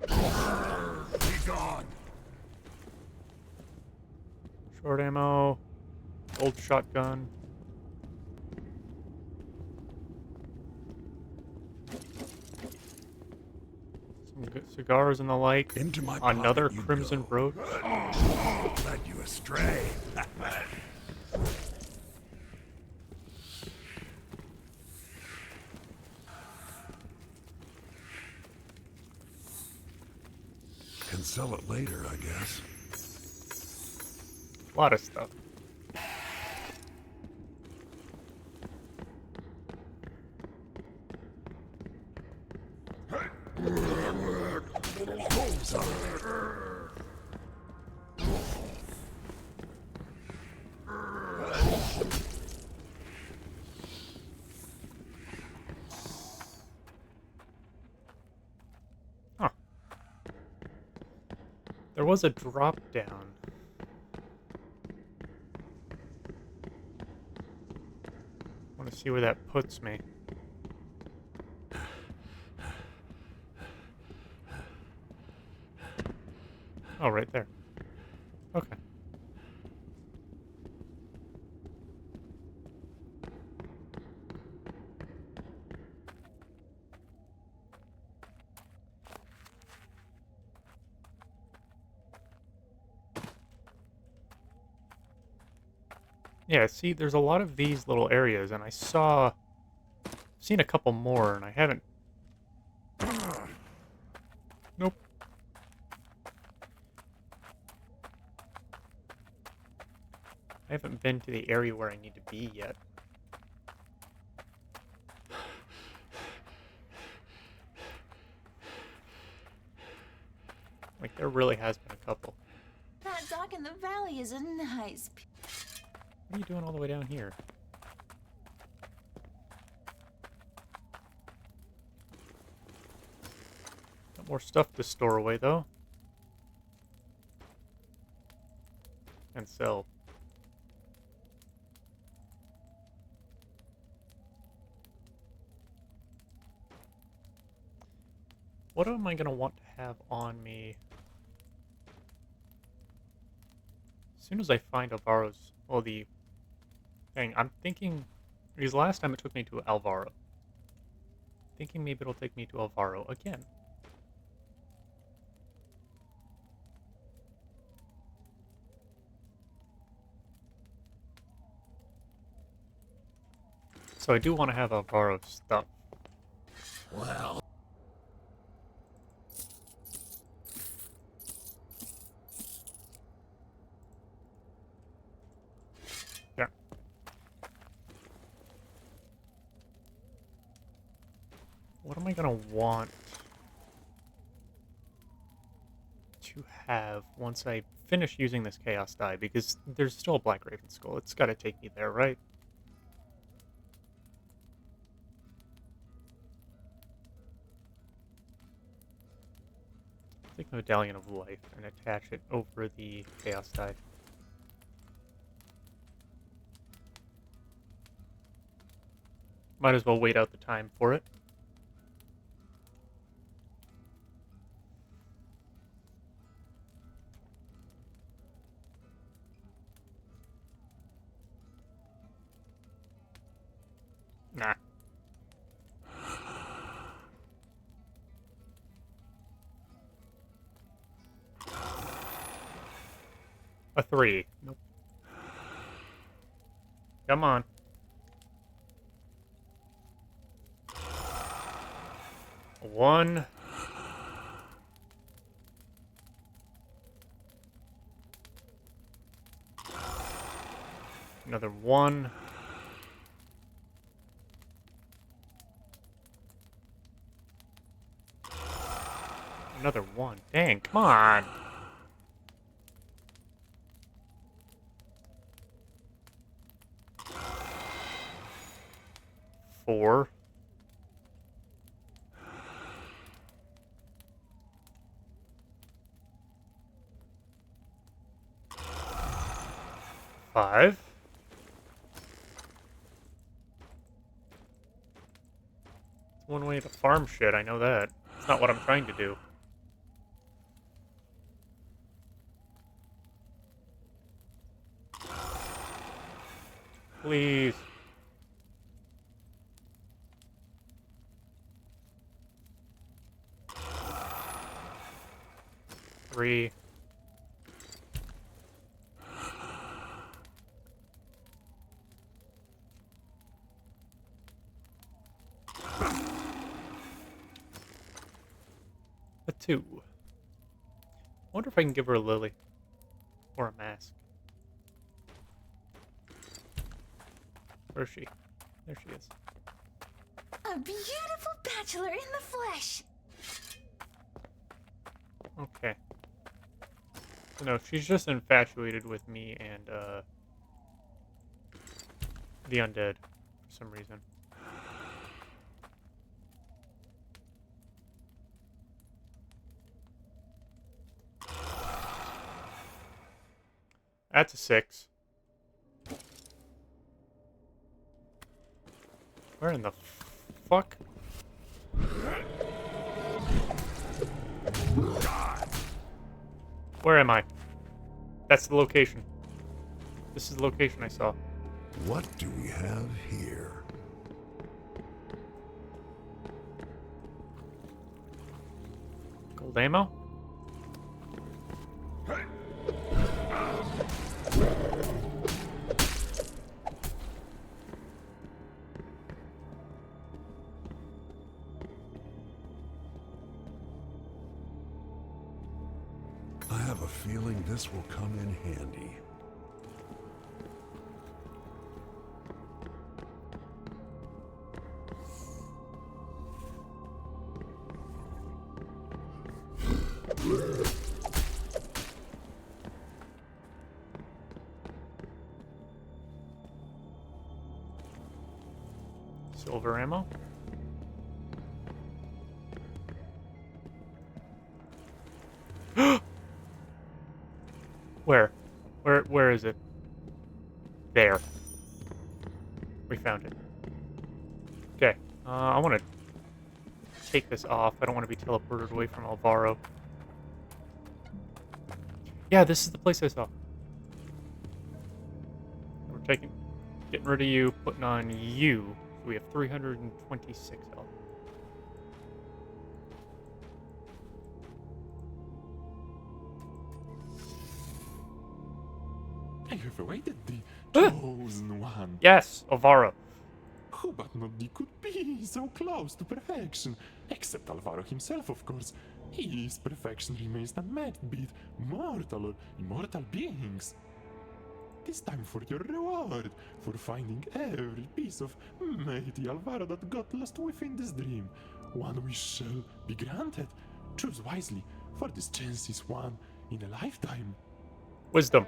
Be gone. Short ammo. Old shotgun. Some good cigars and the like. Into my Another pocket you crimson go. brooch. Led you astray. Can sell it later, I guess. A lot of stuff. Huh. There was a drop down. Want to see where that puts me. Oh, right there. Okay. Yeah, see, there's a lot of these little areas, and seen a couple more, and I haven't. Nope. I haven't been to the area where I need to be yet. Like, there really has been a couple. That dock in the valley is a nice What are you doing all the way down here? Got more stuff to store away, though. And sell. What am I going to want to have on me as soon as I find Alvaro's... Well, the thing. I'm thinking... Because last time it took me to Alvaro. Thinking maybe it'll take me to Alvaro again. So I do want to have Alvaro's stuff. Well, Yeah. What am I gonna want to have once I finish using this Chaos Die? Because there's still a Black Raven Skull. It's gotta take me there, right? Take Medallion of Life and attach it over the Chaos Die. Might as well wait out the time for it. Nah. A 3. Nope. Come on. A 1. Another 1. Another 1. Dang, come on. Four. Five. one way to farm shit, I know that. It's not what I'm trying to do. Please. Three. A 2. Wonder if I can give her a lily. Or a mask. Where is she? There she is. A beautiful bachelor in the flesh. Okay. So no, she's just infatuated with me and, the undead, for some reason. That's a 6. Where in the fuck? Where am I? That's the location. This is the location I saw. What do we have here? Gold ammo? I have a feeling this will come in handy. Silver ammo? Where? Where is it? There. We found it. Okay. I want to take this off. I don't want to be teleported away from Alvaro. Yeah, this is the place I saw. We're getting rid of you, putting on you. So we have 326 health. I have awaited the chosen one. Yes, Alvaro. Who but not thee could be so close to perfection? Except Alvaro himself, of course. His perfection remains unmet, be it mortal or immortal beings. Tis time for your reward, for finding every piece of mighty Alvaro that got lost within this dream. One wish shall be granted. Choose wisely, for this chance is one in a lifetime. Wisdom.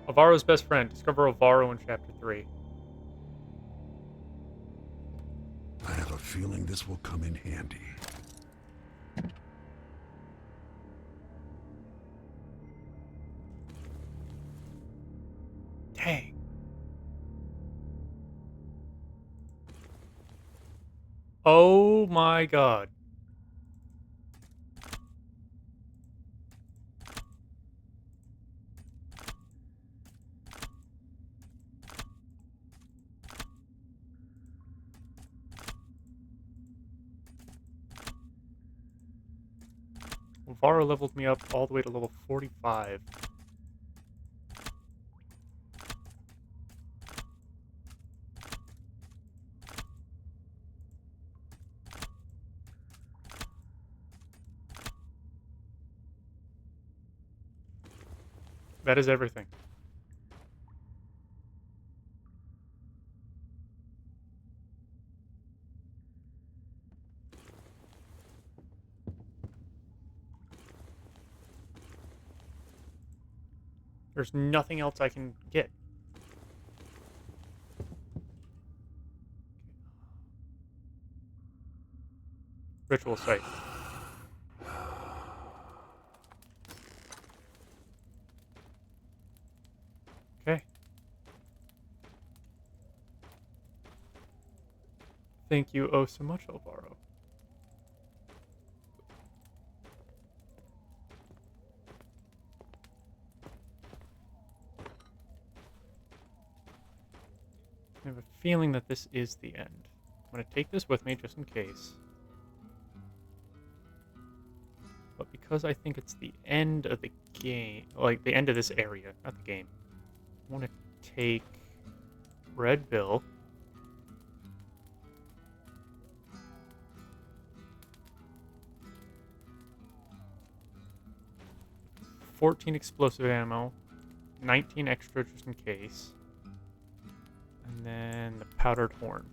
Alvaro's best friend. Discover Alvaro in Chapter 3. I have a feeling this will come in handy. Dang. Oh my god. Alvaro leveled me up all the way to level 45. That is everything. There's nothing else I can get. Ritual site. Okay. Thank you oh so much, Alvaro. I have a feeling that this is the end. I'm going to take this with me just in case. But because I think it's the end of the game, like the end of this area, not the game, I want to take Red Bill. $14 explosive ammo, 19 extra just in case, and then the powdered horn.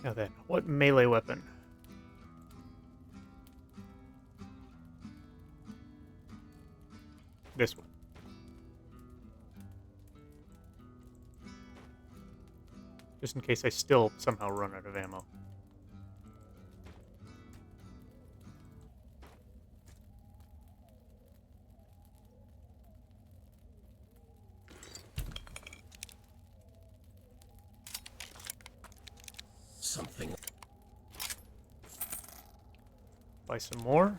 Now then, what melee weapon? This one. Just in case I still somehow run out of ammo. Something. Buy some more.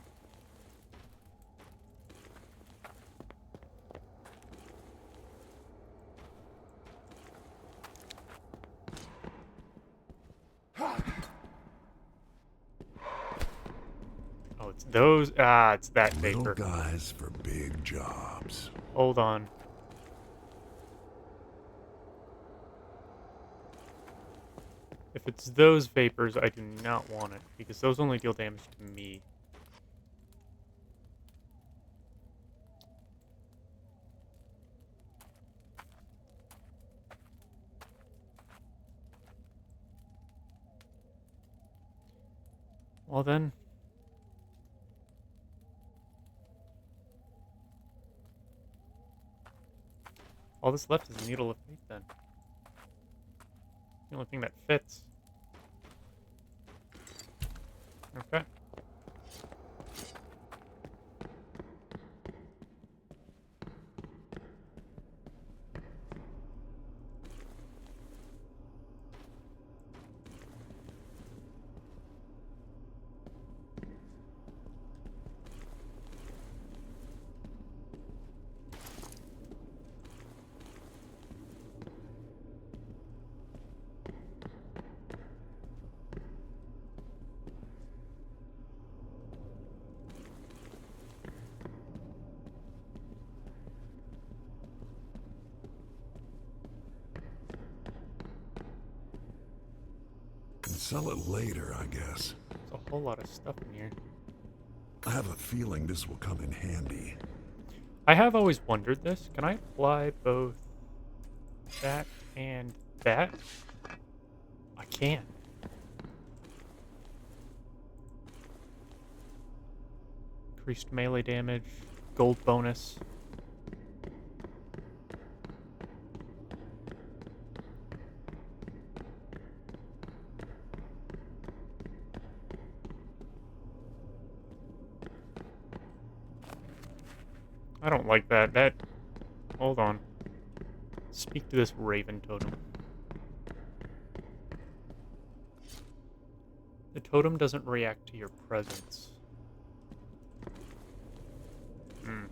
Oh, it's those. Ah, it's that Little vapor. guys for big jobs. Hold on. If it's those vapors, I do not want it, because those only deal damage to me. Well then. All that's left is a Needle of Fate then. The only thing that fits. Okay. Can sell it later, I guess. There's a whole lot of stuff in here. I have a feeling this will come in handy. I have always wondered this. Can I apply both that and that? I can. Increased melee damage, gold bonus. I don't like that. Hold on. Speak to this Raven totem. The totem doesn't react to your presence. Hmm.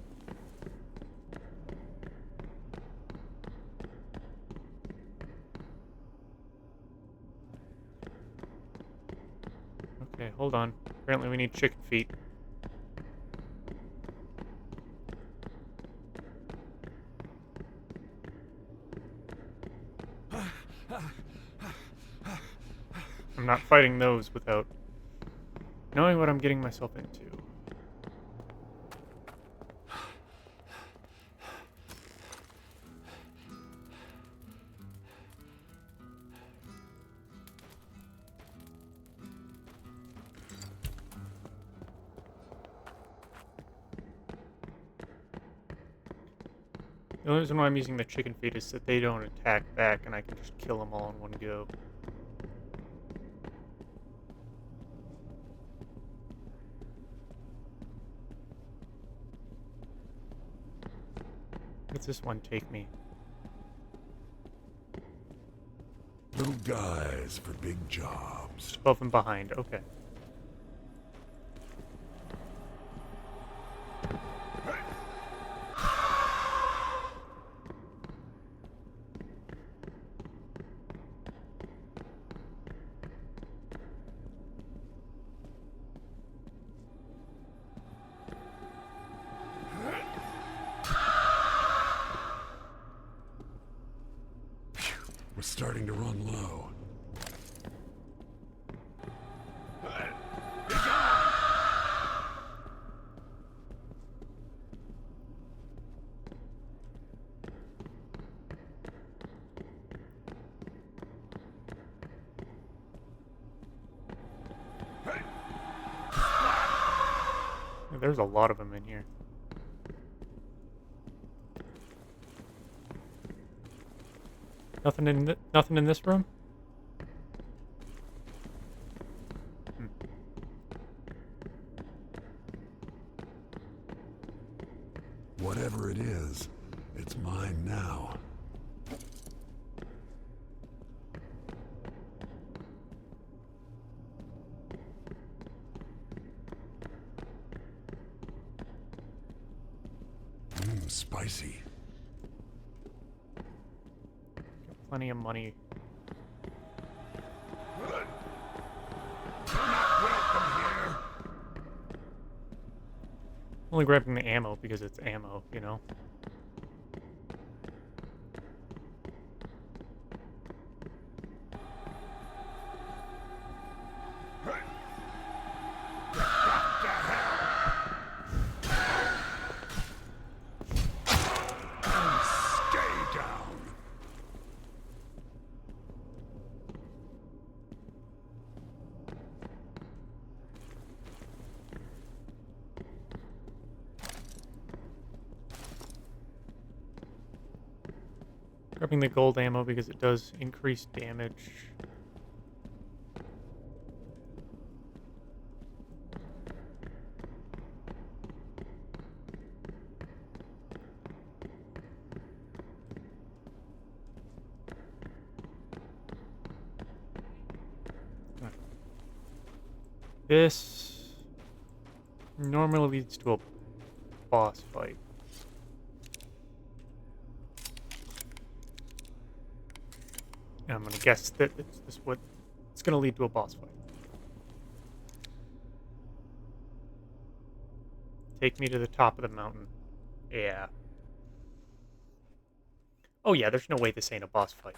Okay, hold on. Apparently we need chicken feet. I'm not fighting those without knowing what I'm getting myself into. The only reason why I'm using the chicken feet is that they don't attack back and I can just kill them all in one go. What's this one take me? Little guys for big jobs. Above and behind. Okay. We're starting to run low. There's a lot of them in here. Nothing in this room? Whatever it is, it's mine now. Spicy. Plenty of money. Only grabbing the ammo because it's ammo, you know? Stay down. Grabbing the gold ammo because it does increase damage. This normally leads to a boss fight. And I'm gonna guess that it's gonna lead to a boss fight. Take me to the top of the mountain. Yeah. Oh yeah, there's no way this ain't a boss fight.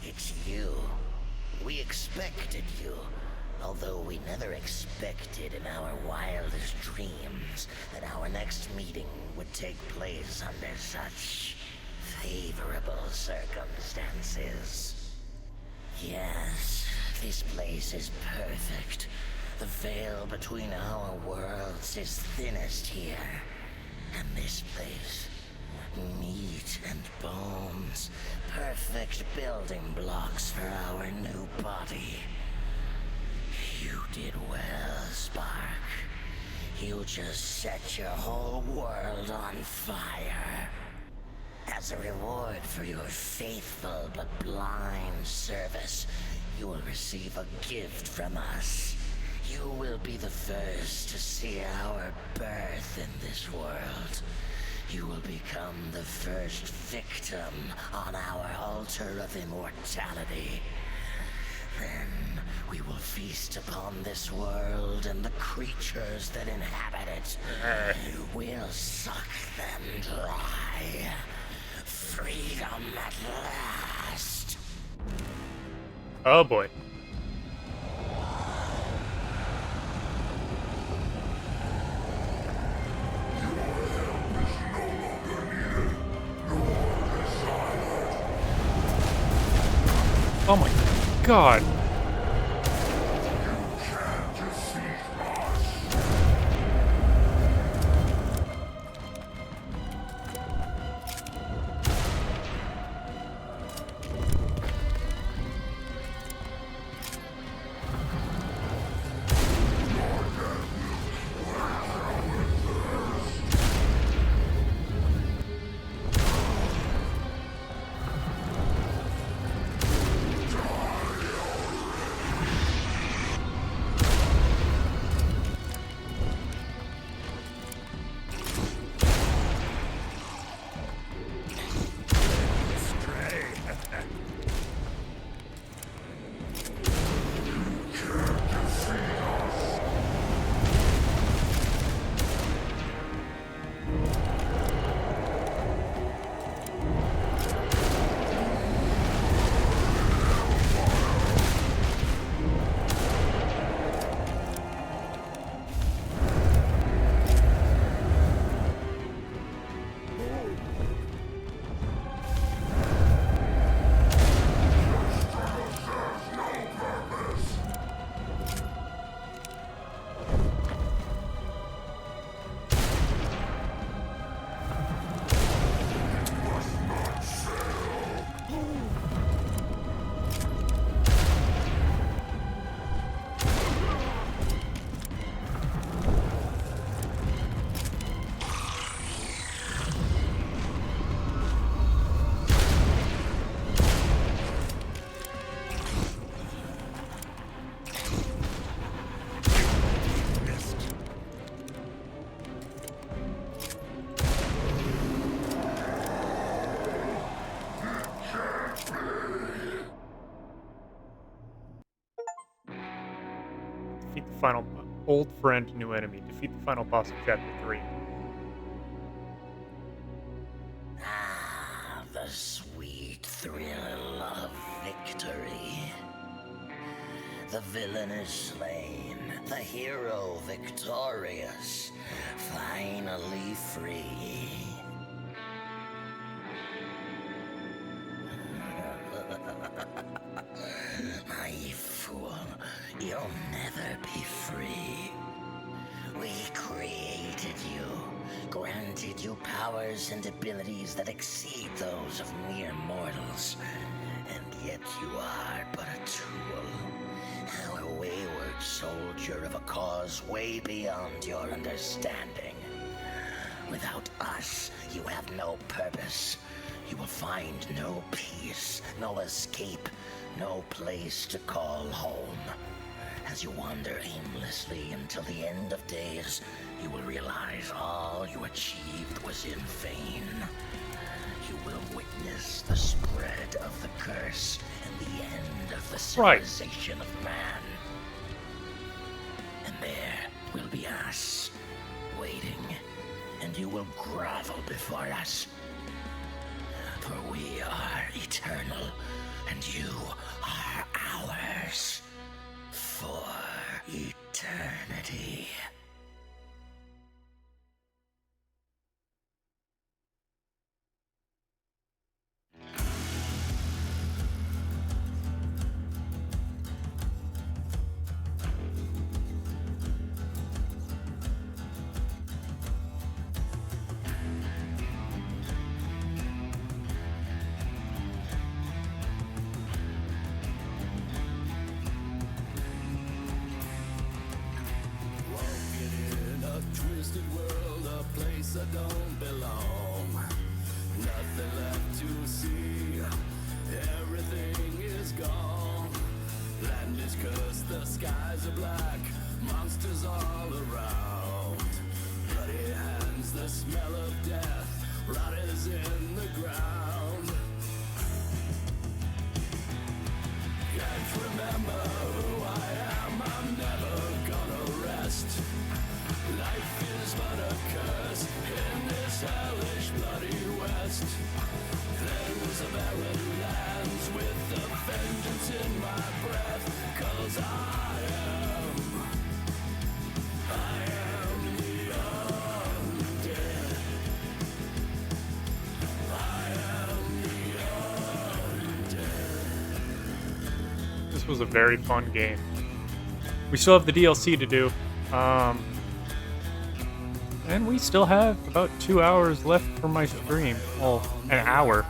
It's you. We expected you, although we never expected in our wildest dreams that our next meeting would take place under such favorable circumstances. Yes, this place is perfect. The veil between our worlds is thinnest here. And this place, meat and bones, perfect building blocks for our new body. You did well, Spark. You just set your whole world on fire. As a reward for your faithful but blind service, you will receive a gift from us. You will be the first to see our birth in this world. You will become the first victim on our altar of immortality. Then we will feast upon this world and the creatures that inhabit it. We'll suck them dry. Freedom at last. Oh boy. Oh my god. final old friend, new enemy. Defeat the final boss of Chapter 3. Ah, the sweet thrill of victory. The villain is slain, the hero victorious, finally free. Naive fool, you'll never be free. We created you, granted you powers and abilities that exceed those of mere mortals, and yet you are but a tool. A wayward soldier of a cause way beyond your understanding. Without us, you have no purpose. You will find no peace, no escape, no place to call home. As you wander aimlessly until the end of days, you will realize all you achieved was in vain. You will witness the spread of the curse and the end of the civilization of man. And there will be us, waiting, and you will grovel before us. For we are eternal, and you are ours for eternity. I don't belong. Nothing left to see. Everything is gone. Land is cursed, the skies are black. Monsters all around. Bloody hands, the smell of death. Rot is in the ground. Can't remember who I am. I'm never gonna rest. Life is but a curse in this hellish bloody west. Cleanse the barren lands with the vengeance in my breath. 'Cause I am the undead. I am the undead. This was a very fun game. We still have the DLC to do. And we still have about 2 hours left for my stream. Well, an hour.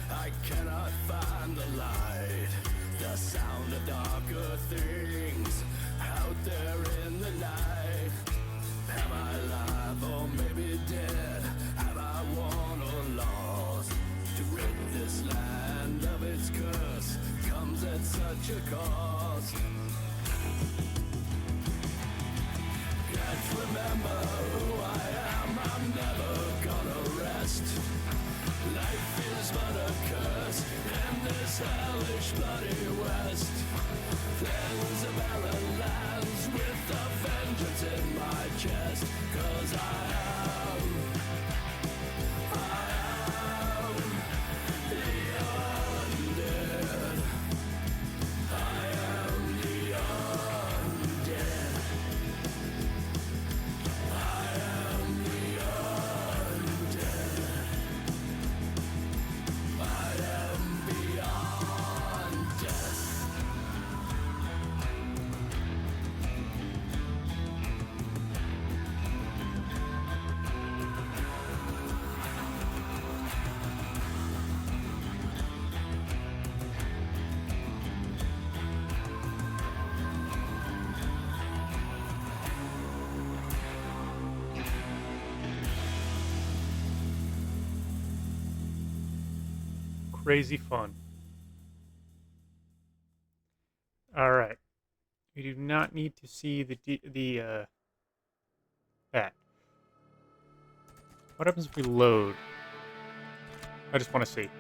I cannot find the light. The sound of darker things out there in the night. Am I alive or maybe dead? Have I won or lost? To rid this land of its curse comes at such a cost. Can't remember who I am, I'm never gonna rest. Life is but a curse in this hellish bloody west. Cleanse the barren lands with a vengeance in my chest. 'Cause I am the undead. I am the undead. I am the undead. I am beyond death. Crazy fun. All right. We do not need to see that. What happens if we load? I just want to see.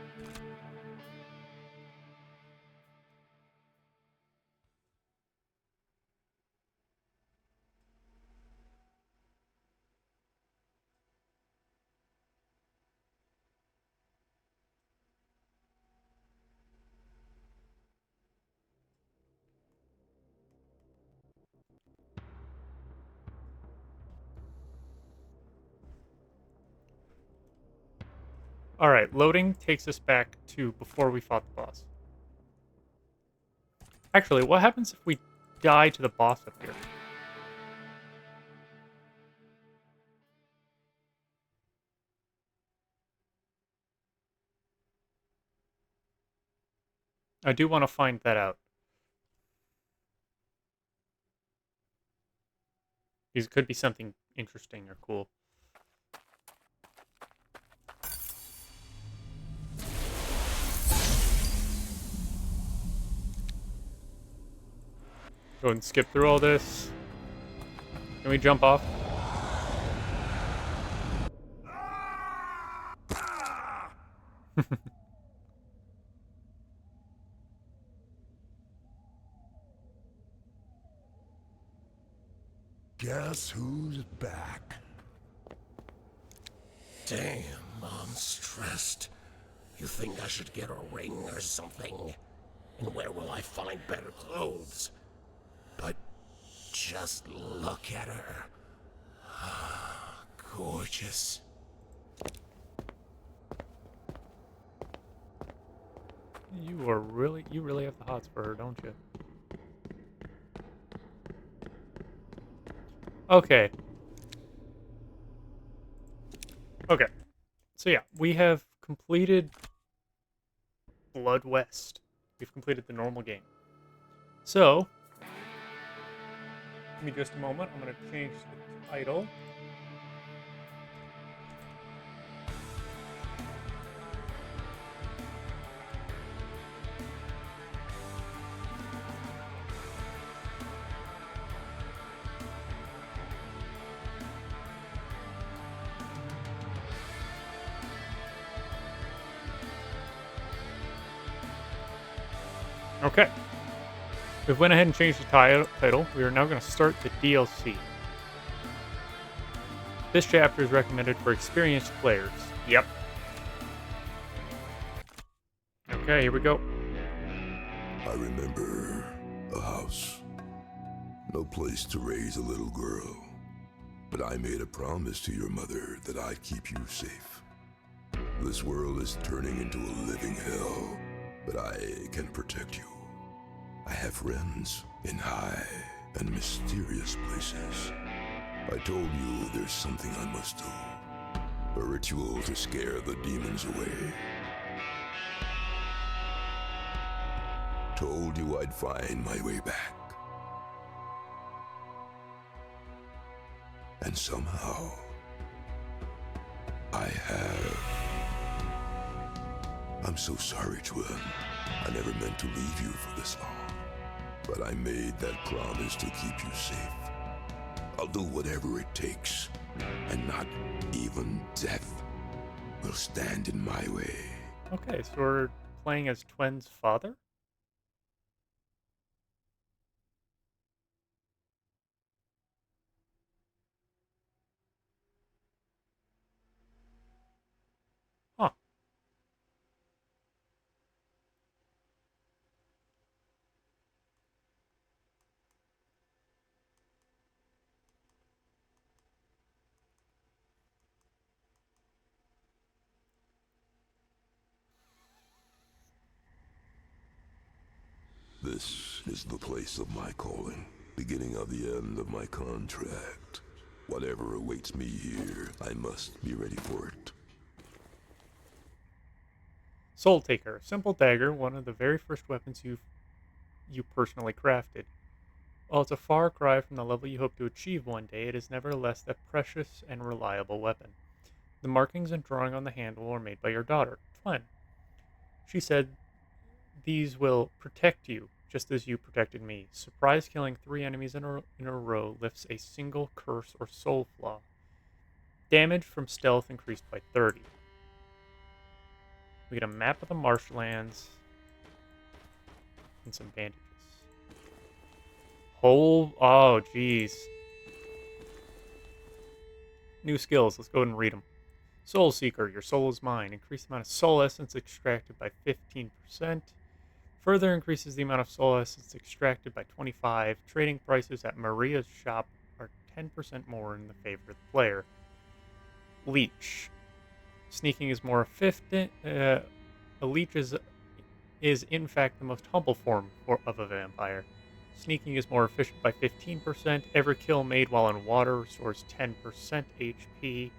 Alright, loading takes us back to before we fought the boss. Actually, what happens if we die to the boss up here? I do want to find that out. Because it could be something interesting or cool. Go ahead and skip through all this. Can we jump off? Guess who's back? Damn, I'm stressed. You think I should get a ring or something? And where will I find better clothes? But just look at her. Gorgeous. You really have the hots for her, don't you? Okay. Okay. So yeah, we have completed Blood West. We've completed the normal game. So, give me just a moment. I'm going to change the title. Okay. We went ahead and changed the title. We are now going to start the DLC. This chapter is recommended for experienced players. Yep. Okay, here we go. I remember a house. No place to raise a little girl. But I made a promise to your mother that I'd keep you safe. This world is turning into a living hell, but I can protect you. I have friends in high and mysterious places. I told you there's something I must do. A ritual to scare the demons away. Told you I'd find my way back. And somehow, I have. I'm so sorry, Twin. I never meant to leave you for this long. But I made that promise to keep you safe. I'll do whatever it takes, and not even death will stand in my way. Okay, so we're playing as Twen's father? Huh. This is the place of my calling, beginning of the end of my contract. Whatever awaits me here, I must be ready for it. Soul Taker, simple dagger, one of the very first weapons you personally crafted. While it's a far cry from the level you hope to achieve one day, it is nevertheless a precious and reliable weapon. The markings and drawing on the handle are made by your daughter, Twen. She said these will protect you, just as you protected me. Surprise killing 3 enemies in a row lifts a single curse or soul flaw. Damage from stealth increased by 30. We get a map of the marshlands and some bandages. Oh, jeez. New skills. Let's go ahead and read them. Soul Seeker. Your soul is mine. Increase the amount of soul essence extracted by 15%. Further increases the amount of soul essence extracted by 25. Trading prices at Maria's shop are 10% more in the favor of the player. Leech. Sneaking is more efficient. A leech is in fact the most humble form of a vampire. Sneaking is more efficient by 15%. Every kill made while in water restores 10% HP.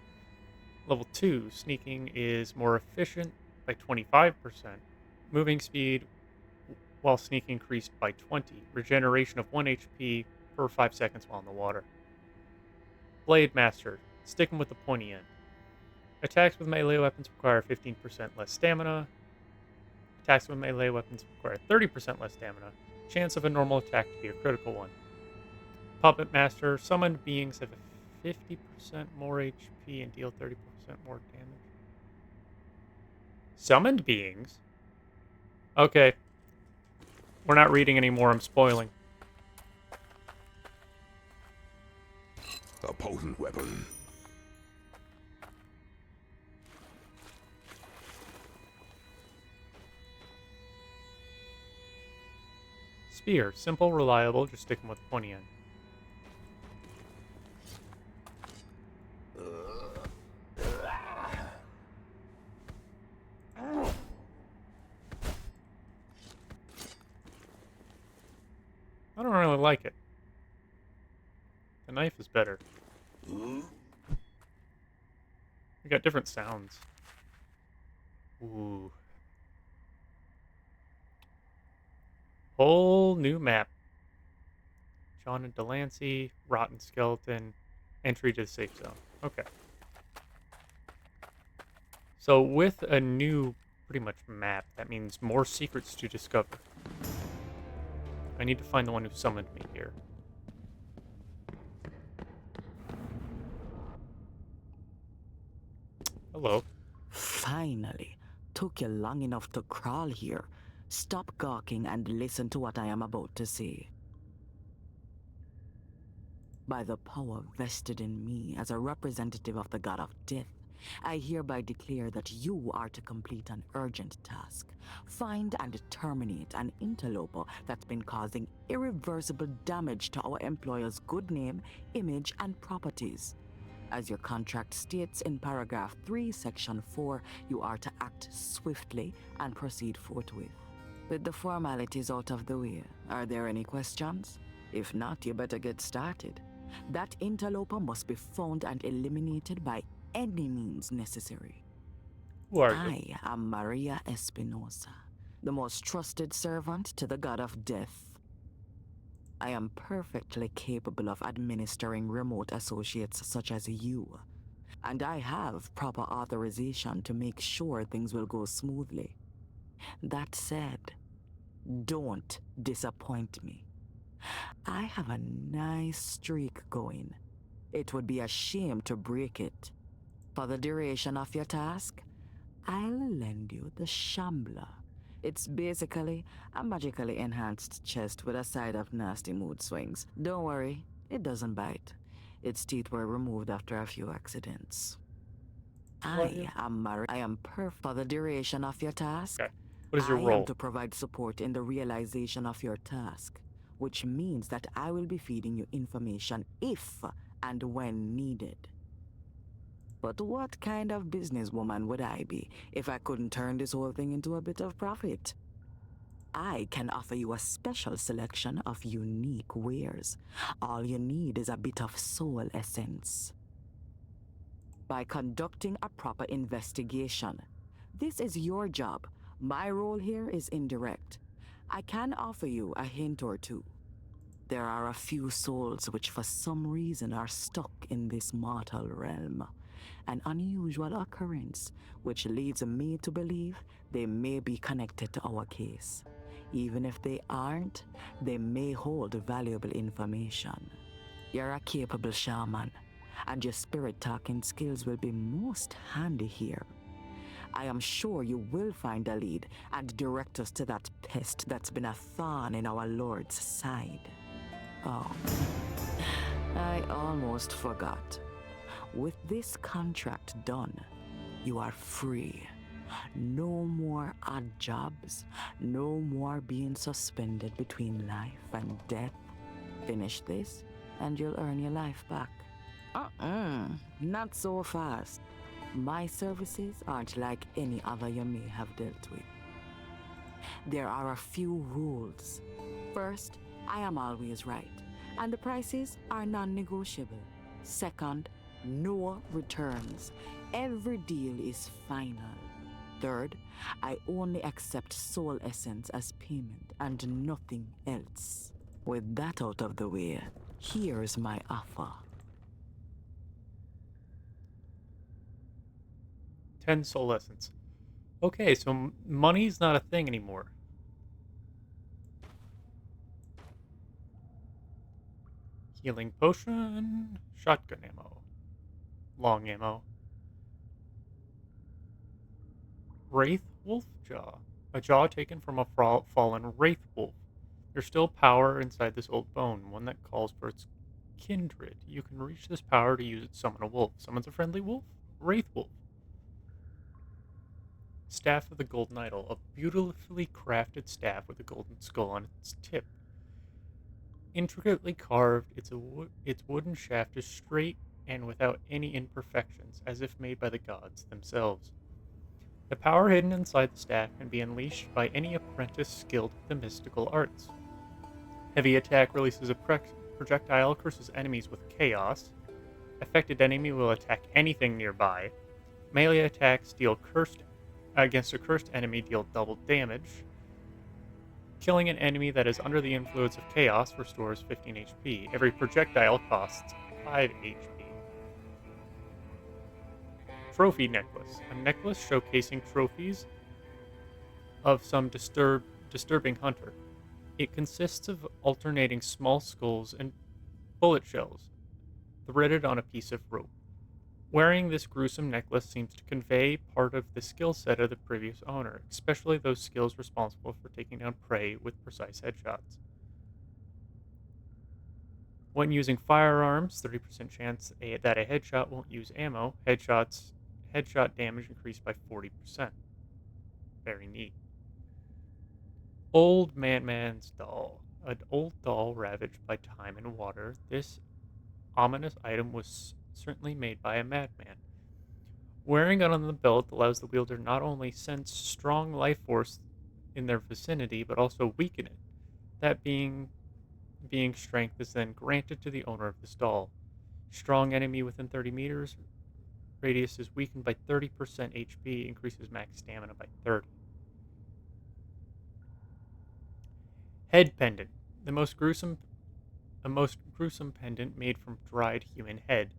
Level 2, sneaking is more efficient by 25%. Moving speed while sneaking increased by 20. Regeneration of 1 HP per 5 seconds while in the water. Blade Master, sticking with the pointy end. Attacks with melee weapons require 15% less stamina. Attacks with melee weapons require 30% less stamina. Chance of a normal attack to be a critical one. Puppet Master, summoned beings have 50% more HP and deal 30% more damage. Summoned beings? Okay. We're not reading anymore, I'm spoiling. A potent weapon. Spear, simple, reliable, just stick them with the pointy end. I don't really like it. The knife is better. We got different sounds. Ooh. Whole new map. John and Delancey, Rotten Skeleton, entry to the safe zone. Okay. So with a new, pretty much map, that means more secrets to discover. I need to find the one who summoned me here. Hello. Finally. Took you long enough to crawl here. Stop gawking and listen to what I am about to say. By the power vested in me as a representative of the god of death, I hereby declare that you are to complete an urgent task. Find and terminate an interloper that's been causing irreversible damage to our employer's good name, image, and properties. As your contract states in paragraph 3, section 4, you are to act swiftly and proceed forthwith. With the formalities out of the way, are there any questions? If not, you better get started. That interloper must be found and eliminated by any means necessary. Who are you? I am Maria Espinosa, the most trusted servant to the god of death. I am perfectly capable of administering remote associates such as you, and I have proper authorization to make sure things will go smoothly. That said, don't disappoint me. I have a nice streak going. It would be a shame to break it. For the duration of your task, I'll lend you the Shambler. It's basically a magically enhanced chest with a side of nasty mood swings. Don't worry, it doesn't bite. Its teeth were removed after a few accidents. I am perfect for the duration of your task. Okay. What is your I role? am to provide support in the realization of your task, which means that I will be feeding you information if and when needed. But what kind of businesswoman would I be if I couldn't turn this whole thing into a bit of profit? I can offer you a special selection of unique wares. All you need is a bit of soul essence. By conducting a proper investigation, this is your job. My role here is indirect. I can offer you a hint or two. There are a few souls which for some reason are stuck in this mortal realm. An unusual occurrence which leads me to believe they may be connected to our case. Even if they aren't, they may hold valuable information. You're a capable shaman, and your spirit talking skills will be most handy here. I am sure you will find a lead and direct us to that pest that's been a thorn in our Lord's side. Oh, I almost forgot. With this contract done, you are free. No more odd jobs, no more being suspended between life and death. Finish this, and you'll earn your life back. Not so fast. My services aren't like any other you may have dealt with. There are a few rules. First, I am always right, and the prices are non-negotiable. Second, no returns. Every deal is final. Third, I only accept soul essence as payment and nothing else. With that out of the way, here's my offer. 10 soul essence. Okay, so money's not a thing anymore. Healing potion, shotgun ammo, long ammo. Wraith Wolf Jaw. A jaw taken from a fallen Wraith Wolf. There's still power inside this old bone, one that calls for its kindred. You can reach this power to use it to summon a wolf. Summons a friendly wolf? Wraith Wolf. Staff of the Golden Idol. A beautifully crafted staff with a golden skull on its tip. Intricately carved, its wooden shaft is straight and without any imperfections, as if made by the gods themselves. The power hidden inside the staff can be unleashed by any apprentice skilled with the mystical arts. Heavy attack releases a projectile, curses enemies with chaos. Affected enemy will attack anything nearby. Melee attacks against a cursed enemy deal double damage. Killing an enemy that is under the influence of chaos restores 15 HP. Every projectile costs 5 HP. Trophy necklace. A necklace showcasing trophies of some disturbing hunter. It consists of alternating small skulls and bullet shells, threaded on a piece of rope. Wearing this gruesome necklace seems to convey part of the skill set of the previous owner, especially those skills responsible for taking down prey with precise headshots. When using firearms, 30% chance that a headshot won't use ammo. Headshot damage increased by 40%. Very neat. Old Man's Doll. An old doll ravaged by time and water. This ominous item was certainly made by a madman. Wearing it on the belt allows the wielder not only sense strong life force in their vicinity, but also weaken it. That being strength is then granted to the owner of this doll. Strong enemy within 30 meters. Radius is weakened by 30% HP, increases max stamina by 30. Head pendant. A most gruesome pendant made from dried human head.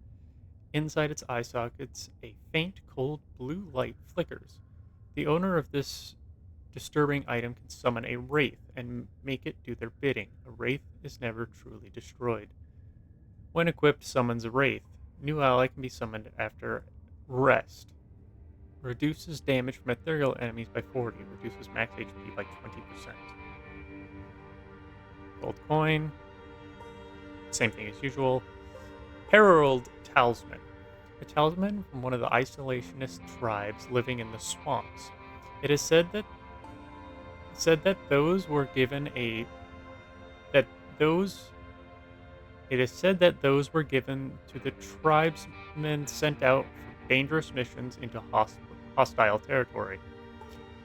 Inside its eye sockets, a faint, cold blue light flickers. The owner of this disturbing item can summon a wraith and make it do their bidding. A wraith is never truly destroyed. When equipped, summons a wraith. New ally can be summoned after rest. Reduces damage from ethereal enemies by 40. Reduces max HP by 20%. Gold coin. Same thing as usual. Herald Talisman. A talisman from one of the isolationist tribes living in the swamps. It is said that those were given to the tribesmen sent out for dangerous missions into hostile territory.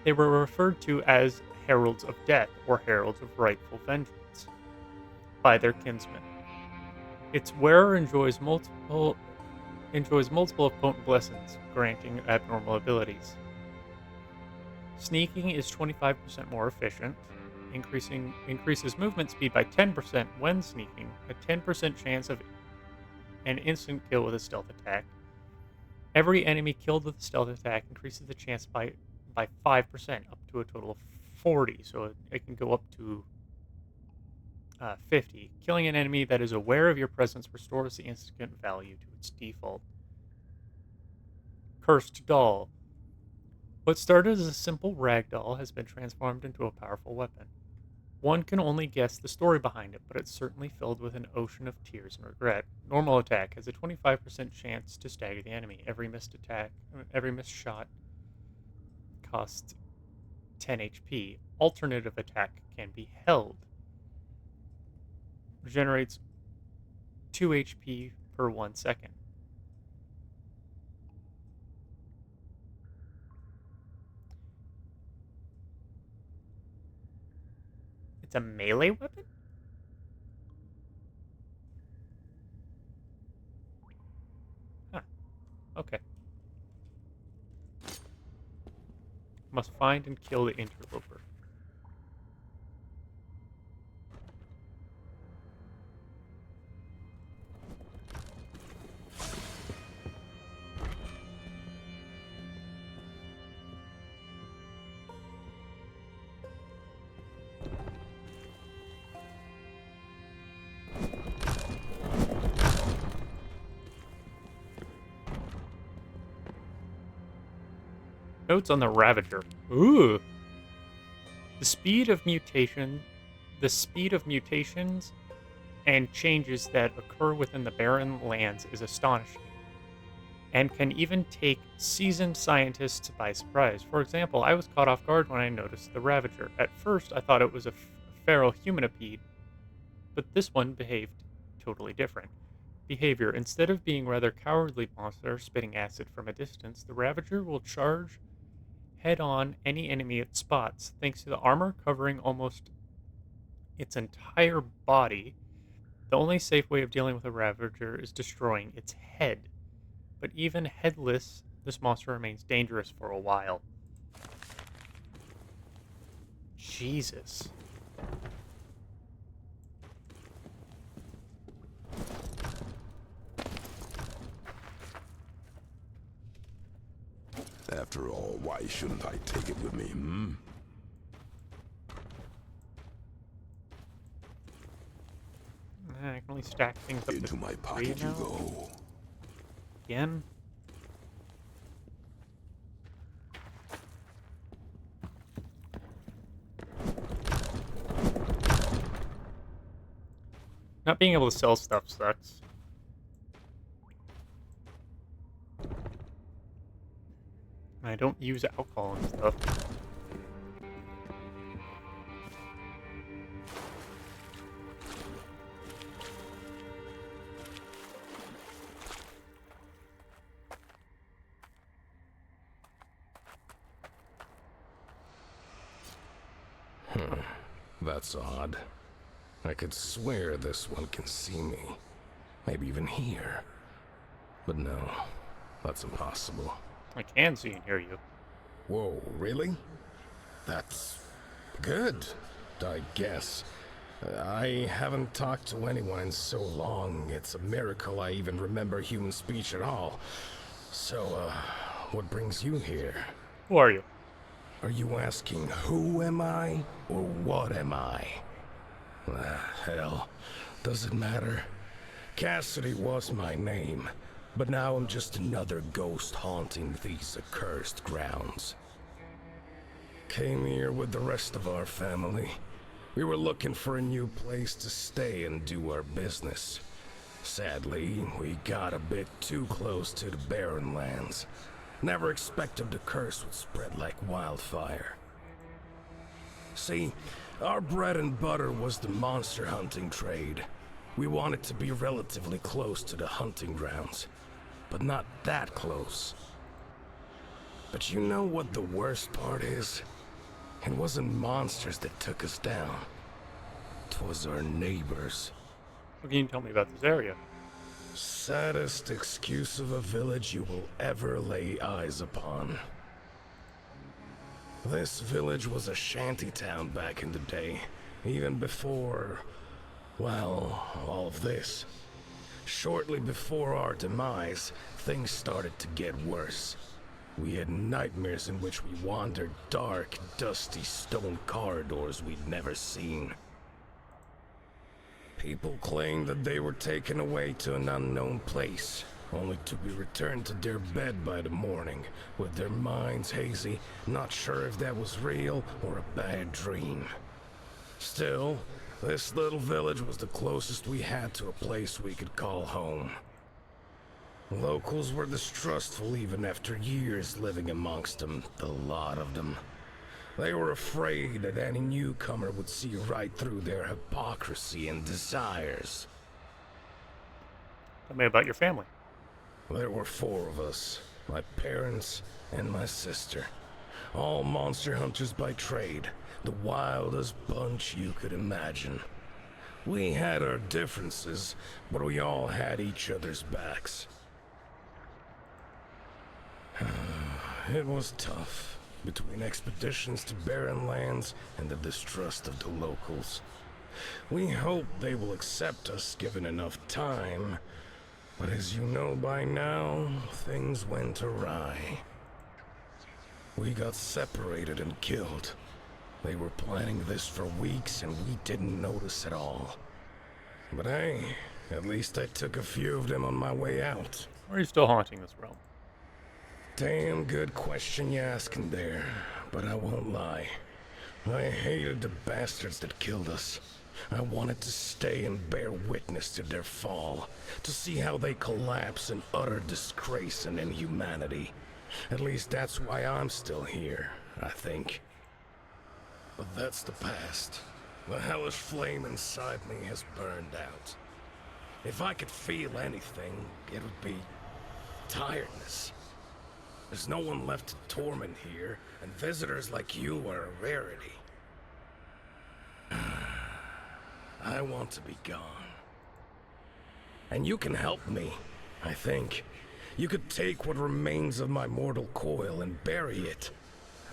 They were referred to as heralds of death or heralds of rightful vengeance by their kinsmen. Its wearer enjoys multiple of potent blessings, granting abnormal abilities. Sneaking is 25% more efficient, increases movement speed by 10% when sneaking, a 10% chance of an instant kill with a stealth attack. Every enemy killed with a stealth attack increases the chance by 5%, up to a total of 40, so it can go up to 50. Killing an enemy that is aware of your presence restores the instant value to its default. Cursed Doll. What started as a simple rag doll has been transformed into a powerful weapon. One can only guess the story behind it, but it's certainly filled with an ocean of tears and regret. Normal attack has a 25% chance to stagger the enemy. Every missed shot costs 10 HP. Alternative attack can be held. Regenerates 2 HP per 1 second. It's a melee weapon? Huh. Okay. Must find and kill the interloper. Notes on the Ravager. Ooh. The speed of mutations and changes that occur within the barren lands is astonishing, and can even take seasoned scientists by surprise. For example, I was caught off guard when I noticed the Ravager. At first, I thought it was a feral humanipede, but this one behaved totally different. Behavior. Instead of being rather cowardly monster spitting acid from a distance, the Ravager will charge head-on any enemy it spots. Thanks to the armor covering almost its entire body, the only safe way of dealing with a Ravager is destroying its head. But even headless, this monster remains dangerous for a while. Jesus. After all, why shouldn't I take it with me, hmm? I can only stack things up Into to my 3 pocket you now. go. Again? Not being able to sell stuff sucks. I don't use alcohol and stuff. That's odd. I could swear this one can see me. Maybe even hear. But no, that's impossible. I can see and hear you. Whoa, really? That's good, I guess. I haven't talked to anyone in so long. It's a miracle I even remember human speech at all. So, what brings you here? Who are you? Are you asking who am I, or what am I? Hell, does it matter? Cassidy was my name, but now I'm just another ghost haunting these accursed grounds. Came here with the rest of our family. We were looking for a new place to stay and do our business. Sadly, we got a bit too close to the barren lands. Never expected the curse would spread like wildfire. See, our bread and butter was the monster hunting trade. We wanted to be relatively close to the hunting grounds, but not that close. But you know what the worst part is? It wasn't monsters that took us down. It was our neighbors. What can you tell me about this area? Saddest excuse of a village you will ever lay eyes upon. This village was a shanty town back in the day, even before, well, all of this. Shortly before our demise, things started to get worse. We had nightmares in which we wandered dark, dusty stone corridors we'd never seen. People claimed that they were taken away to an unknown place, only to be returned to their bed by the morning, with their minds hazy, not sure if that was real or a bad dream. Still, this little village was the closest we had to a place we could call home. Locals were distrustful even after years living amongst them, the lot of them. They were afraid that any newcomer would see right through their hypocrisy and desires. Tell me about your family. There were 4 of us, my parents and my sister. All monster hunters by trade, the wildest bunch you could imagine. We had our differences, but we all had each other's backs. It was tough, between expeditions to barren lands and the distrust of the locals. We hope they will accept us given enough time, but as you know by now, things went awry. We got separated and killed. They were planning this for weeks and we didn't notice at all. But hey, at least I took a few of them on my way out. Or are you still haunting this realm? Damn good question you asking there, but I won't lie. I hated the bastards that killed us. I wanted to stay and bear witness to their fall, to see how they collapse in utter disgrace and inhumanity. At least that's why I'm still here, I think. But that's the past. The hellish flame inside me has burned out. If I could feel anything, it would be tiredness. There's no one left to torment here, and visitors like you are a rarity. I want to be gone. And you can help me, I think. You could take what remains of my mortal coil and bury it.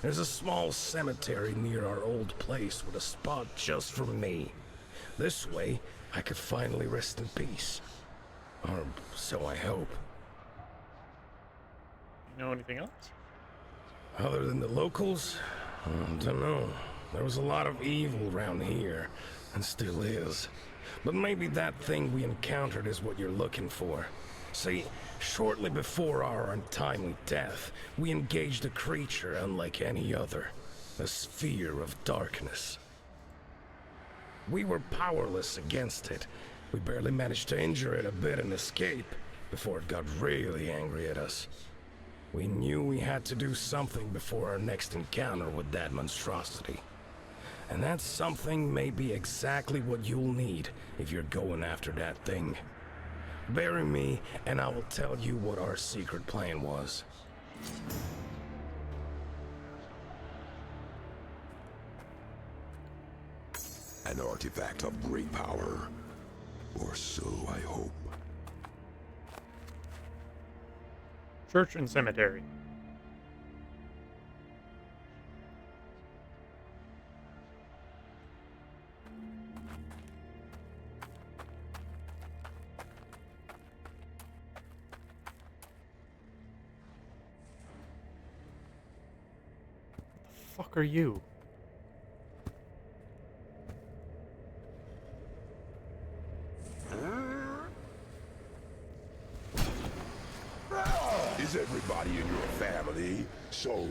There's a small cemetery near our old place with a spot just for me. This way, I could finally rest in peace. Or so I hope. You know anything else? Other than the locals? I don't know. There was a lot of evil around here, and still is. But maybe that thing we encountered is what you're looking for. See, shortly before our untimely death, we engaged a creature unlike any other. A sphere of darkness. We were powerless against it. We barely managed to injure it a bit and escape before it got really angry at us. We knew we had to do something before our next encounter with that monstrosity. And that something may be exactly what you'll need if you're going after that thing. Bury me, and I will tell you what our secret plan was. An artifact of great power. Or so I hope. Church and cemetery. What the fuck are you? Is everybody in your family so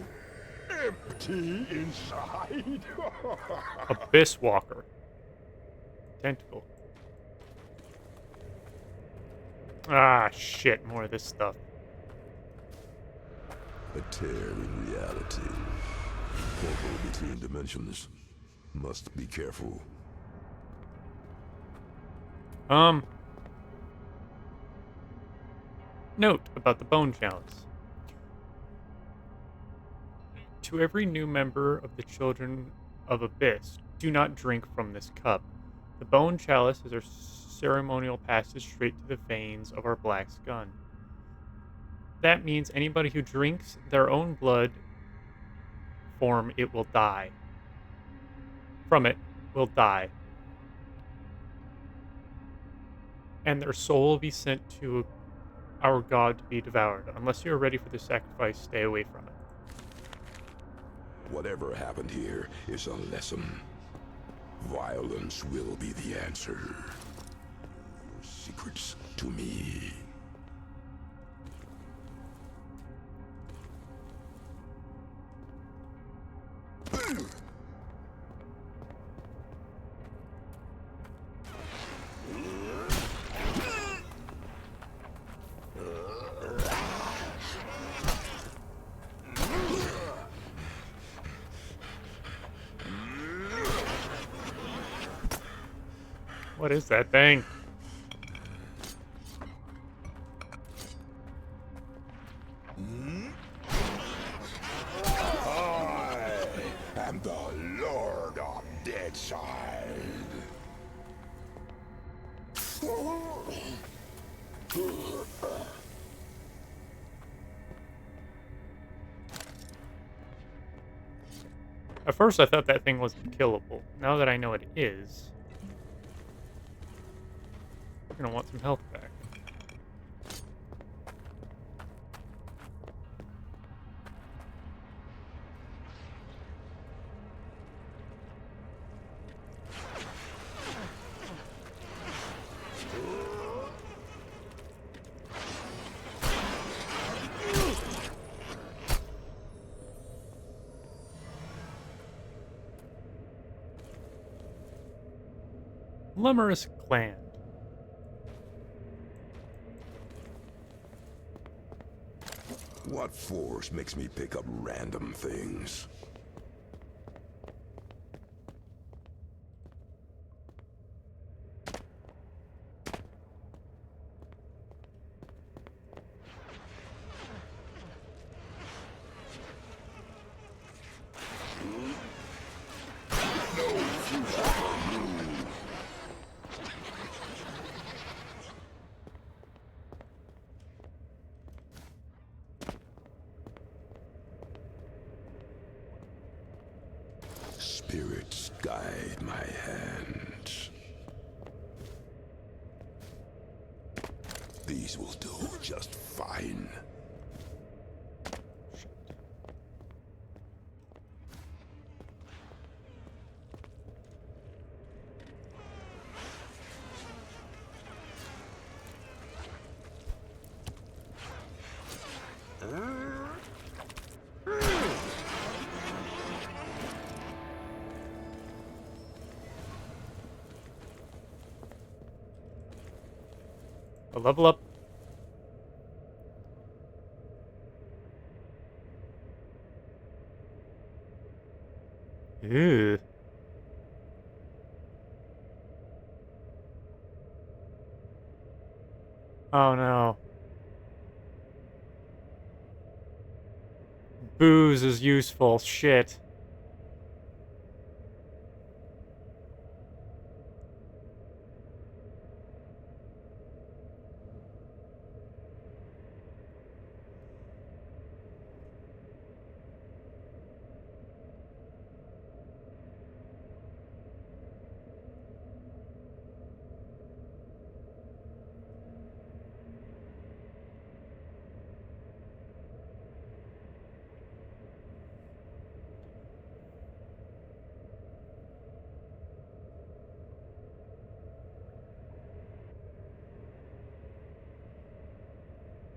empty inside? Abyss Walker. Tentacle. Ah, shit. More of this stuff. A tear in reality. Portal between dimensions. Must be careful. Note about the Bone Chalice. To every new member of the Children of Abyss, do not drink from this cup. The Bone Chalice is our ceremonial passage straight to the veins of our black scum. That means anybody who drinks their own blood from it will die. And their soul will be sent to our god to be devoured. Unless you are ready for the sacrifice, stay away from it. Whatever happened here is a lesson. Violence will be the answer. Secrets to me. What is that thing? Lord of Deadside. At first, I thought that thing wasn't killable. Now that I know it is, we're gonna want some health back. Lemurus Clan. What force makes me pick up random things? Spirits guide my hands. These will do just fine. A level up. Ew. Oh no. Booze is useful. Shit.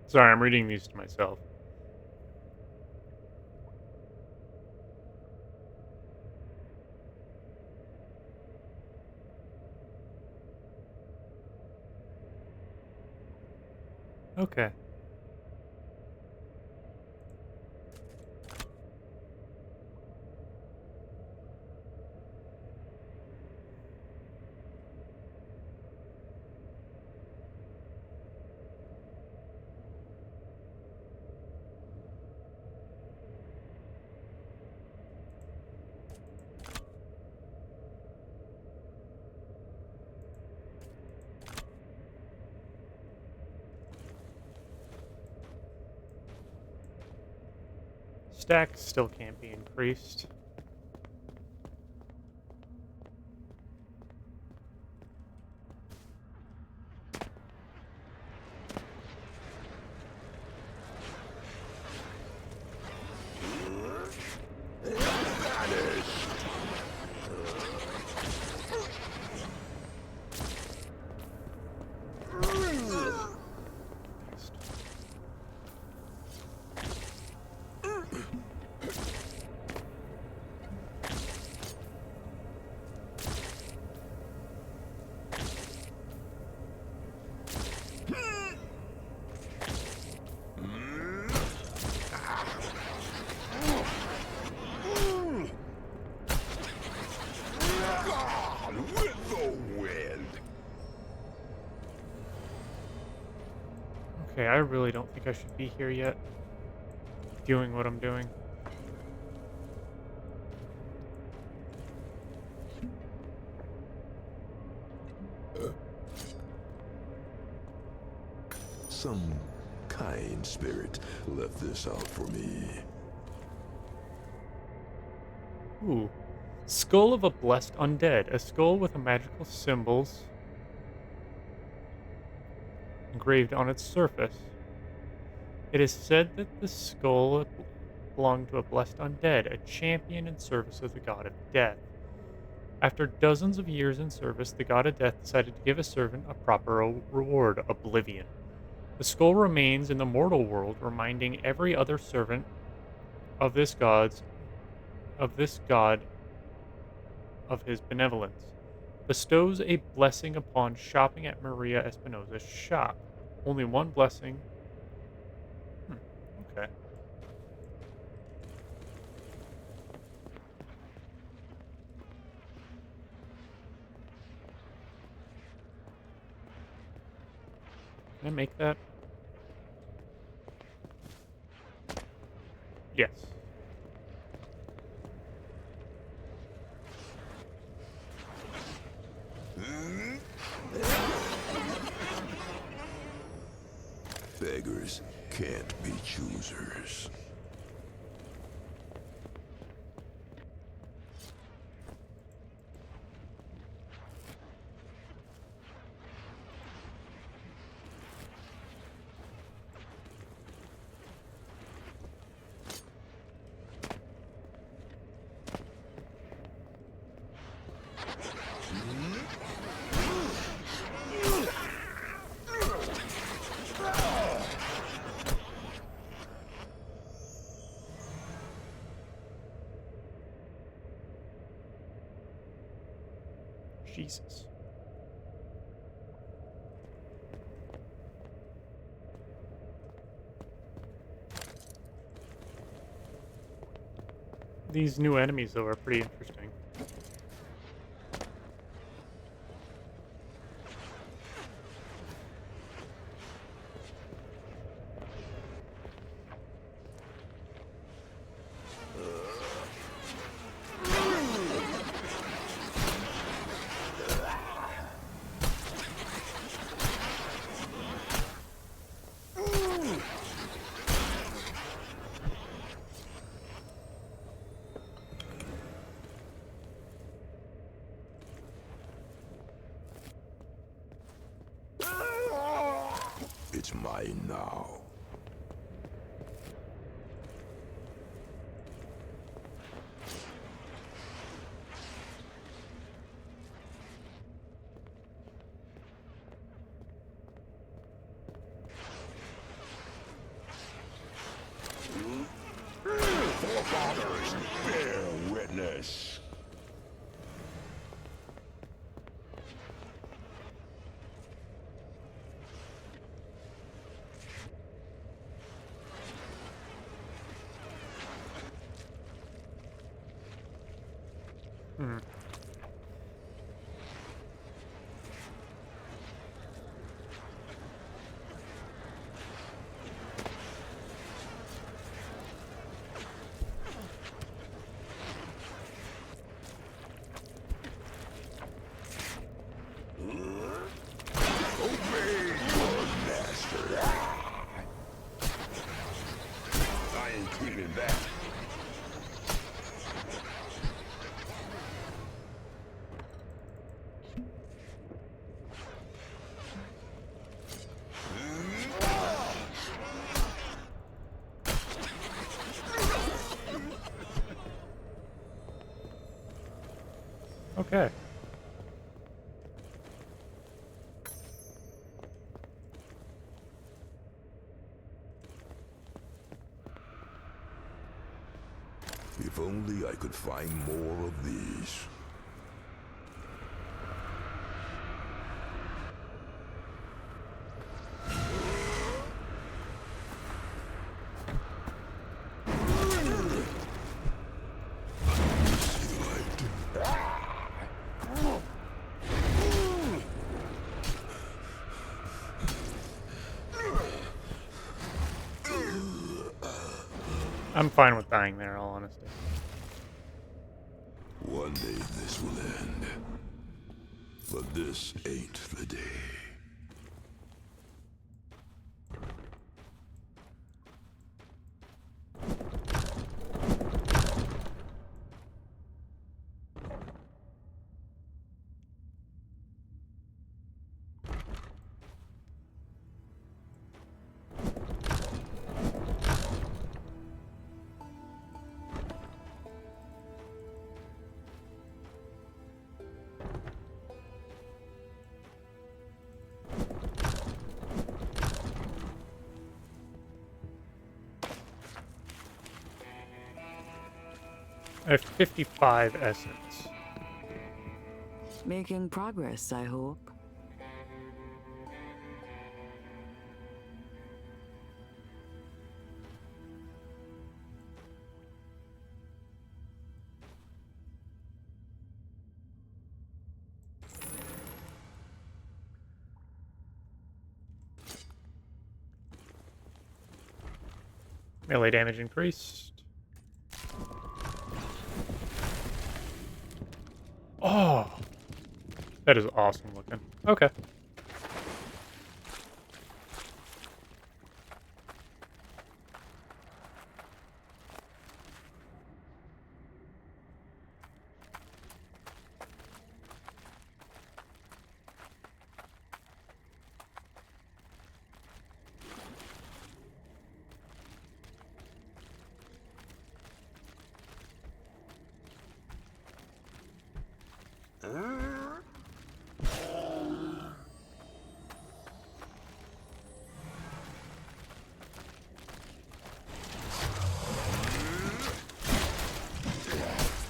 Sorry, I'm reading these to myself. Okay. Stack still can't be increased. With the wind. Okay, I really don't think I should be here yet. Doing what I'm doing. Some kind spirit left this out for me. Ooh. Skull of a blessed undead. A skull with a magical symbols engraved on its surface. It is said that the skull belonged to a blessed undead, a champion in service of the god of death. After dozens of years in service, the god of death decided to give his servant a proper reward, oblivion. The skull remains in the mortal world, reminding every other servant of this god of his benevolence. Bestows a blessing upon shopping at Maria Espinosa's shop. Only one blessing. Okay. Can I make that? Yes. Beggars can't be choosers. Jesus. These new enemies, though, are pretty interesting. It's mine now. Forefathers, bear witness. Hmm. Obey your master. I ain't cleaning that. Okay. If only I could find more of these. See the light. I'm fine with dying there, in all honesty. One day this will end. But this ain't the day. I have 55 essence. Making progress, I hope. Melee damage increased. Oh! That is awesome looking. Okay.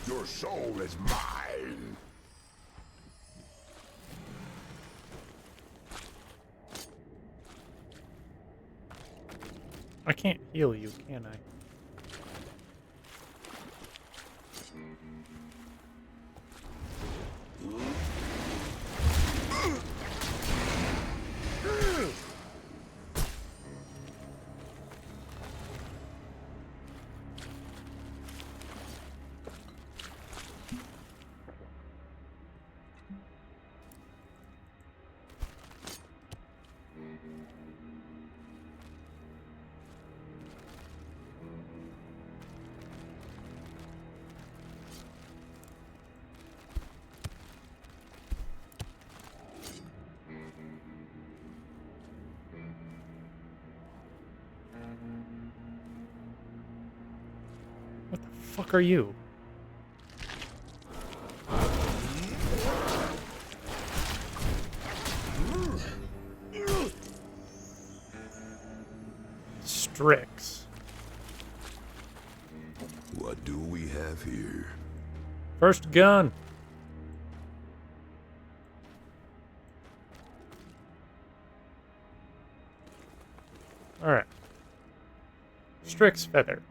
Your soul is mine. I can't heal you, can I? What the fuck are you? Strix. What do we have here? First gun. Alright. Strix feather.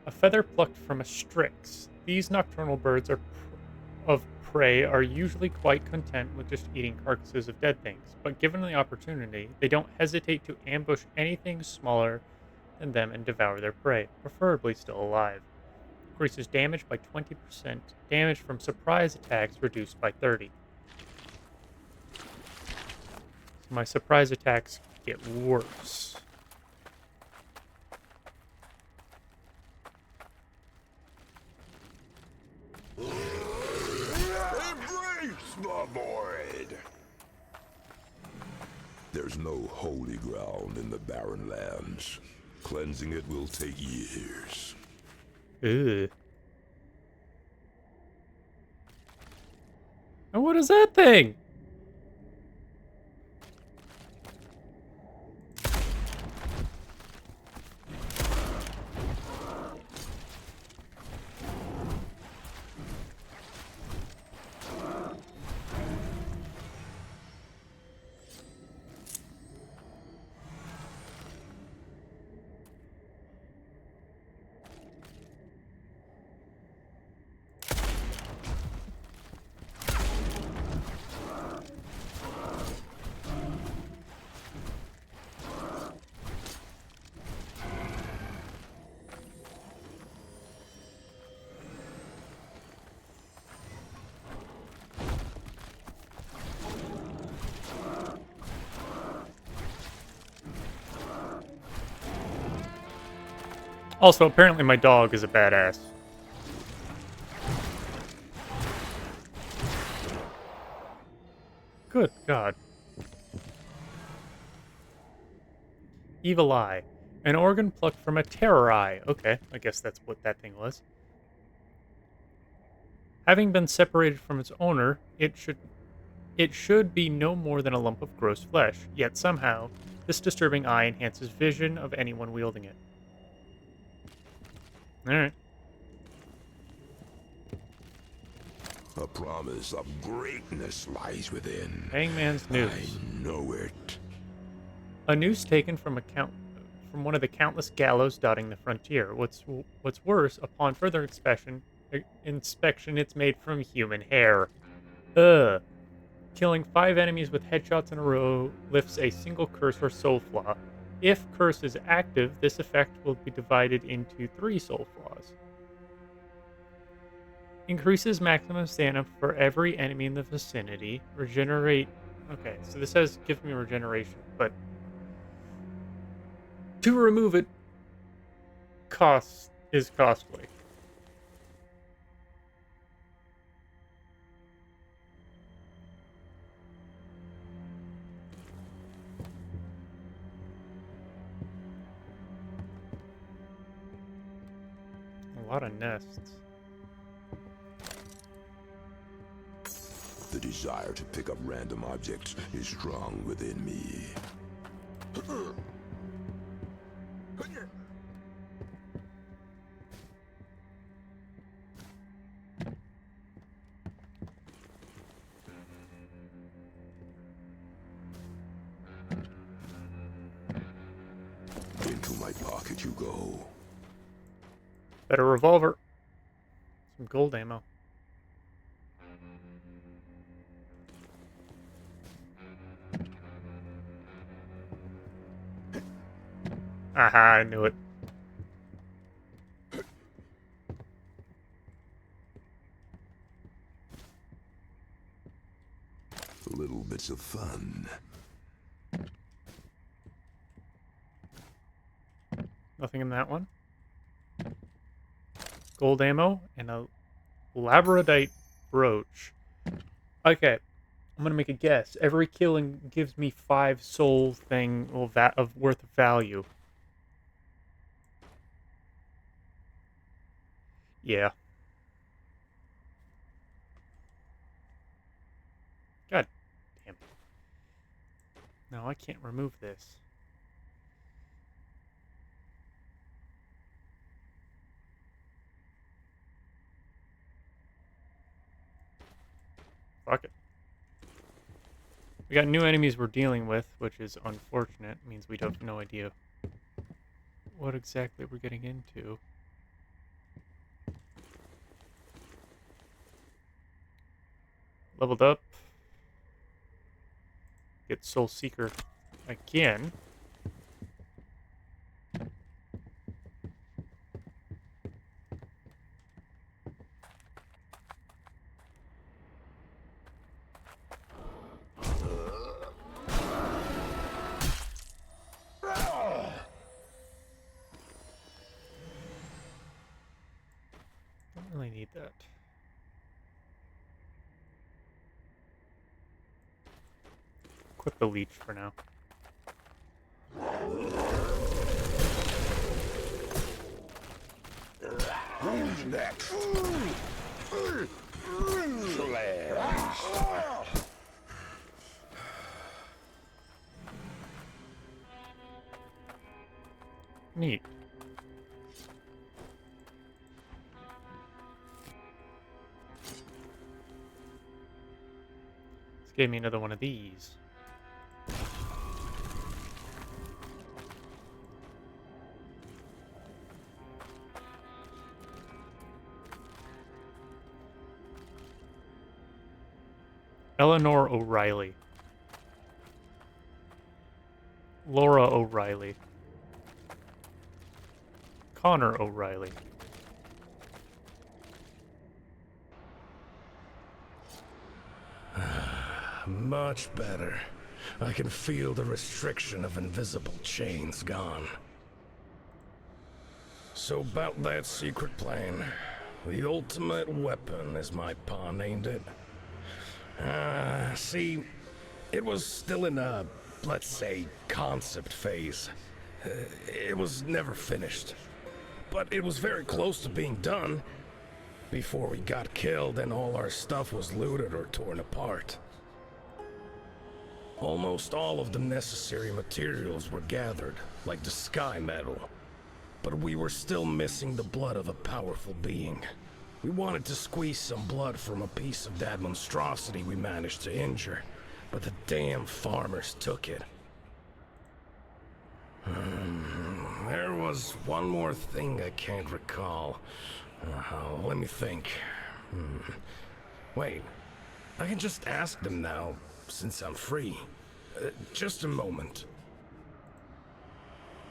A feather plucked from a strix. These nocturnal birds of prey are usually quite content with just eating carcasses of dead things, but given the opportunity, they don't hesitate to ambush anything smaller than them and devour their prey, preferably still alive. Increases damage by 20%, damage from surprise attacks reduced by 30. So my surprise attacks get worse. Embrace the void! There's no holy ground in the barren lands. Cleansing it will take years. Ugh. And what is that thing? Also, apparently my dog is a badass. Good God. Evil Eye. An organ plucked from a terror eye. Okay, I guess that's what that thing was. Having been separated from its owner, it should be no more than a lump of gross flesh, yet somehow This disturbing eye enhances vision of anyone wielding it. Alright. A promise of greatness lies within. Hangman's noose. I know it. A noose taken from one of the countless gallows dotting the frontier. What's worse, upon further inspection, it's made from human hair. Ugh. Killing 5 enemies with headshots in a row lifts a single curse or soul flaw. If curse is active, this effect will be divided into 3 soul flaws. Increases maximum stamina for every enemy in the vicinity. Regenerate. Okay, so this says give me regeneration, but to remove it is costly. A lot of nests. The desire to pick up random objects is strong within me. Into my pocket you go. Better revolver. Some gold ammo. Aha, I knew it. Little bits of fun. Nothing in that one. Gold ammo and a labradorite brooch. Okay, I'm gonna make a guess. Every killing gives me 5 soul thing of worth of value. Yeah. God damn it. No, I can't remove this. Fuck it. We got new enemies we're dealing with, which is unfortunate. It means we have no idea what exactly we're getting into. Leveled up. Get Soul Seeker again. Don't really need that. Equip the leech for now. Who's next? Neat. This gave me another one of these. Eleanor O'Reilly. Laura O'Reilly. Connor O'Reilly. Much better. I can feel the restriction of invisible chains gone. So about that secret plan. The ultimate weapon, as my pa named it. See, it was still in a, let's say, concept phase. It was never finished. But it was very close to being done before we got killed and all our stuff was looted or torn apart. Almost all of the necessary materials were gathered, like the sky metal. But we were still missing the blood of a powerful being. We wanted to squeeze some blood from a piece of that monstrosity we managed to injure, but the damn farmers took it. There was one more thing I can't recall. Let me think. Wait, I can just ask them now, since I'm free. Just a moment.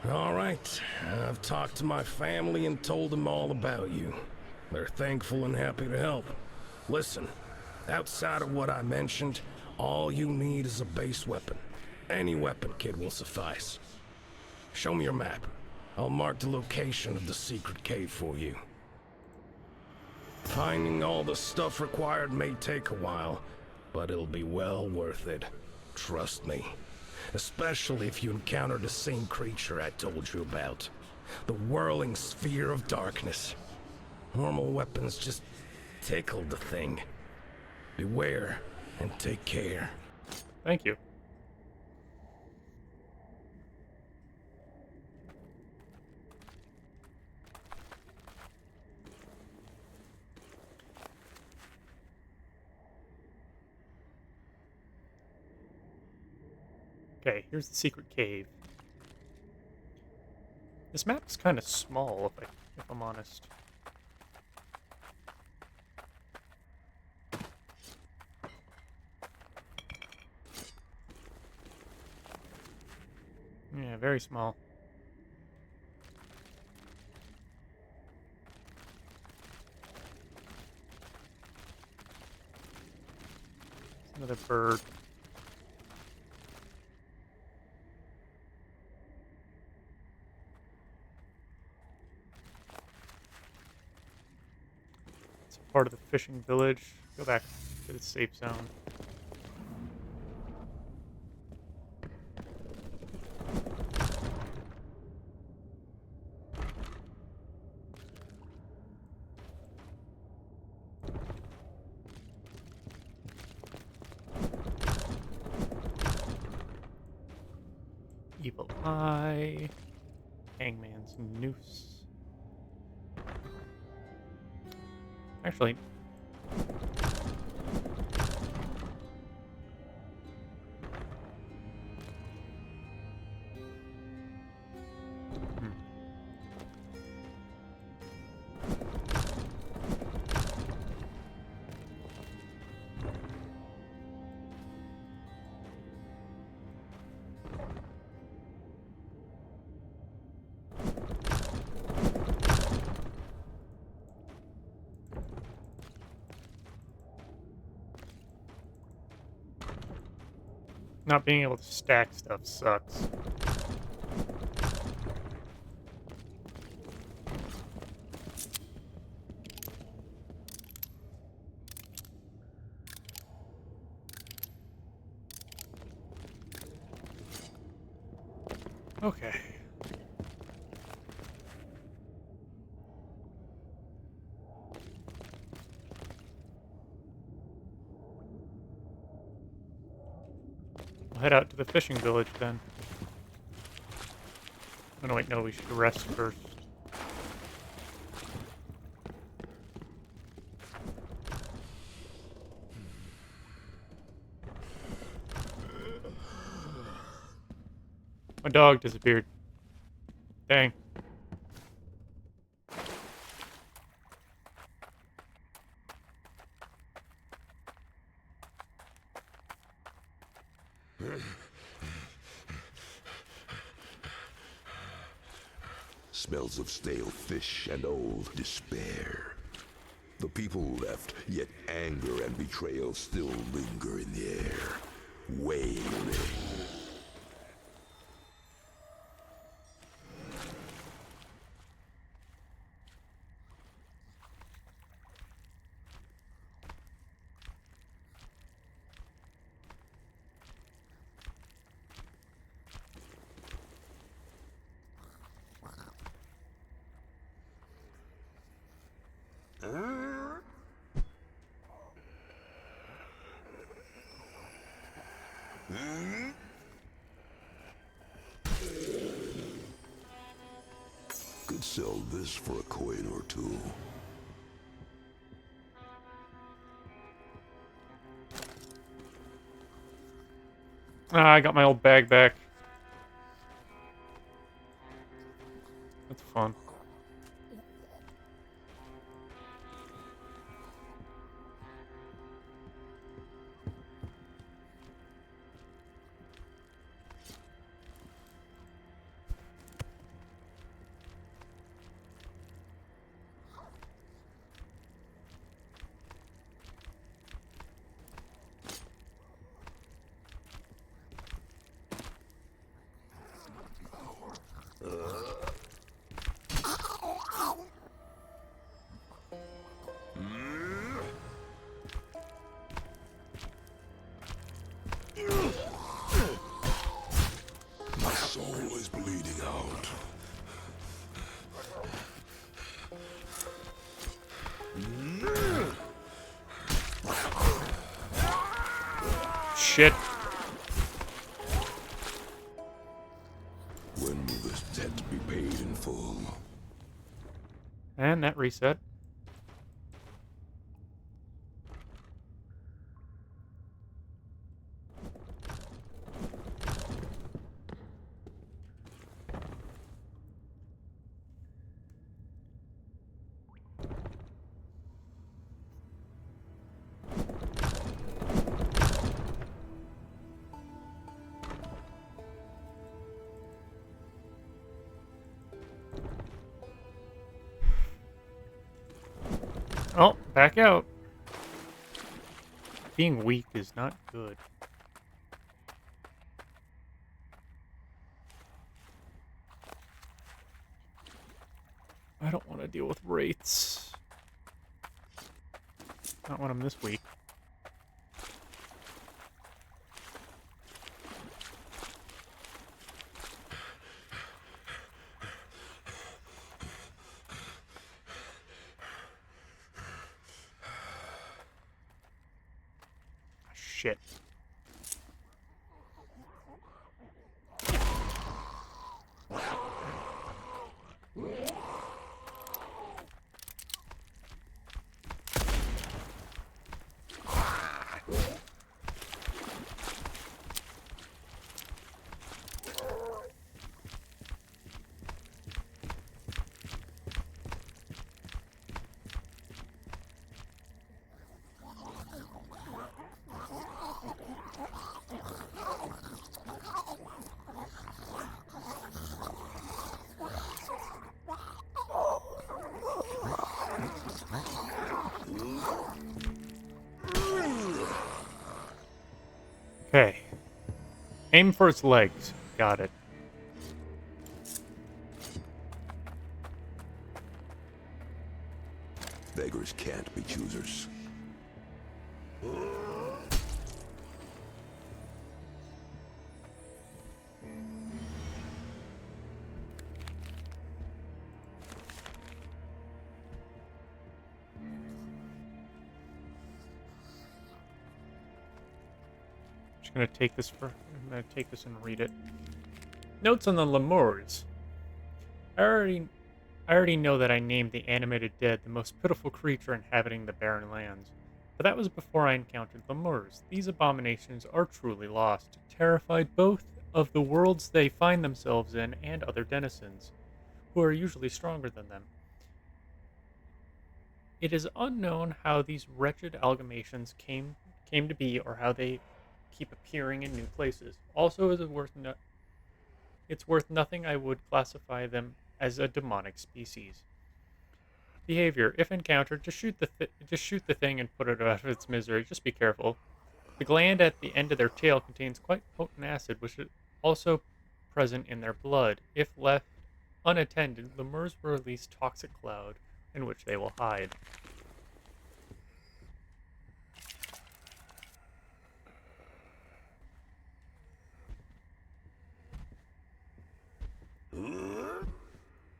All right, I've talked to my family and told them all about you. They're thankful and happy to help. Listen, outside of what I mentioned, all you need is a base weapon. Any weapon kit will suffice. Show me your map. I'll mark the location of the secret cave for you. Finding all the stuff required may take a while, but it'll be well worth it. Trust me. Especially if you encounter the same creature I told you about. The whirling sphere of darkness. Normal weapons just tickle the thing. Beware and take care. Thank you. Okay, here's the secret cave. This map's kind of small, if I'm honest. Yeah, very small. Another bird. It's part of the fishing village. Go back to the safe zone. Evil Eye, Hangman's Noose. Actually, not being able to stack stuff sucks. Okay. We'll head out to the fishing village then. Oh no, wait, no, we should rest first. My dog disappeared. Dang. Smells of stale fish and old despair. The people left, yet anger and betrayal still linger in the air, wailing. Could sell this for a coin or two. Ah, I got my old bag back. That's fun. My soul is bleeding out. Shit. When will this debt be paid in full? And that reset. Oh, back out. Being weak is not good. I don't want to deal with wraiths. Not when I'm this weak. Shit. Okay. Aim for its legs. Got it. Beggars can't be choosers. I'm gonna take this and read it. Notes on the lemurs. I already know that I named the animated dead the most pitiful creature inhabiting the barren lands. But that was before I encountered lemurs. These abominations are truly lost, terrified both of the worlds they find themselves in and other denizens, who are usually stronger than them. It is unknown how these wretched amalgamations came to be or how they keep appearing in new places. Also, it's worth nothing I would classify them as a demonic species. Behavior: if encountered, just shoot the thing and put it out of its misery. Just be careful. The gland at the end of their tail contains quite potent acid, which is also present in their blood. If left unattended, lemurs will release toxic cloud in which they will hide.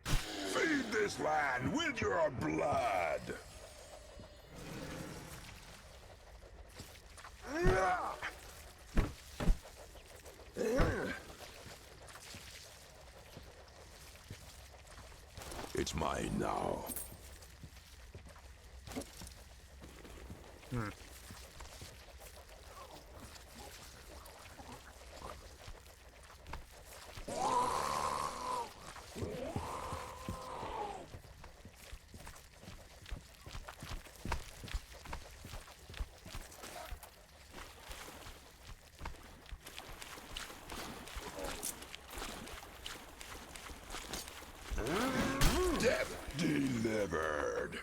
Feed this land with your blood! It's mine now. Death delivered.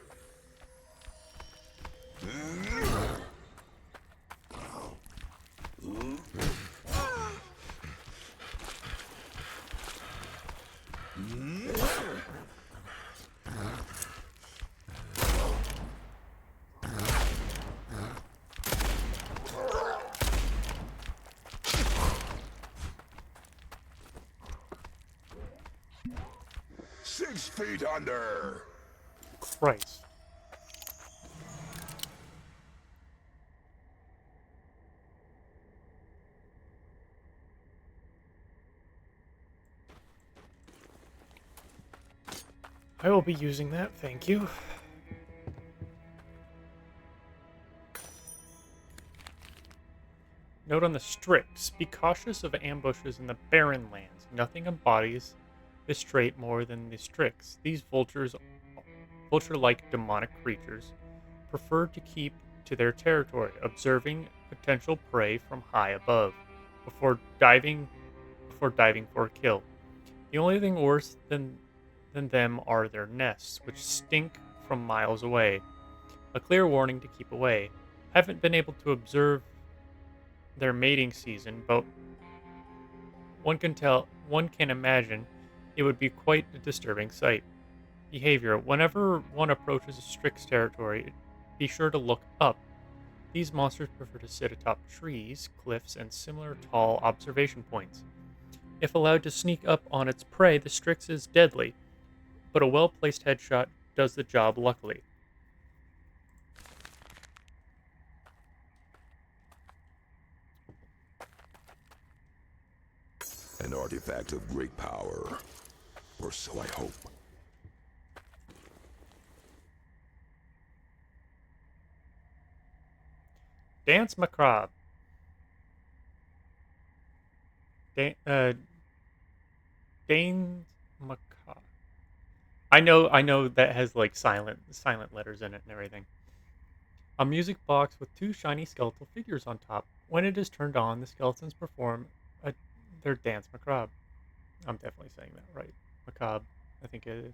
6 feet under. Christ. I will be using that, thank you. Note on the Strix. Be cautious of ambushes in the barren lands. Nothing embodies this trait more than the Strix. These vulture-like demonic creatures, prefer to keep to their territory, observing potential prey from high above, before diving for a kill. The only thing worse than them are their nests, which stink from miles away. A clear warning to keep away. Haven't been able to observe their mating season, but one can imagine it would be quite a disturbing sight. Behavior. Whenever one approaches a Strix territory, be sure to look up. These monsters prefer to sit atop trees, cliffs, and similar tall observation points. If allowed to sneak up on its prey, the Strix is deadly, but a well-placed headshot does the job luckily. An artifact of great power. Or so I hope. Dance Macabre. Dane Macabre. I know that has like silent letters in it and everything. A music box with 2 shiny skeletal figures on top. When it is turned on, the skeletons perform their dance macabre. I'm definitely saying that right. Macabre, I think it is.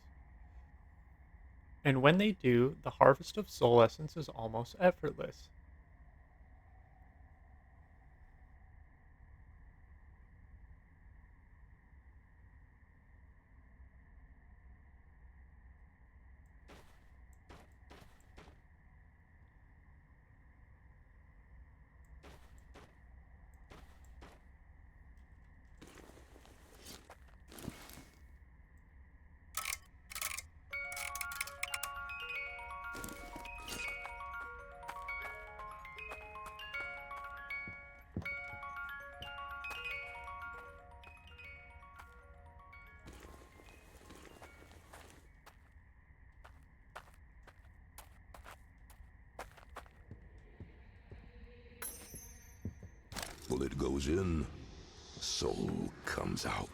And when they do, the harvest of soul essence is almost effortless. Bullet goes in, soul comes out.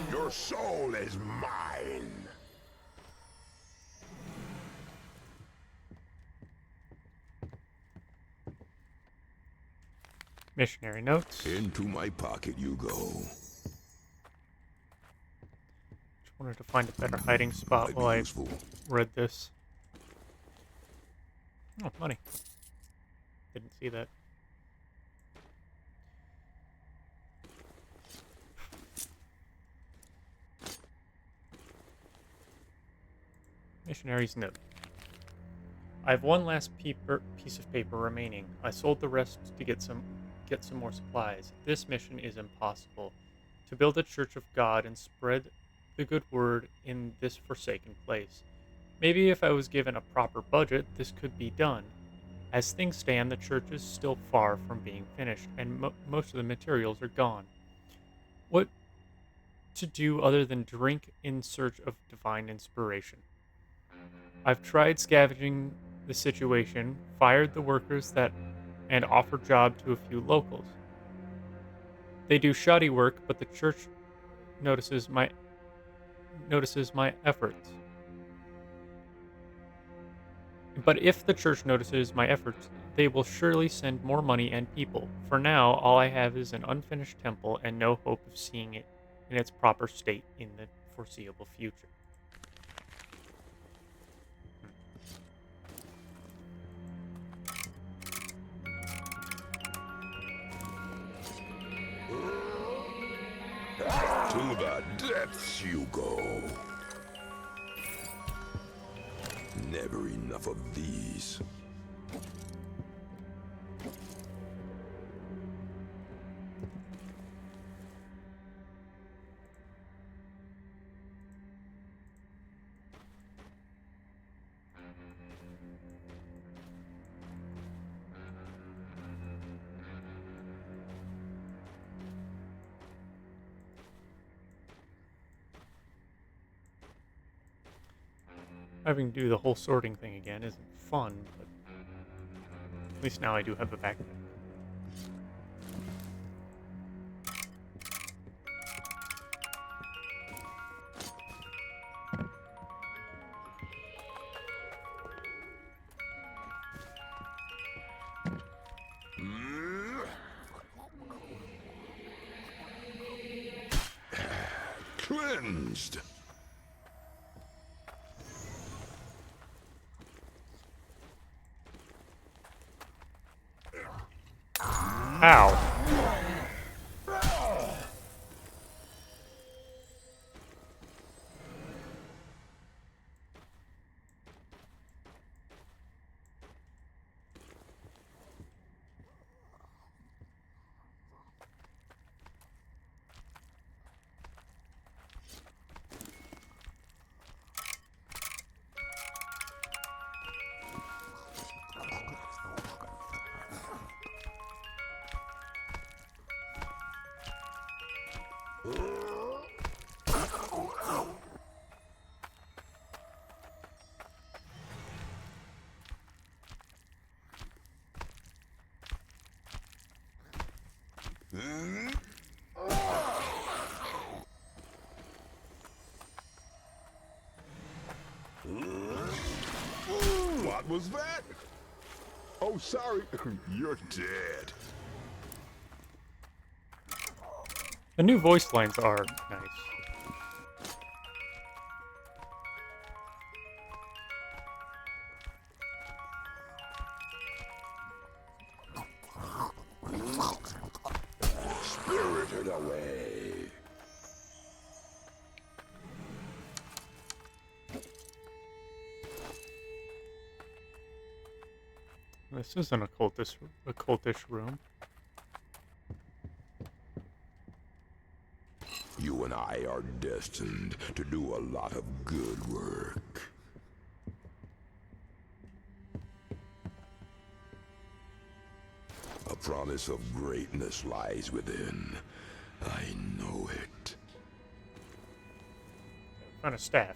Your soul is mine. Missionary notes. Into my pocket you go. Just wanted to find a better hiding spot Might be while I useful. read this. Oh, money. Didn't see that. Missionary's note. I have one last piece of paper remaining. I sold the rest to get some more supplies. This mission is impossible. To build a church of God and spread the good word in this forsaken place. Maybe if I was given a proper budget, this could be done. As things stand, the church is still far from being finished, and most of the materials are gone. What to do other than drink in search of divine inspiration? I've tried scavenging the situation, fired the workers and offered job to a few locals. They do shoddy work, but the church notices my efforts. But if the church notices my efforts, they will surely send more money and people. For now, all I have is an unfinished temple and no hope of seeing it in its proper state in the foreseeable future. To the depths you go. Never enough of these. Having to do the whole sorting thing again isn't fun, but at least now I do have a backpack. Cleansed. Ow. What was that? Oh, sorry. You're dead. The new voice lines are nice. Spirited away. This is an occultish room. You and I are destined to do a lot of good work. A promise of greatness lies within. I know it. Found a staff.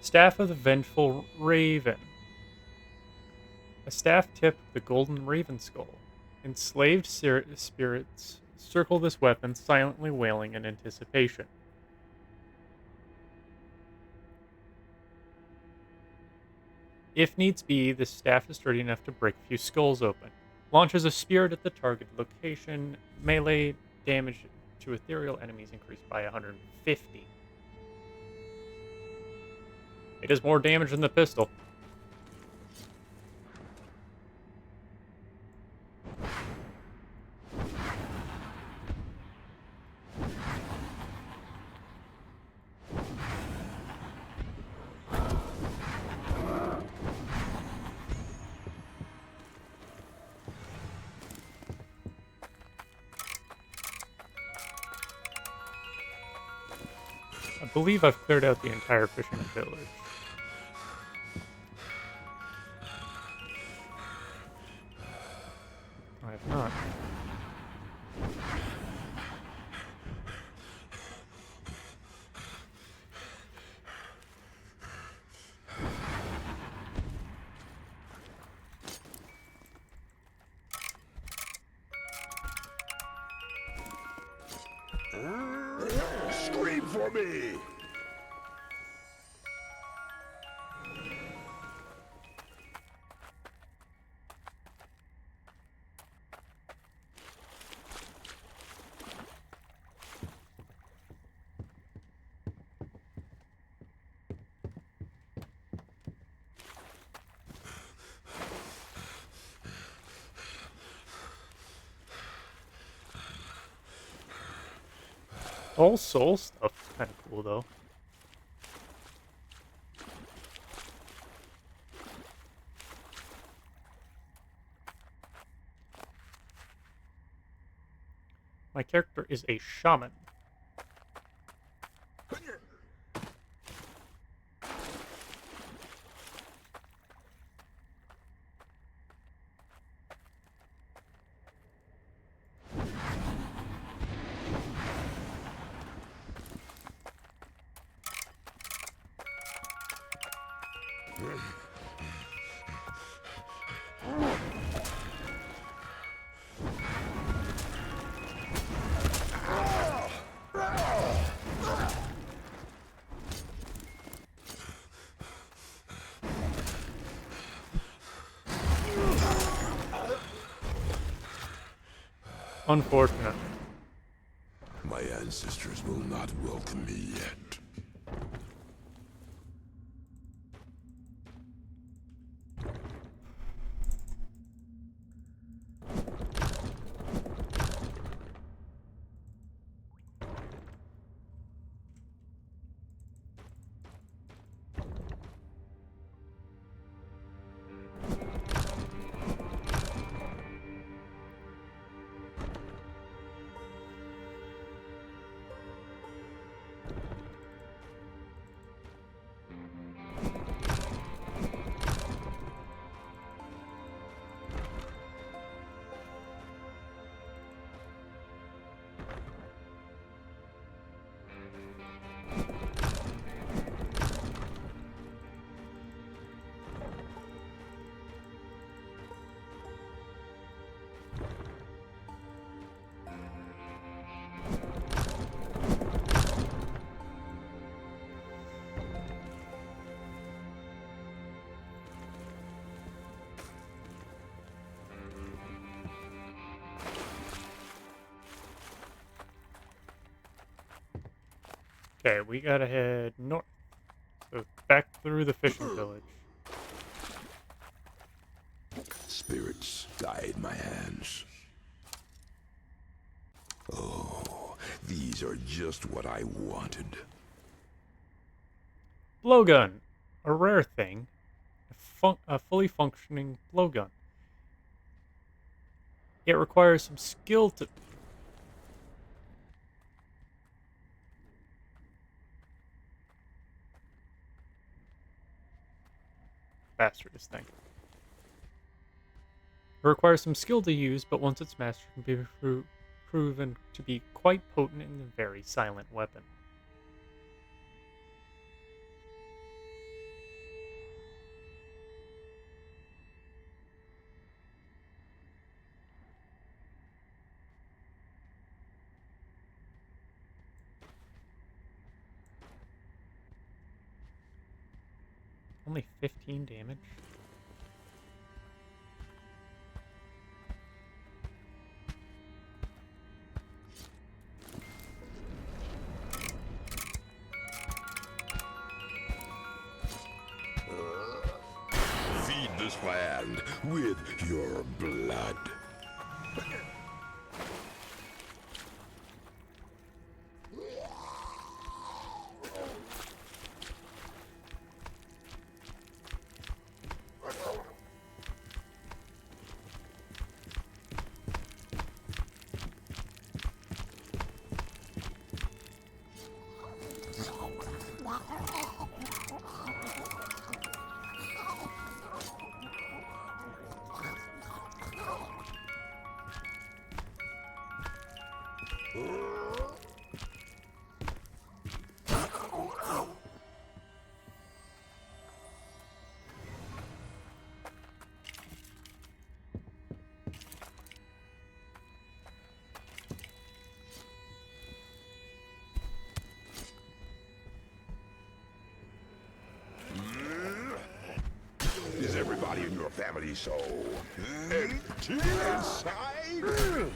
Staff of the Vengeful Raven. A staff tipped with the golden raven skull. Enslaved spirits circle this weapon, silently wailing in anticipation. If needs be, this staff is sturdy enough to break a few skulls open. Launches a spirit at the target location. Melee damage to ethereal enemies increased by 150. It does more damage than the pistol. I believe I've cleared out the entire fishing village. I've not. Scream for me! All soul stuff is kind of cool though. My character is a shaman. Unfortunate. My ancestors will not welcome me yet. Okay, we gotta head north. So back through the fishing village. Spirits guide my hands. Oh, these are just what I wanted. Blowgun. A rare thing. A fully functioning blowgun. It requires some skill to... Faster this thing. It requires some skill to use, but once it's mastered, it can be proven to be quite potent and a very silent weapon. Only 15 damage? Feed this land with your blood. Is everybody in your family so empty inside?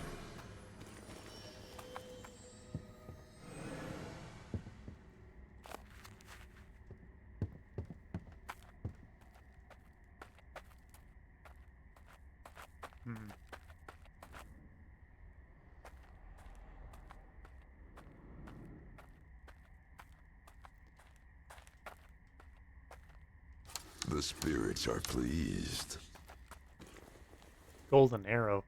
The spirits are pleased. Golden arrow.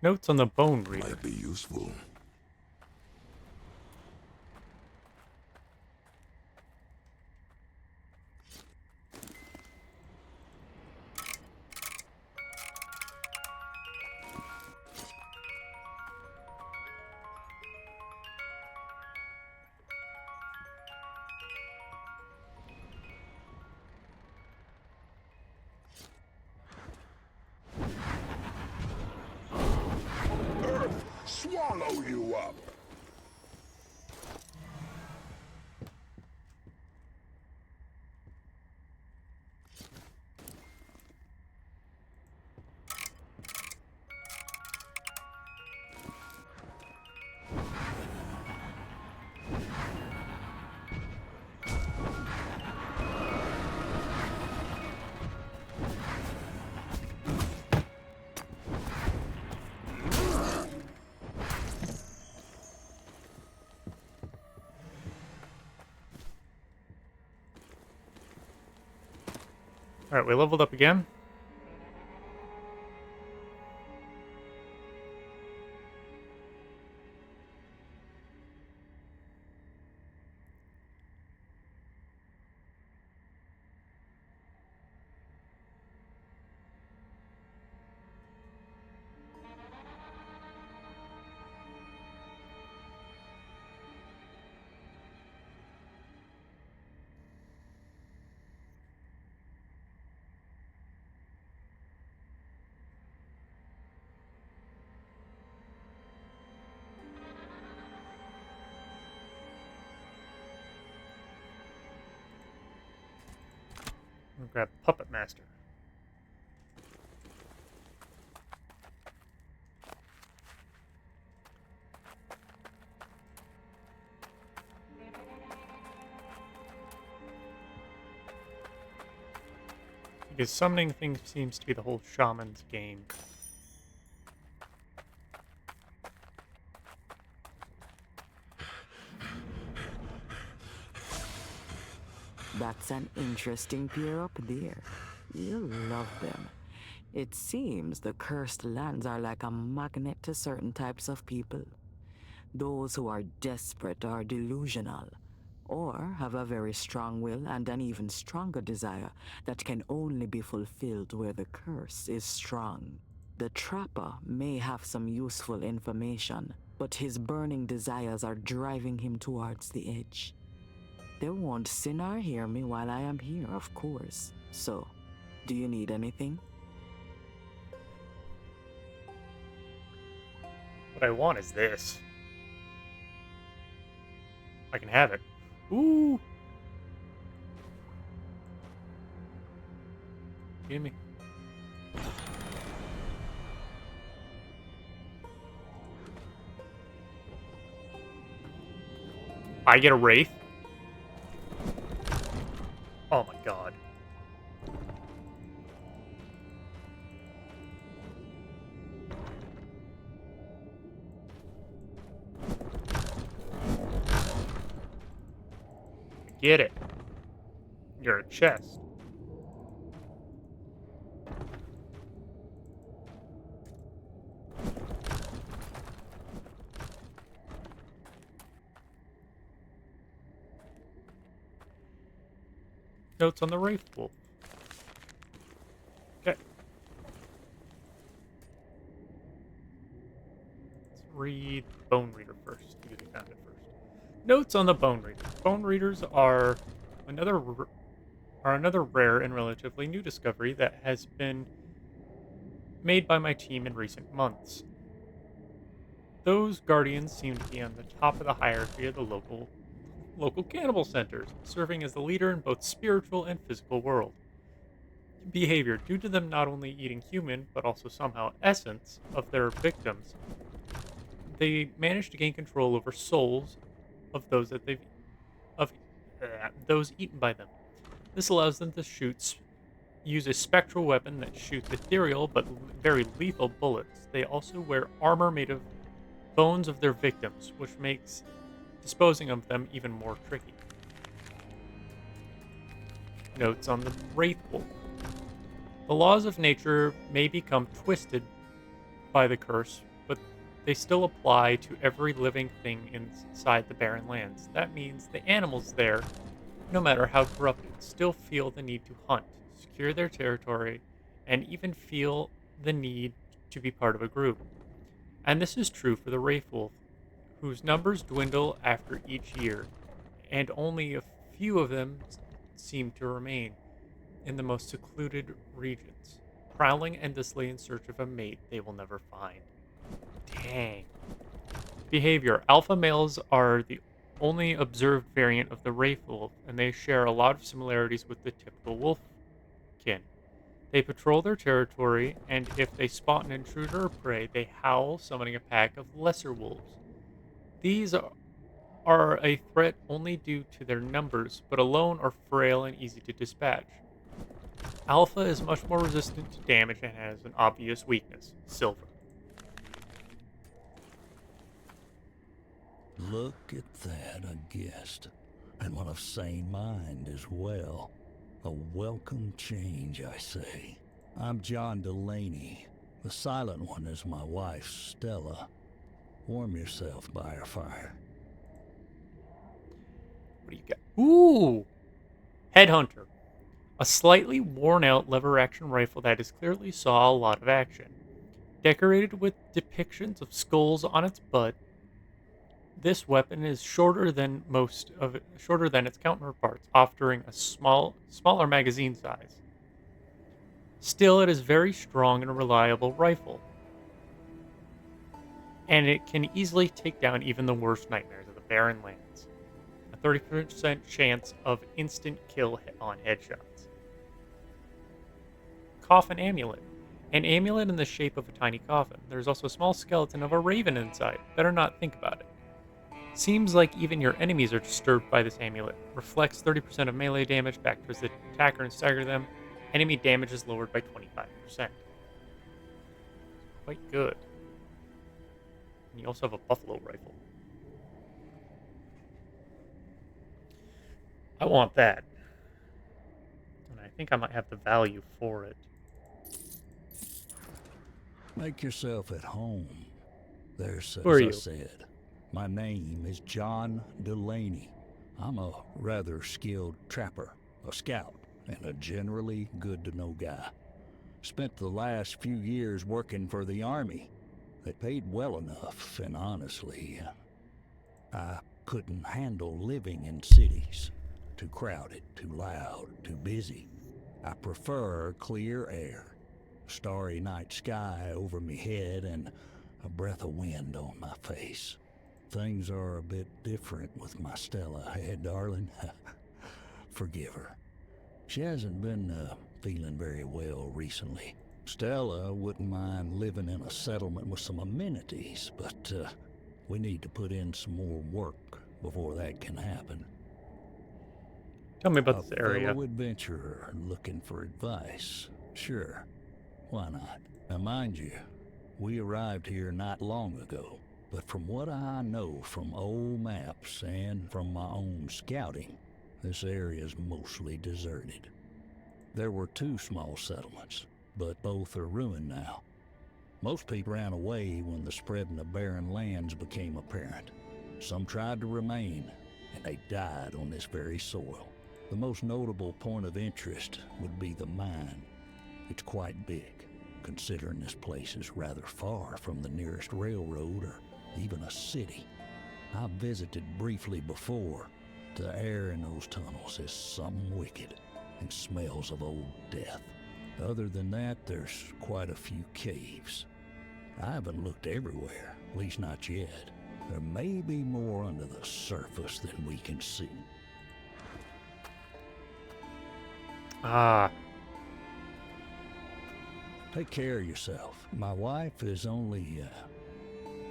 Notes on the bone reader. Might be useful. Swallow you up! Alright, we leveled up again. We'll grab Puppet Master. Because summoning things seems to be the whole shaman's game. That's an interesting pair up there. You'll love them. It seems the cursed lands are like a magnet to certain types of people. Those who are desperate or delusional, or have a very strong will and an even stronger desire that can only be fulfilled where the curse is strong. The trapper may have some useful information, but his burning desires are driving him towards the edge. They won't see nor hear me while I am here, of course. So, do you need anything? What I want is this. I can have it. Ooh! Give me. I get a Wraith? Oh my god. Get it. You're a chest. Notes on the Wraith Wolf. Okay. Let's read Bone Reader first, because we found it first. Notes on the Bone Reader. Bone Readers are another rare and relatively new discovery that has been made by my team in recent months. Those guardians seem to be on the top of the hierarchy of the local cannibal centers, serving as the leader in both spiritual and physical world. Behavior, due to them not only eating human, but also somehow essence of their victims, they manage to gain control over souls of those those eaten by them. This allows them to use a spectral weapon that shoots ethereal but very lethal bullets. They also wear armor made of bones of their victims, which makes disposing of them even more tricky. Notes on the Wraith Wolf. The laws of nature may become twisted by the curse, but they still apply to every living thing inside the Barren Lands. That means the animals there, no matter how corrupted, still feel the need to hunt, secure their territory, and even feel the need to be part of a group. And this is true for the Wraith Wolf, whose numbers dwindle after each year, and only a few of them seem to remain in the most secluded regions, prowling endlessly in search of a mate they will never find. Dang. Behavior. Alpha males are the only observed variant of the Wraith Wolf, and they share a lot of similarities with the typical wolfkin. They patrol their territory, and if they spot an intruder or prey, they howl, summoning a pack of lesser wolves. These are a threat only due to their numbers, but alone are frail and easy to dispatch. Alpha is much more resistant to damage and has an obvious weakness: silver. Look at that, a guest. And one of sane mind as well. A welcome change, I say. I'm John Delaney. The silent one is my wife, Stella. Warm yourself by our fire. What do you got? Ooh! Headhunter. A slightly worn-out lever-action rifle that has clearly saw a lot of action. Decorated with depictions of skulls on its butt, this weapon is shorter than its counterparts, offering a smaller magazine size. Still, it is very strong and reliable rifle, and it can easily take down even the worst nightmares of the Barren Lands. A 30% chance of instant kill on headshots. Coffin Amulet. An amulet in the shape of a tiny coffin. There's also a small skeleton of a raven inside. Better not think about it. Seems like even your enemies are disturbed by this amulet. Reflects 30% of melee damage back towards the attacker and stagger them. Enemy damage is lowered by 25%. Quite good. And you also have a buffalo rifle. I want that. And I think I might have the value for it. Make yourself at home. There's, Who are as I you? said, my name is John Delaney. I'm a rather skilled trapper, a scout, and a generally good-to-know guy. Spent the last few years working for the Army. They paid well enough, and honestly, I couldn't handle living in cities. Too crowded, too loud, too busy. I prefer clear air, starry night sky over me head, and a breath of wind on my face. Things are a bit different with my Stella, darling? Forgive her. She hasn't been feeling very well recently. Stella wouldn't mind living in a settlement with some amenities, but we need to put in some more work before that can happen. Tell me about this A area. fellow adventurer looking for advice. Sure, why not? Now mind you, we arrived here not long ago, but from what I know from old maps and from my own scouting, this area is mostly deserted. There were 2 small settlements, but both are ruined now. Most people ran away when the spreading of barren lands became apparent. Some tried to remain, and they died on this very soil. The most notable point of interest would be the mine. It's quite big, considering this place is rather far from the nearest railroad or even a city. I've visited briefly before. The air in those tunnels is something wicked and smells of old death. Other than that, there's quite a few caves. I haven't looked everywhere, at least not yet. There may be more under the surface than we can see. Ah, Take care of yourself. My wife is only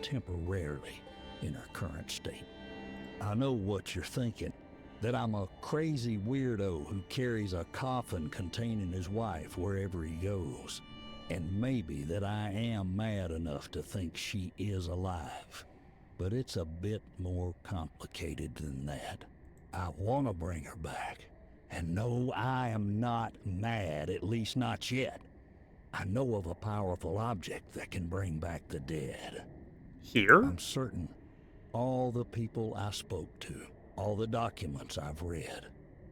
temporarily in her current state. I know what you're thinking, that I'm a crazy weirdo who carries a coffin containing his wife wherever he goes, and maybe that I am mad enough to think she is alive. But it's a bit more complicated than that. I want to bring her back, and no, I am not mad, at least not yet. I know of a powerful object that can bring back the dead. here? I'm certain all the people I spoke to, all the documents I've read,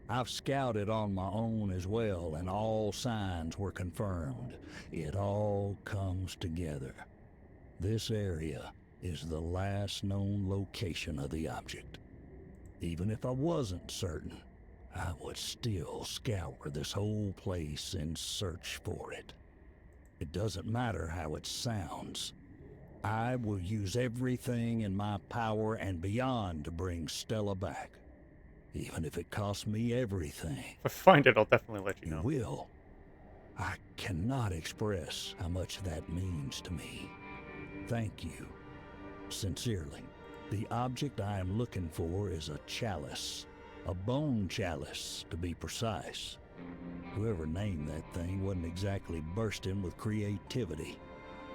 I've scouted on my own as well, and all signs were confirmed. It all comes together. This area is the last known location of the object. Even if I wasn't certain, I would still scour this whole place in search for it. It doesn't matter how it sounds. I will use everything in my power and beyond to bring Stella back. Even if it costs me everything. If I find it, I'll definitely let you You know. will. I cannot express how much that means to me. Thank you. Sincerely. The object I am looking for is a chalice. A bone chalice, to be precise. Whoever named that thing wasn't exactly bursting with creativity.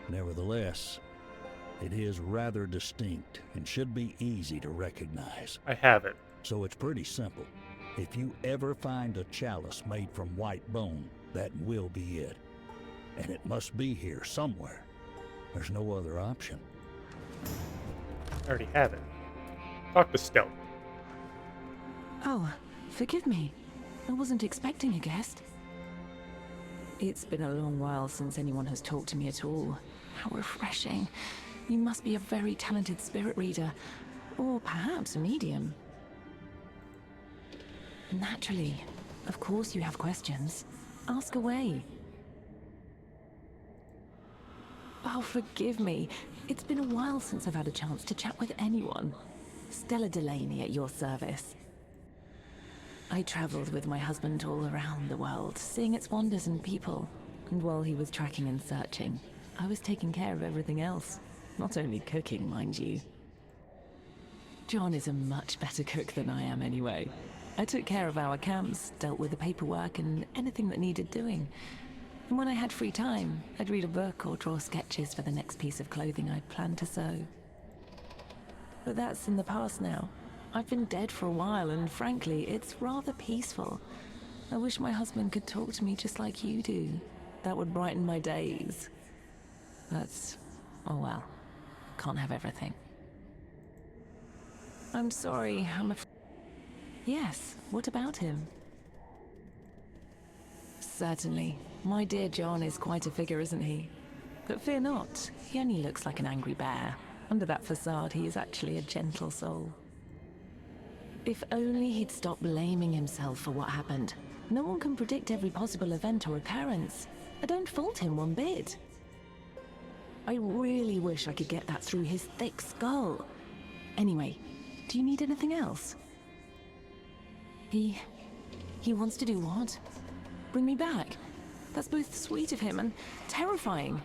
Nevertheless, it is rather distinct and should be easy to recognize. I have it. So it's pretty simple. If you ever find a chalice made from white bone, that will be it. And it must be here somewhere. There's no other option. I already have it. Talk to Stella. Oh, forgive me. I wasn't expecting a guest. It's been a long while since anyone has talked to me at all. How refreshing. You must be a very talented spirit reader, or perhaps a medium. Naturally. Of course you have questions. Ask away. Oh, forgive me. It's been a while since I've had a chance to chat with anyone. Stella Delaney at your service. I traveled with my husband all around the world, seeing its wonders and people. And while he was tracking and searching, I was taking care of everything else. Not only cooking, mind you. John is a much better cook than I am anyway. I took care of our camps, dealt with the paperwork and anything that needed doing. And when I had free time, I'd read a book or draw sketches for the next piece of clothing I'd planned to sew. But that's in the past now. I've been dead for a while, and frankly, it's rather peaceful. I wish my husband could talk to me just like you do. That would brighten my days. But, oh well. Can't have everything. I'm sorry, Yes, what about him? Certainly. My dear John is quite a figure, isn't he? But fear not, he only looks like an angry bear. Under that facade, he is actually a gentle soul. If only he'd stop blaming himself for what happened. No one can predict every possible event or occurrence. I don't fault him one bit. I really wish I could get that through his thick skull. Anyway, do you need anything else? He wants to do what? Bring me back? That's both sweet of him and terrifying.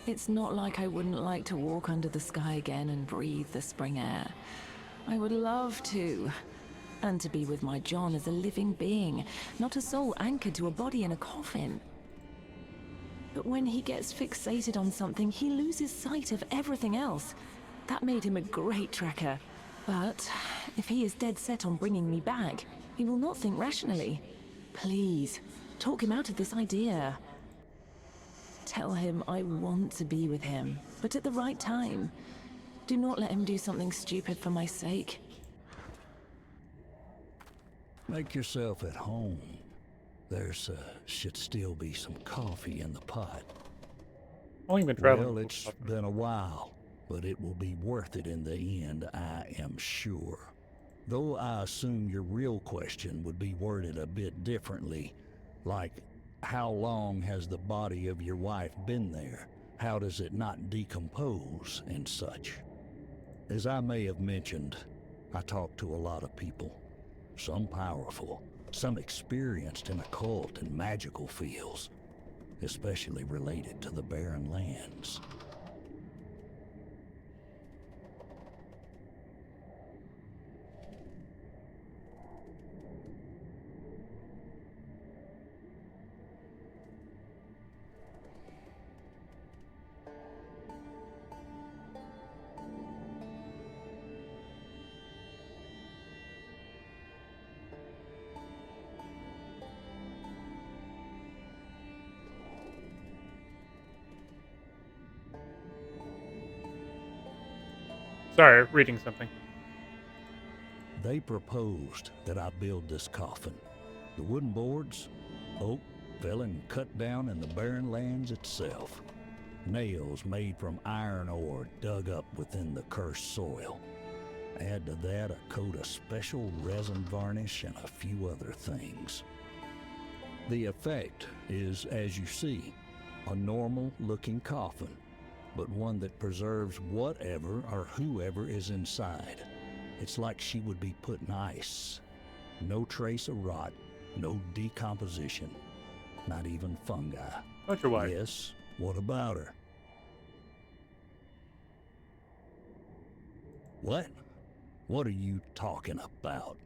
It's not like I wouldn't like to walk under the sky again and breathe the spring air. I would love to. And to be with my John as a living being, not a soul anchored to a body in a coffin. But when he gets fixated on something, he loses sight of everything else. That made him a great tracker. But if he is dead set on bringing me back, he will not think rationally. Please, talk him out of this idea. Tell him I want to be with him, but at the right time. Do not let him do something stupid for my sake. Make yourself at home. There's should still be some coffee in the pot. Only been traveling. Well, it's been a while, but it will be worth it in the end, I am sure. Though I assume your real question would be worded a bit differently, like, how long has the body of your wife been there? How does it not decompose and such? As I may have mentioned, I talk to a lot of people. Some powerful, some experienced in occult and magical fields, especially related to the Barren Lands. Sorry, reading something. They proposed that I build this coffin. The wooden boards, oak, fell and cut down in the Barren Lands itself. Nails made from iron ore dug up within the cursed soil. Add to that a coat of special resin varnish and a few other things. The effect is, as you see, a normal-looking coffin, but one that preserves whatever or whoever is inside. It's like she would be put in ice. No trace of rot, no decomposition, not even fungi. Not your wife. Yes, what about her? What? What are you talking about?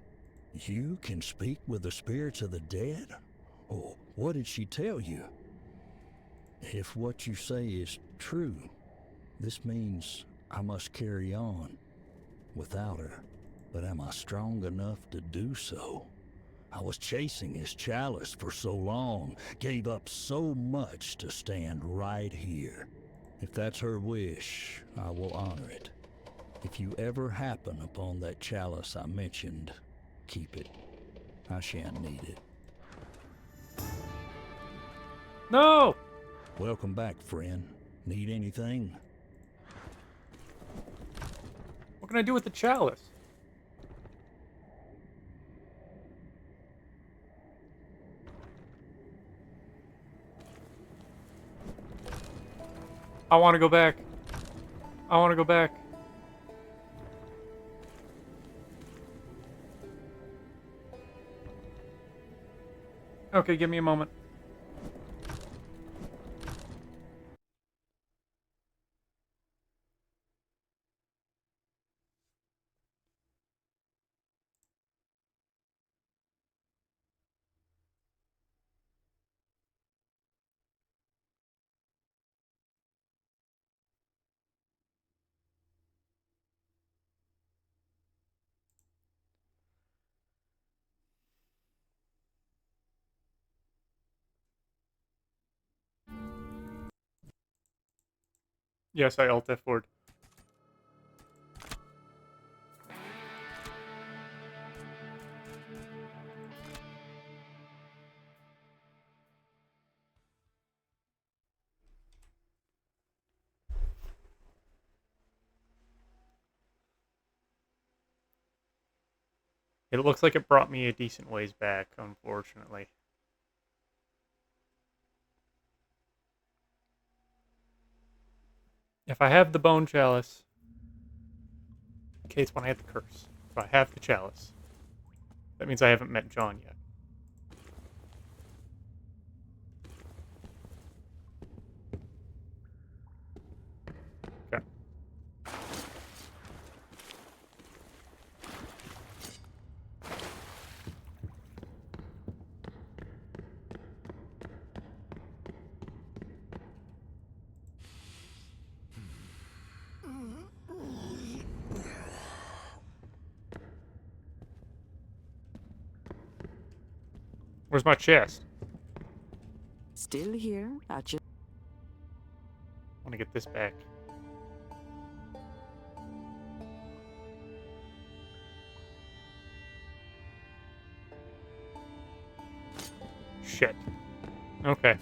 You can speak with the spirits of the dead? Oh, what did she tell you? If what you say is true, this means I must carry on without her. But am I strong enough to do so? I was chasing his chalice for so long, gave up so much to stand right here. If that's her wish, I will honor it. If you ever happen upon that chalice I mentioned, keep it. I shan't need it. No! Welcome back, friend. Need anything? What can I do with the chalice? I want to go back. I want to go back. Okay, give me a moment. Yes, I alt F4'd. It looks like it brought me a decent ways back, unfortunately. If I have the bone chalice, in case when I have the curse, if I have the chalice, that means I haven't met John yet. Okay. Where's my chest? Still here at your... I want to get this back. Shit. Okay.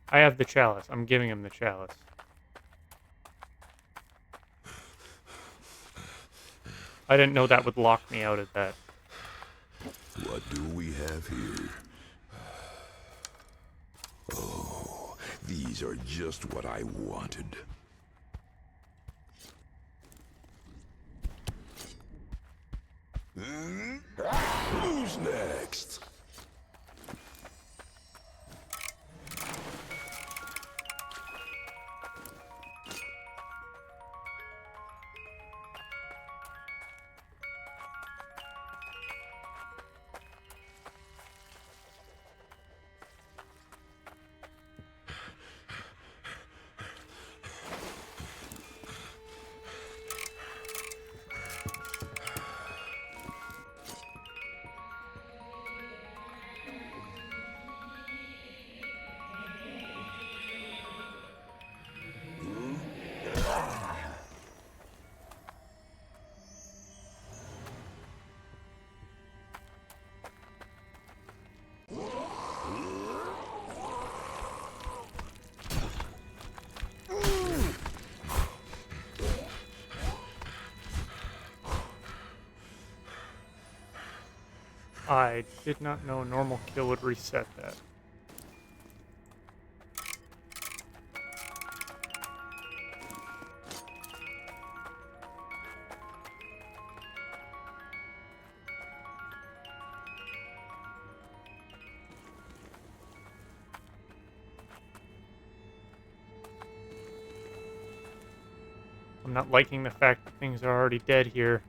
I have the chalice. I'm giving him the chalice. I didn't know that would lock me out of that. What do we have here? Oh, these are just what I wanted. Who's next? I did not know a normal kill would reset that. I'm not liking the fact that things are already dead here.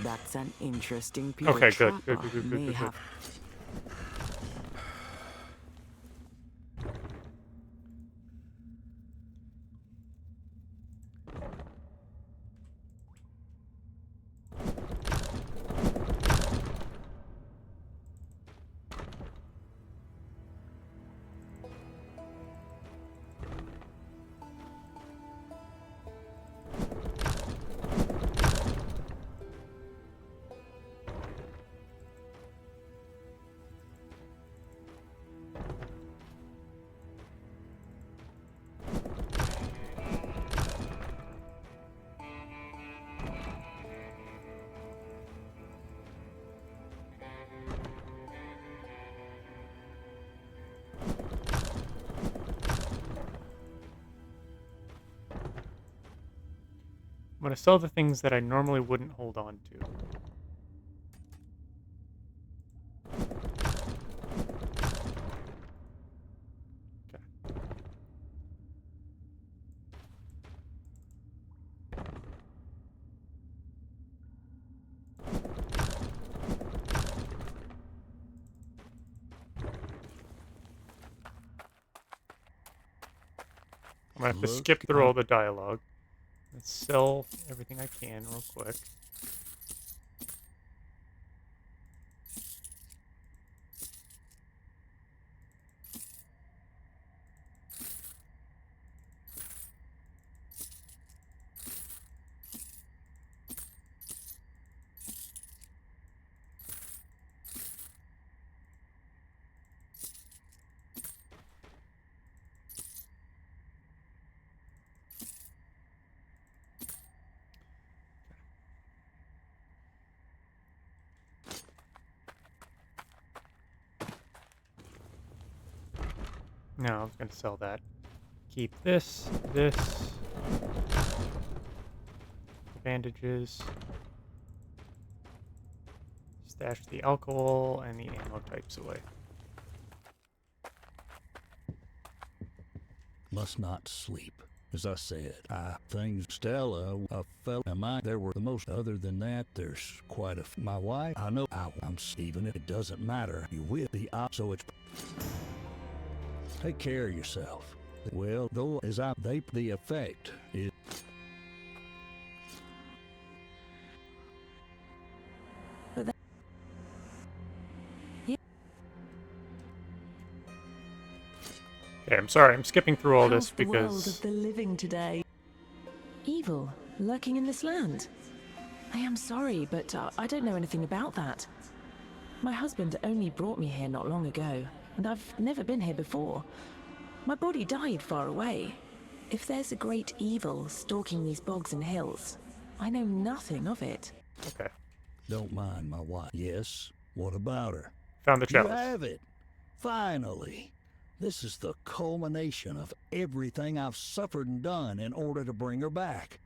That's an interesting piece Okay, of good, trapper. good, good, good, May good, good. have... I'm going to sell the things that I normally wouldn't hold on to. Okay. I'm going to have to skip through all the dialogue. Let's sell everything I can real quick. No, I was going to sell that. Keep this, bandages, stash the alcohol and the ammo types away. Must not sleep. As I said, things Stella, a fella, am I? There were the most. Other than that, there's quite a. My wife, I know. I'm even if it doesn't matter. You will be out, so it's. Take care of yourself. Well, though, the effect is. Okay, I'm sorry. I'm skipping through all this How's the world because of the living today? Evil lurking in this land. I am sorry, but I don't know anything about that. My husband only brought me here not long ago, and I've never been here before. My body died far away. If there's a great evil stalking these bogs and hills, I know nothing of it. okay, Don't mind my wife. Yes. What about her? found the You chalice. have it. Finally. This is the culmination of everything I've suffered and done in order to bring her back.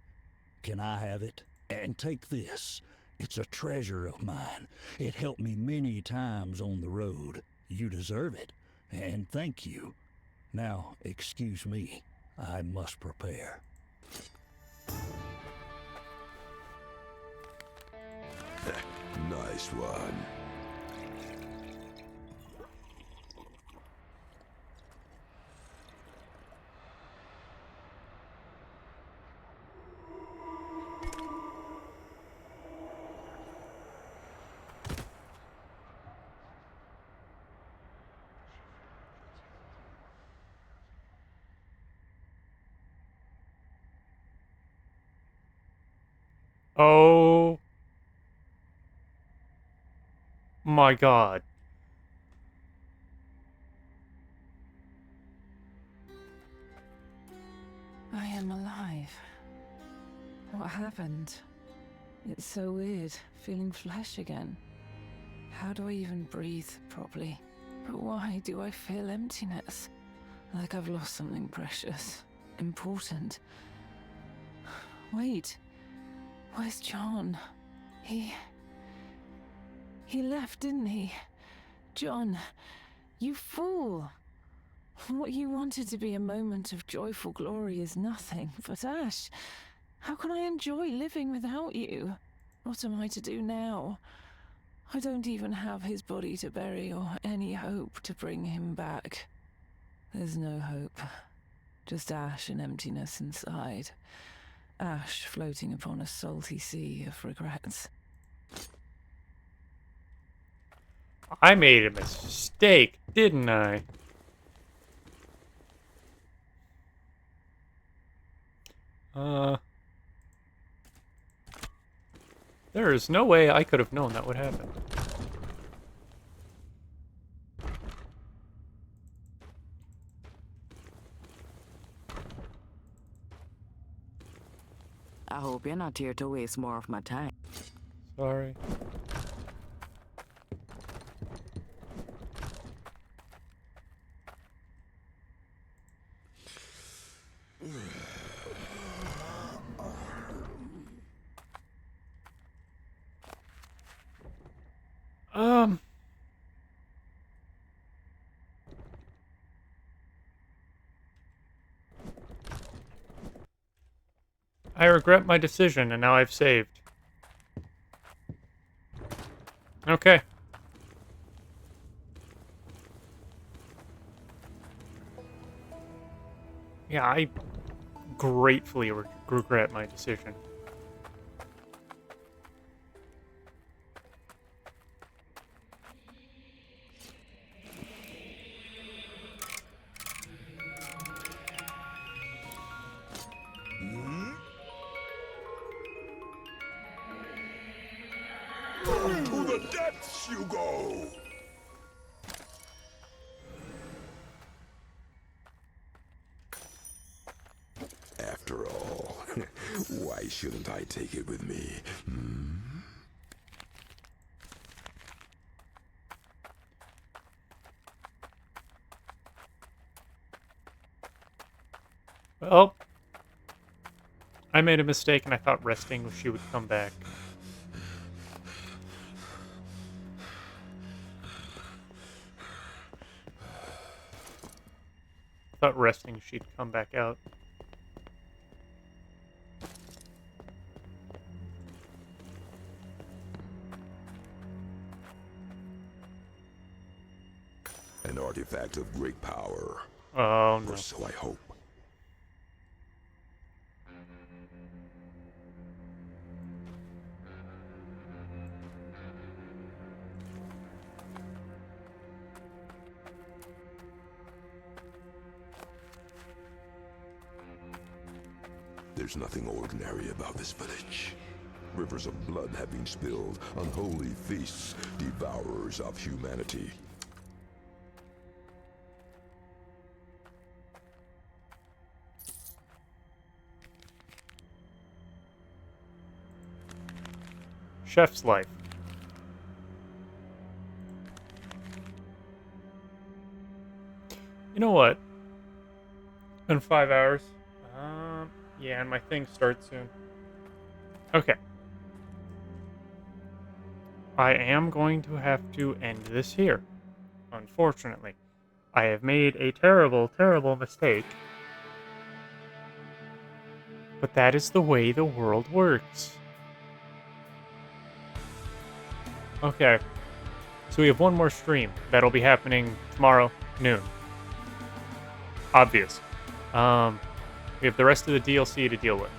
Can I have it? And take this. It's a treasure of mine. It helped me many times on the road. You deserve it. And thank you. Now, excuse me. I must prepare. Nice one. Oh my god. I am alive. What happened? It's so weird, feeling flesh again. How do I even breathe properly? But why do I feel emptiness? Like I've lost something precious, important. Wait, where's John? He left, didn't he? John, you fool! What you wanted to be a moment of joyful glory is nothing but ash. How can I enjoy living without you? What am I to do now? I don't even have his body to bury or any hope to bring him back. There's no hope. Just ash and emptiness inside. Ash floating upon a salty sea of regrets. I made a mistake, didn't I? There is no way I could have known that would happen. I hope you're not here to waste more of my time. Sorry. I regret my decision, and now I've saved. Okay. Yeah, I gratefully regret my decision. To the depths you go! After all, why shouldn't I take it with me? Well, I made a mistake and I thought resting she would come back. I thought resting she'd come back out. An artifact of great power. Oh no. Or so I hope. There's nothing ordinary about this village. Rivers of blood have been spilled, unholy feasts, devourers of humanity. Chef's life. You know what? In 5 hours. Yeah, and my thing starts soon. Okay. I am going to have to end this here. Unfortunately. I have made a terrible, terrible mistake. But that is the way the world works. Okay. So we have one more stream. That'll be happening tomorrow, noon. Obvious. We have the rest of the DLC to deal with.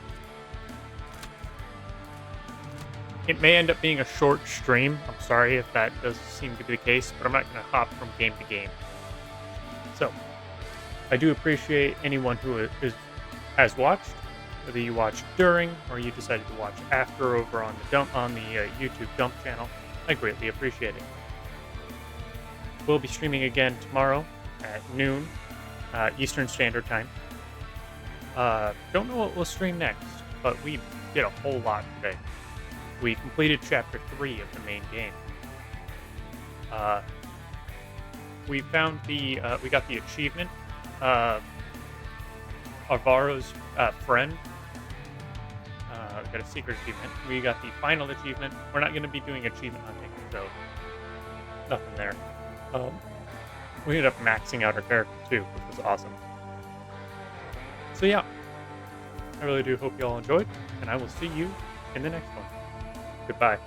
It may end up being a short stream. I'm sorry if that does seem to be the case, but I'm not going to hop from game to game. So, I do appreciate anyone who has watched, whether you watched during or you decided to watch after over on the YouTube Dump channel. I greatly appreciate it. We'll be streaming again tomorrow at noon Eastern Standard Time. Don't know what we'll stream next, but we did a whole lot today. We completed Chapter 3 of the main game. We found we got the achievement. Alvaro's friend. We got a secret achievement. We got the final achievement. We're not going to be doing achievement hunting, so nothing there. We ended up maxing out our character too, which was awesome. So yeah, I really do hope you all enjoyed, and I will see you in the next one. Goodbye.